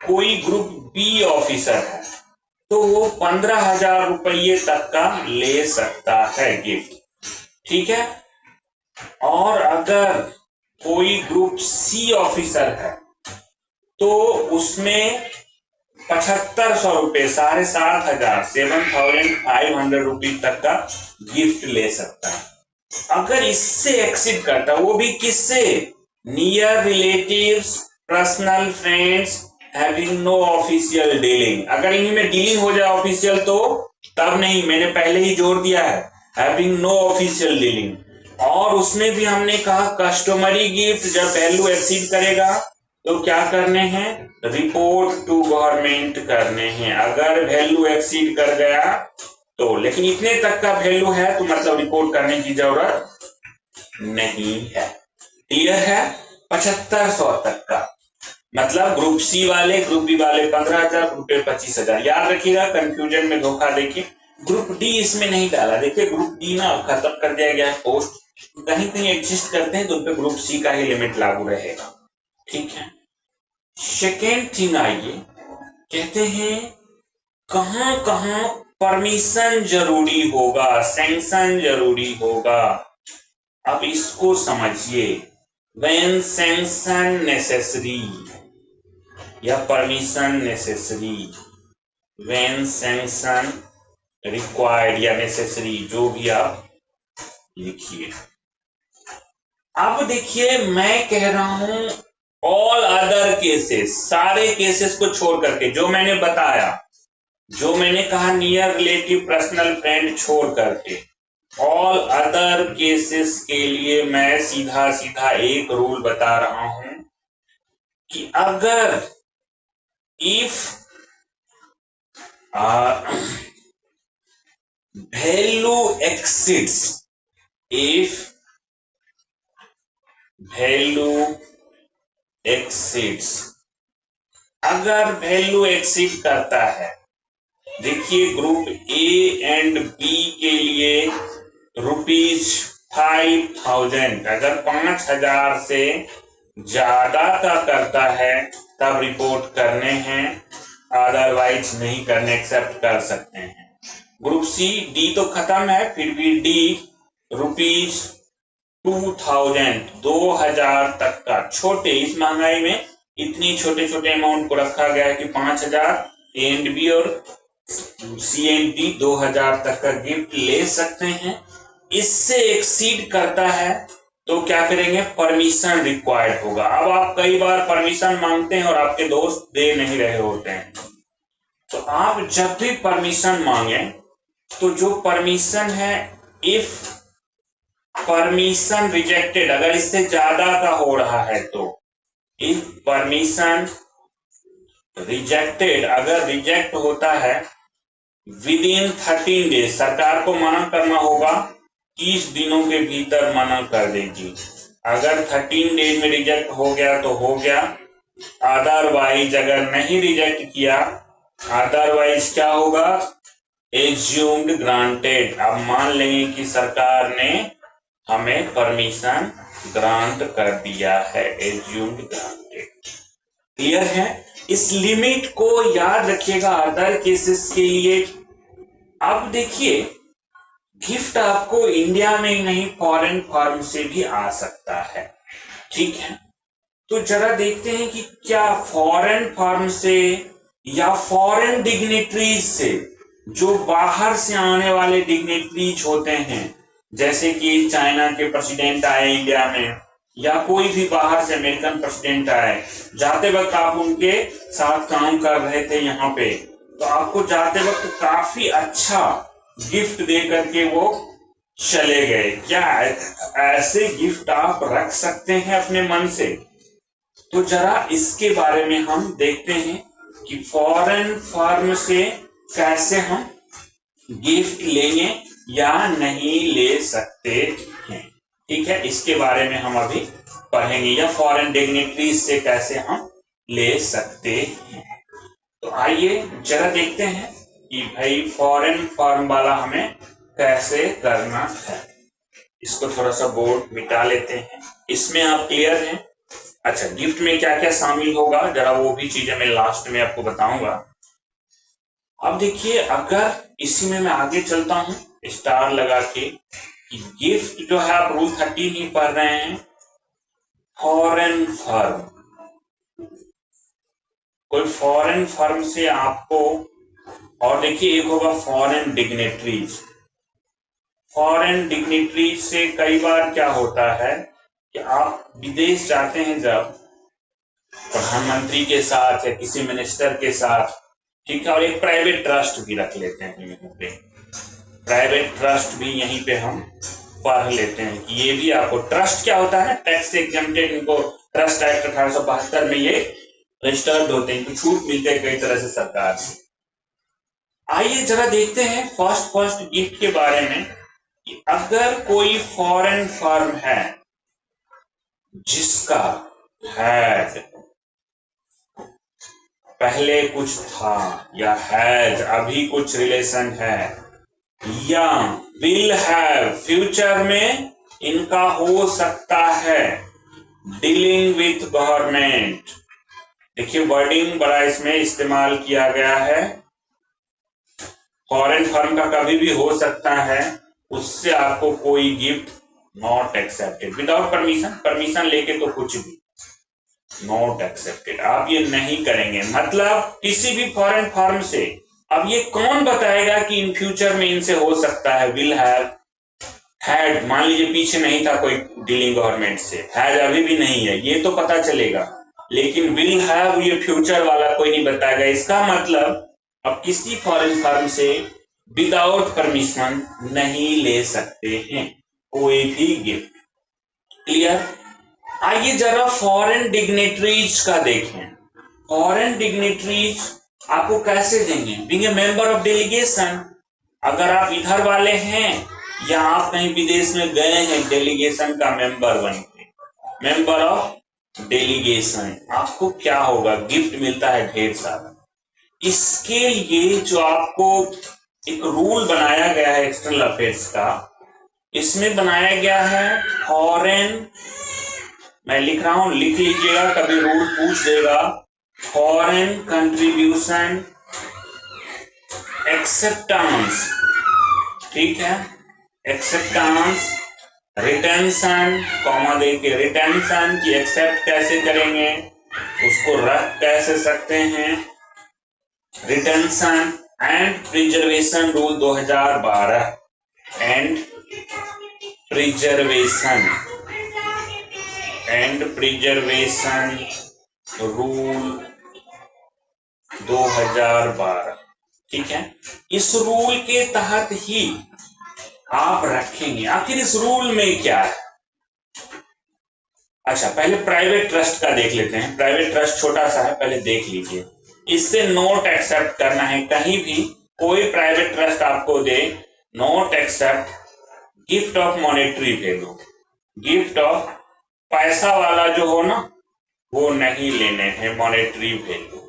कोई ग्रुप बी ऑफिसर है तो वो 15,000 रुपये तक का ले सकता है गिफ्ट, ठीक है। और अगर कोई ग्रुप सी ऑफिसर है तो उसमें 7,500 रुपये, 7,500 7,500 रुपीज तक का गिफ्ट ले सकता है। अगर इससे एक्सीड करता, वो भी किससे, near relatives, personal friends having no official dealing. अगर इन्हीं में डीलिंग हो जाए ऑफिशियल तो तब नहीं, मैंने पहले ही जोड़ दिया है हैविंग नो ऑफिशियल डीलिंग। और उसमें भी हमने कहा कस्टमरी गिफ्ट जब वैल्यू एक्सीड करेगा तो क्या करने हैं, रिपोर्ट टू गवर्नमेंट करने हैं। अगर वैल्यू एक्सीड कर गया तो, लेकिन इतने तक का वैल्यू है तो मतलब रिपोर्ट करने की जरूरत नहीं है। क्लियर है, 7,500 तक का मतलब ग्रुप सी वाले, ग्रुप बी वाले 15,000, ग्रुप ए 25,000। याद रखिएगा, कंफ्यूजन में धोखा देखिए, ग्रुप डी इसमें नहीं डाला। देखिए ग्रुप डी ना खत्म कर दिया गया है पोस्ट, कहीं कहीं एग्जिस्ट करते हैं तो उन पे ग्रुप सी का ही लिमिट लागू रहेगा, ठीक है। सेकेंड थिंग आइए, कहते हैं कहां कहां परमिशन जरूरी होगा, सैंक्शन जरूरी होगा। अब इसको समझिए, व्हेन सैंक्शन नेसेसरी या permission necessary, when sanction required या नेसेसरी, जो भी आप लिखिए। अब देखिए मैं कह रहा हूं ऑल अदर केसेस, सारे केसेस को छोड़ करके, जो मैंने बताया, जो मैंने कहा नियर रिलेटिव पर्सनल फ्रेंड छोड़ करके, ऑल अदर केसेस के लिए मैं सीधा सीधा एक रूल बता रहा हूं कि अगर if value exceeds, if value exceeds, अगर वैल्यू एक्सीड करता है, देखिए ग्रुप ए एंड बी के लिए ₹5,000, अगर 5,000 से ज्यादा का करता है तब रिपोर्ट करने हैं, अदरवाइज नहीं करने, एक्सेप्ट कर सकते हैं। ग्रुप सी, डी तो खत्म है, फिर भी डी ₹2,000, 2,000 तक का, छोटे, इस महंगाई में इतनी छोटे छोटे अमाउंट को रखा गया है कि 5,000 ए एंड बी और सी एंड डी 2,000 तक का गिफ्ट ले सकते हैं। इससे एक्सीड करता है तो क्या करेंगे, परमिशन रिक्वायर्ड होगा। अब आप कई बार परमिशन मांगते हैं और आपके दोस्त दे नहीं रहे होते हैं, तो आप जब भी परमिशन मांगे तो जो परमिशन है, इफ परमिशन रिजेक्टेड, अगर इससे ज्यादा का हो रहा है तो इफ परमिशन रिजेक्टेड, अगर रिजेक्ट होता है विद इन 13 डेज, सरकार को मना करना होगा, 30 दिनों के भीतर मना कर देगी। अगर 13 डेज में रिजेक्ट हो गया तो हो गया, अदरवाइज अगर नहीं रिजेक्ट किया, अदरवाइज क्या होगा, एज्यूम्ड ग्रांटेड। अब मान लेंगे कि सरकार ने हमें परमिशन ग्रांट कर दिया है, एज्यूम्ड ग्रांटेड। क्लियर है? इस लिमिट को याद रखिएगा अदर केसेस के लिए। अब देखिए, गिफ्ट आपको इंडिया में ही नहीं फॉरेन फर्म से भी आ सकता है, ठीक है? तो जरा देखते हैं कि क्या फॉरेन फर्म से या फॉरेन डिग्निटरीज से, जो बाहर से आने वाले डिग्निटरीज होते हैं, जैसे कि चाइना के प्रेसिडेंट आए इंडिया में, या कोई भी बाहर से अमेरिकन प्रेसिडेंट आए, जाते वक्त आप उनके साथ काम कर रहे थे यहाँ पे, तो आपको जाते वक्त काफी अच्छा गिफ्ट दे करके वो चले गए। क्या ऐसे गिफ्ट आप रख सकते हैं अपने मन से? तो जरा इसके बारे में हम देखते हैं कि फॉरेन फर्म से कैसे हम गिफ्ट लेंगे या नहीं ले सकते हैं, ठीक है? इसके बारे में हम अभी पढ़ेंगे, या फॉरेन डिग्निटरीज से कैसे हम ले सकते हैं। तो आइए जरा देखते हैं कि भाई फॉरेन फर्म वाला हमें कैसे करना है। इसको थोड़ा सा बोर्ड मिटा लेते हैं। इसमें आप क्लियर हैं? अच्छा, गिफ्ट में क्या क्या शामिल होगा, जरा वो भी चीजें मैं लास्ट में आपको बताऊंगा। अब देखिए, अगर इसी में मैं आगे चलता हूं स्टार लगा के, कि गिफ्ट जो है, आप रूल 13 ही पढ़ रहे हैं, फॉरेन फर्म, कोई फॉरेन फर्म से आपको, और देखिए एक होगा फॉरेन डिग्निटरीज। फॉरेन डिग्निटरीज से कई बार क्या होता है कि आप विदेश जाते हैं जब, प्रधानमंत्री के साथ या किसी मिनिस्टर के साथ, ठीक है, और एक प्राइवेट ट्रस्ट भी रख लेते हैं यहाँ पे, प्राइवेट ट्रस्ट भी यहीं पे हम पढ़ लेते हैं कि ये भी आपको, ट्रस्ट क्या होता है, टैक्स एग्जेम्प्टेड, इनको ट्रस्ट एक्ट 1872 में ये रजिस्टर्ड होते हैं, इनको छूट मिलते हैं कई तरह से सरकार से। आइए जरा देखते हैं फर्स्ट गिफ्ट के बारे में, कि अगर कोई फॉरेन फर्म है जिसका हैड पहले कुछ था, या हैज अभी कुछ रिलेशन है, या विल हैव फ्यूचर में इनका हो सकता है डीलिंग विथ गवर्नमेंट। देखिए वर्डिंग बड़ा इसमें इस्तेमाल किया गया है, फॉरेन फर्म का कभी भी हो सकता है, उससे आपको कोई gift not accepted, without permission, permission लेके तो कुछ भी नॉट एक्सेप्टेड, आप ये नहीं करेंगे, मतलब किसी भी फॉरेन फर्म से। अब ये कौन बताएगा कि इन फ्यूचर में इनसे हो सकता है, विल हैव, हैड मान लीजिए पीछे नहीं था कोई डीलिंग गवर्नमेंट से, हैज अभी भी नहीं है, ये तो पता चलेगा, लेकिन विल हैव ये फ्यूचर वाला कोई नहीं बताएगा। इसका मतलब अब किसी फॉरेन फर्म से विदाउट परमिशन नहीं ले सकते हैं कोई भी गिफ्ट। क्लियर? आइए जरा फॉरेन डिग्निटरीज का देखें। फॉरेन डिग्निटरीज आपको कैसे देंगे? Being a member of delegation, अगर आप इधर वाले हैं या आप कहीं विदेश में गए हैं डेलीगेशन का मेंबर बन के, मेंबर ऑफ डेलीगेशन, आपको क्या होगा, गिफ्ट मिलता है ढेर सारा। इसके लिए जो आपको एक रूल बनाया गया है एक्सटर्नल अफेयर्स का, इसमें बनाया गया है फॉरेन, मैं लिख रहा हूं, लिख लीजिएगा, कभी रूल पूछ देगा, फॉरेन कंट्रीब्यूशन एक्सेप्टेंस, ठीक है, एक्सेप्टेंस, रिटेंशन, कॉमा देके रिटेंशन की एक्सेप्ट कैसे करेंगे, उसको रख कैसे सकते हैं, retention and preservation rule 2012, and preservation and preservation rule 2012, ठीक है। इस रूल के तहत ही आप रखेंगे। आखिर इस रूल में क्या है? अच्छा, पहले प्राइवेट ट्रस्ट का देख लेते हैं। प्राइवेट ट्रस्ट छोटा सा है, पहले देख लीजिए। इससे नोट एक्सेप्ट करना है। कहीं भी कोई प्राइवेट ट्रस्ट आपको दे, not accept gift of monetary value, gift of पैसा वाला जो हो ना, वो नहीं लेने हैं मॉनेटरी वैल्यू,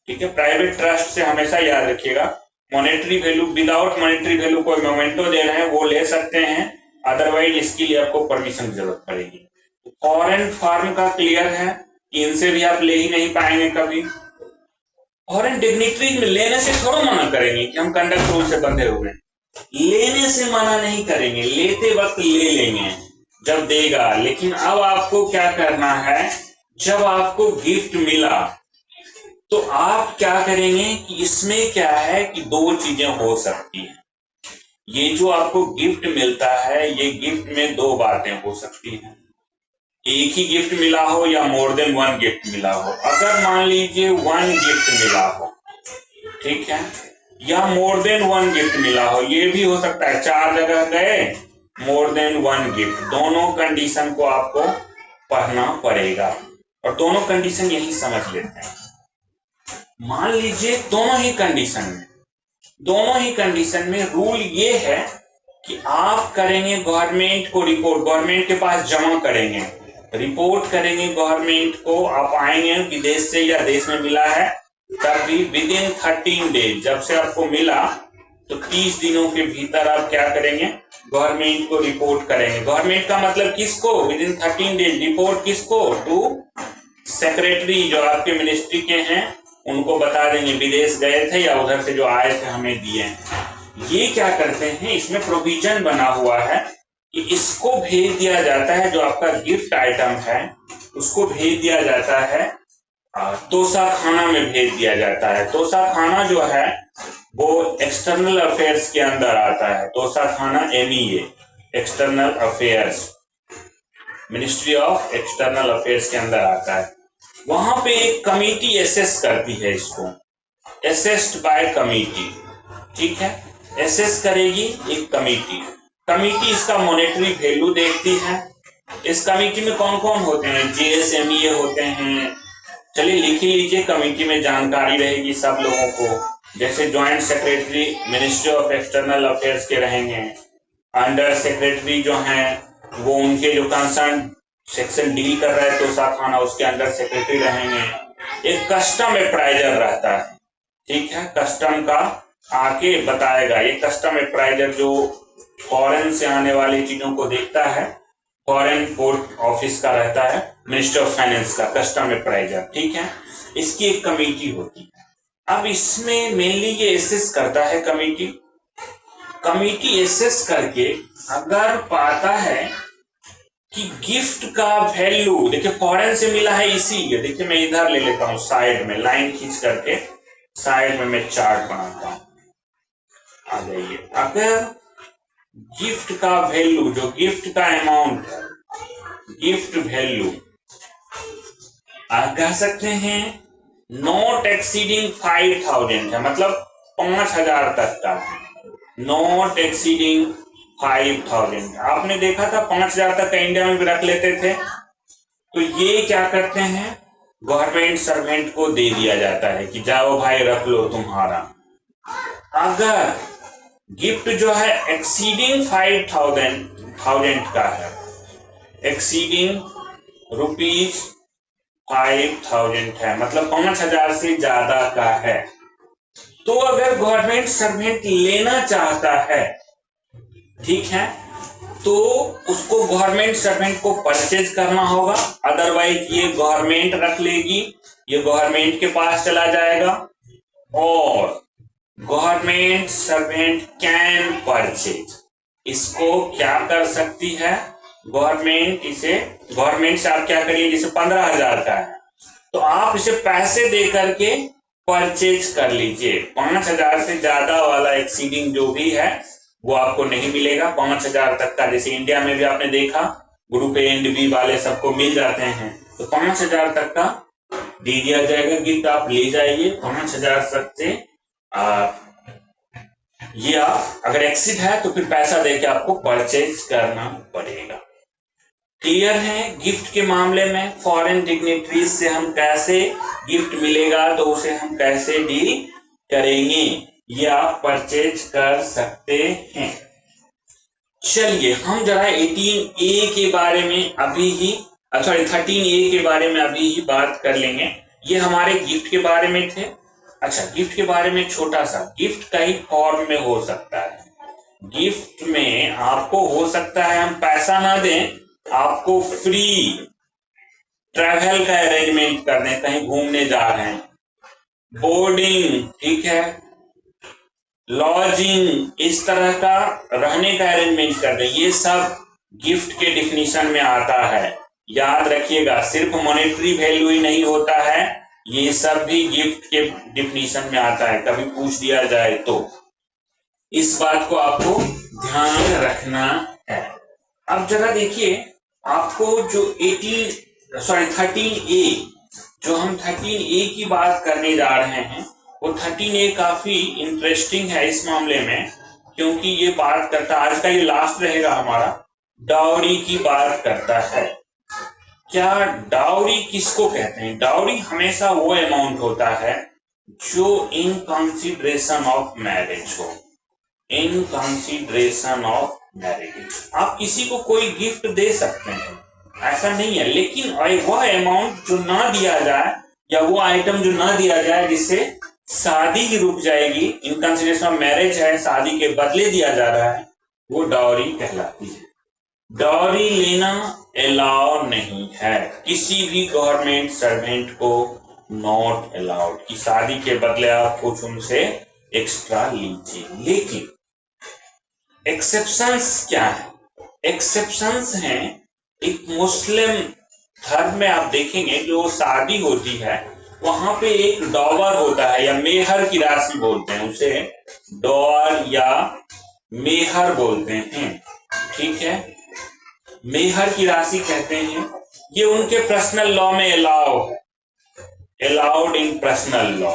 ठीक है। प्राइवेट ट्रस्ट से हमेशा याद रखिएगा, monetary value, without monetary value कोई मोमेंटो दे रहे हैं वो ले सकते हैं, अदरवाइज इसके लिए आपको परमिशन की जरूरत पड़ेगी। फॉरेन फर्म का क्लियर है, इनसे भी आप ले ही नहीं पाएंगे कभी। फॉरेन डिग्निटरीज में लेने से थोड़ा मना करेंगे कि हम कंडक्ट रूल से बंधे हुए हैं, लेने से मना नहीं करेंगे, लेते वक्त ले लेंगे जब देगा। लेकिन अब आपको क्या करना है, जब आपको गिफ्ट मिला तो आप क्या करेंगे कि इसमें क्या है कि दो चीजें हो सकती हैं। ये जो आपको गिफ्ट मिलता है, ये गिफ्ट में दो बातें हो सकती हैं। एक ही गिफ्ट मिला हो या मोर देन वन गिफ्ट मिला हो। अगर मान लीजिए वन गिफ्ट मिला हो, ठीक है, या मोर देन वन गिफ्ट मिला हो, ये भी हो सकता है 4 जगह गए, मोर देन वन गिफ्ट, दोनों कंडीशन को आपको पढ़ना पड़ेगा। और दोनों कंडीशन यही समझ लेते हैं। मान लीजिए दोनों ही कंडीशन में रूल ये है कि आप करेंगे गवर्नमेंट को रिपोर्ट, गवर्नमेंट के पास जमा करेंगे, रिपोर्ट करेंगे गवर्नमेंट को। आप आएंगे विदेश से या देश में मिला है, तभी विद इन 13 डेज, जब से आपको मिला तो 30 दिनों के भीतर आप क्या करेंगे, गवर्नमेंट को रिपोर्ट करेंगे। गवर्नमेंट का मतलब किसको, विद इन 13 डेज रिपोर्ट किसको, टू सेक्रेटरी जो आपके मिनिस्ट्री के हैं, उनको बता देंगे विदेश गए थे या उधर से जो आए थे हमें दिए। ये क्या करते हैं, इसमें प्रोविजन बना हुआ है कि इसको भेज दिया जाता है, जो आपका गिफ्ट आइटम है उसको भेज दिया जाता है तोसा खाना में भेज दिया जाता है। तोसा खाना जो है वो एक्सटर्नल अफेयर्स के अंदर आता है। तोसा खाना MEA, external affairs, ministry of external affairs के अंदर आता है। वहां पे एक कमिटी असेस करती है इसको, असेस्ड बाय कमिटी, ठीक है, असेस करेगी एक कमिटी इसका मॉनेटरी वैल्यू देखती है। इस कमिटी में कौन कौन होते हैं, JSMEA होते हैं। चलिए लिख ही लीजिए, कमिटी में जानकारी रहेगी सब लोगों को। जैसे joint secretary ministry of external affairs के रहेंगे, अंडर सेक्रेटरी जो हैं वो उनके जो कंसर्न सेक्शन डील कर रहे हैं तो खाना, उसके अंडर सेक्रेटरी रहेंगे। एक कस्टम अप्राइजर रहता है, ठीक है, कस्टम का आके बताएगा। ये कस्टम अप्राइजर जो फॉरेन से आने वाली चीजों को देखता है, फॉरेन पोर्ट ऑफिस का रहता है, मिनिस्टर ऑफ फाइनेंस का कस्टम अप्राइजर, ठीक है। इसकी एक कमेटी होती है। अब इसमें मेनली ये एसेस करता है कमेटी एसेस करके अगर पाता है कि गिफ्ट का वैल्यू, देखिए फॉरेन से मिला है इसीलिए, देखिए मैं इधर ले लेता हूं साइड में, लाइन खींच करके साइड में मैं चार्ट बनाता हूं, आ जाइए। अगर गिफ्ट का वैल्यू, जो गिफ्ट का अमाउंट है, गिफ्ट वैल्यू आप कह सकते हैं नॉट एक्सीडिंग 5000 है, मतलब 5000 तक का, नॉट एक्सीडिंग 5000। आपने देखा था 5000 तक का इंडिया में भी रख लेते थे। तो ये क्या करते हैं, गवर्नमेंट सर्वेंट को दे दिया जाता है कि जाओ भाई रख लो तुम्हारा। अगर गिफ्ट जो है एक्सीडिंग 5000 का है, एक्सीडिंग रुपीज 5000 है, मतलब 5000 से ज्यादा का है, तो अगर गवर्नमेंट सर्वेंट लेना चाहता है, ठीक है, तो उसको गवर्नमेंट सर्वेंट को परचेज करना होगा, अदरवाइज ये गवर्नमेंट रख लेगी, ये गवर्नमेंट के पास चला जाएगा। और गवर्नमेंट सर्वेंट कैन परचेज, इसको क्या कर सकती है गवर्नमेंट, इसे गवर्नमेंट से आप क्या करिए, जैसे 15,000 का है तो आप इसे पैसे दे करके परचेज कर लीजिए। 5,000 से ज्यादा वाला एक्सीडिंग जो भी है वो आपको नहीं मिलेगा। 5,000 तक का, जैसे इंडिया में भी आपने देखा ग्रुप ए एंड बी वाले सबको मिल जाते हैं, तो 5,000 तक का दे दिया जाएगा गिफ्ट। आप ले जाइए 5,000 तक से। ये आप अगर एक्सिड है तो फिर पैसा देके आपको परचेज करना पड़ेगा। क्लियर है? गिफ्ट के मामले में फॉरेन डिग्नेटरीज से हम कैसे गिफ्ट मिलेगा तो उसे हम कैसे डील करेंगे, ये आप परचेज कर सकते हैं। चलिए हम जरा 18A के बारे में अभी ही, सॉरी 13A के बारे में अभी ही बात कर लेंगे। ये हमारे गिफ्ट के बारे में थे। अच्छा, गिफ्ट के बारे में छोटा सा, गिफ्ट कई फॉर्म में हो सकता है। गिफ्ट में आपको हो सकता है हम पैसा ना दें, आपको फ्री ट्रैवल का अरेंजमेंट कर दें, कहीं घूमने जा रहे हैं, बोर्डिंग, ठीक है, लॉजिंग, इस तरह का रहने का अरेंजमेंट कर दें। ये सब गिफ्ट के डिफिनीशन में आता है। याद रखिएगा, सिर्फ मॉनेटरी वैल्यू ही नहीं होता है, ये सब भी गिफ्ट के डिफिनीशन में आता है, कभी पूछ दिया जाए तो। इस बात को आपको ध्यान रखना है। अब जरा देखिए, आपको जो 13A, जो हम 13A की बात करने जा रहे हैं, वो 13A काफी इंटरेस्टिंग है इस मामले में, क्योंकि ये बात करता, आज का ये लास्ट रहेगा हमारा, डाउरी की बात करता है। क्या डाउरी किसको कहते हैं? डाउरी हमेशा वो अमाउंट होता है जो इन कंसीडरेशन ऑफ मैरिज हो, इन कंसीडरेशन ऑफ मैरिज। आप किसी को कोई गिफ्ट दे सकते हैं, ऐसा नहीं है, लेकिन वह अमाउंट जो ना दिया जाए या वो आइटम जो ना दिया जाए जिससे शादी ही रुक जाएगी, इन कंसीडरेशन ऑफ मैरिज है, शादी के बदले दिया जा रहा है, वो डाउरी कहलाती है। डाउरी लेना अलाउ नहीं है, किसी भी गवर्नमेंट सर्वेंट को नॉट अलाउड कि शादी के बदले आप कुछ उनसे एक्स्ट्रा लीजिए। लेकिन एक्सेप्शंस क्या है? एक्सेप्शंस हैं, एक मुस्लिम धर्म में आप देखेंगे जो शादी होती है वहां पे एक डॉवर होता है, या मेहर की राशि बोलते हैं उसे, डॉवर या मेहर बोलते हैं, ठीक है, मेहर की राशि कहते हैं। ये उनके पर्सनल लॉ में अलाउ है, अलाउड इन पर्सनल लॉ,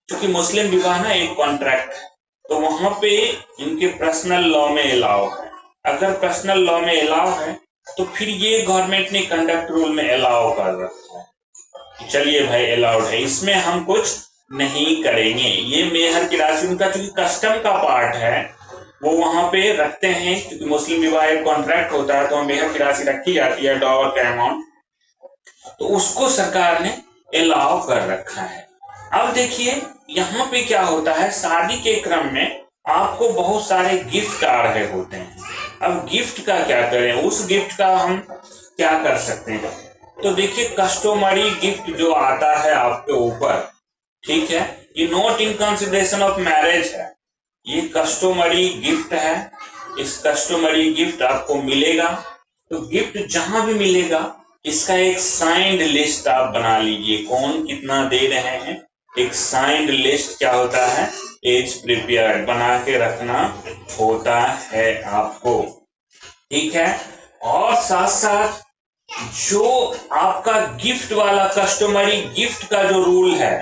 क्योंकि मुस्लिम विवाह ना एक कॉन्ट्रैक्ट है, तो वहां पे इनके पर्सनल लॉ में अलाउ है। अगर पर्सनल लॉ में अलाउ है तो फिर ये गवर्नमेंट ने कंडक्ट रूल में अलाउ कर रखा है, चलिए भाई अलाउड है, इसमें हम कुछ नहीं करेंगे। ये मेहर की राशि उनका चूंकि कस्टम का पार्ट है, वो वहां पे रखते हैं, क्योंकि मुस्लिम विवाह एक कॉन्ट्रैक्ट होता है, तो मेहर की राशि रखी जाती है, डॉवर का अमाउंट, तो उसको सरकार ने अलाउ कर रखा है। अब देखिए यहाँ पे क्या होता है, शादी के क्रम में आपको बहुत सारे गिफ्ट आ रहे होते हैं। अब गिफ्ट का क्या करें, उस गिफ्ट का हम क्या कर सकते हैं? तो देखिए कस्टमरी गिफ्ट जो आता है आपके ऊपर, ठीक है, ये not in consideration of marriage है, ये कस्टमरी गिफ्ट है। इस कस्टमरी गिफ्ट आपको मिलेगा, तो गिफ्ट जहां भी मिलेगा इसका एक साइंड लिस्ट आप बना लीजिए, कौन कितना दे रहे हैं, एक साइंड लिस्ट क्या होता है, एज प्रिपेयर्ड, बना के रखना होता है आपको, ठीक है। और साथ साथ जो आपका गिफ्ट वाला कस्टमरी गिफ्ट का जो रूल है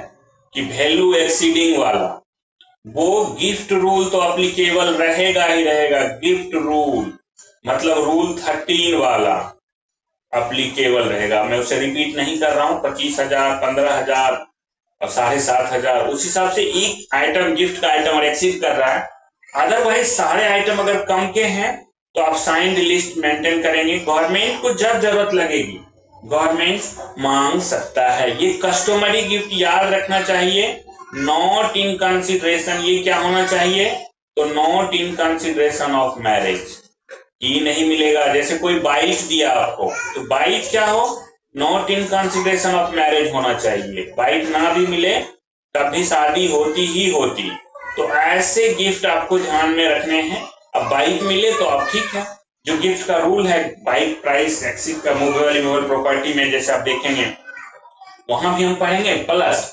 कि वैल्यू एक्सीडिंग वाला, वो गिफ्ट रूल तो अप्लीकेबल रहेगा ही रहेगा। गिफ्ट रूल मतलब रूल 13 वाला अप्लीकेबल रहेगा। मैं उसे रिपीट नहीं कर रहा हूं, 25,000, 15,000 और 7,500, उस हिसाब से एक आइटम गिफ्ट का आइटम और एक्सीड कर रहा है। अदरवाइज सारे आइटम अगर कम के हैं तो आप साइंड लिस्ट मेंटेन करेंगे, गवर्नमेंट को जब जरूरत लगेगी गवर्नमेंट मांग सकता है। ये कस्टमरी गिफ्ट याद रखना चाहिए, नॉट इन कंसिडरेशन, ये क्या होना चाहिए, तो not in consideration of marriage, ये नहीं मिलेगा। जैसे कोई बाइक दिया आपको, तो बाइक क्या हो, not in consideration of marriage होना चाहिए। बाइक ना भी मिले तब भी शादी होती ही होती, तो ऐसे गिफ्ट आपको ध्यान में रखने हैं। अब बाइक मिले तो अब ठीक है, जो गिफ्ट का रूल है बाइक प्राइस एक्सीड का मूवेबल इमूवेबल प्रॉपर्टी में जैसे आप देखेंगे वहां भी हम पढ़ेंगे। प्लस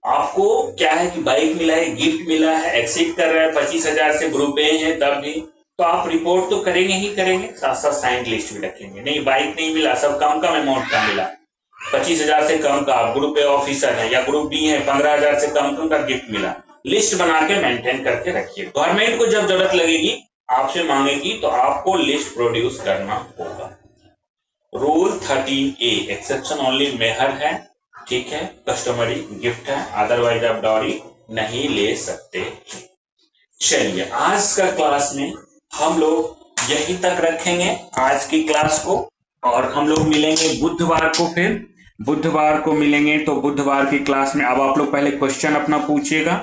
आपको क्या है कि बाइक मिला है, गिफ्ट मिला है, एक्सीड कर रहा है 25,000 से, ग्रुप ए है तब भी, तो आप रिपोर्ट तो करेंगे ही करेंगे, साथ साथ साइंड लिस्ट भी रखेंगे। नहीं बाइक नहीं मिला, सब कम कम अमाउंट का मिला, 25,000 से कम का, आप ग्रुप ए ऑफिसर है या ग्रुप बी है, 15,000 से कम का गिफ्ट मिला, लिस्ट बना के मेंटेन करके रखिए। गवर्नमेंट को जब जरूरत लगेगी आपसे मांगेगी तो आपको लिस्ट प्रोड्यूस करना होगा। रूल 13A एक्सेप्शन ओनली मेहर है, ठीक है, कस्टमरी गिफ्ट है, अदरवाइज आप डॉरी नहीं ले सकते। चलिए आज का क्लास में हम लोग यहीं तक रखेंगे आज की क्लास को, और हम लोग मिलेंगे बुधवार को। फिर बुधवार को मिलेंगे, तो बुधवार की क्लास में अब आप लोग पहले क्वेश्चन अपना पूछिएगा,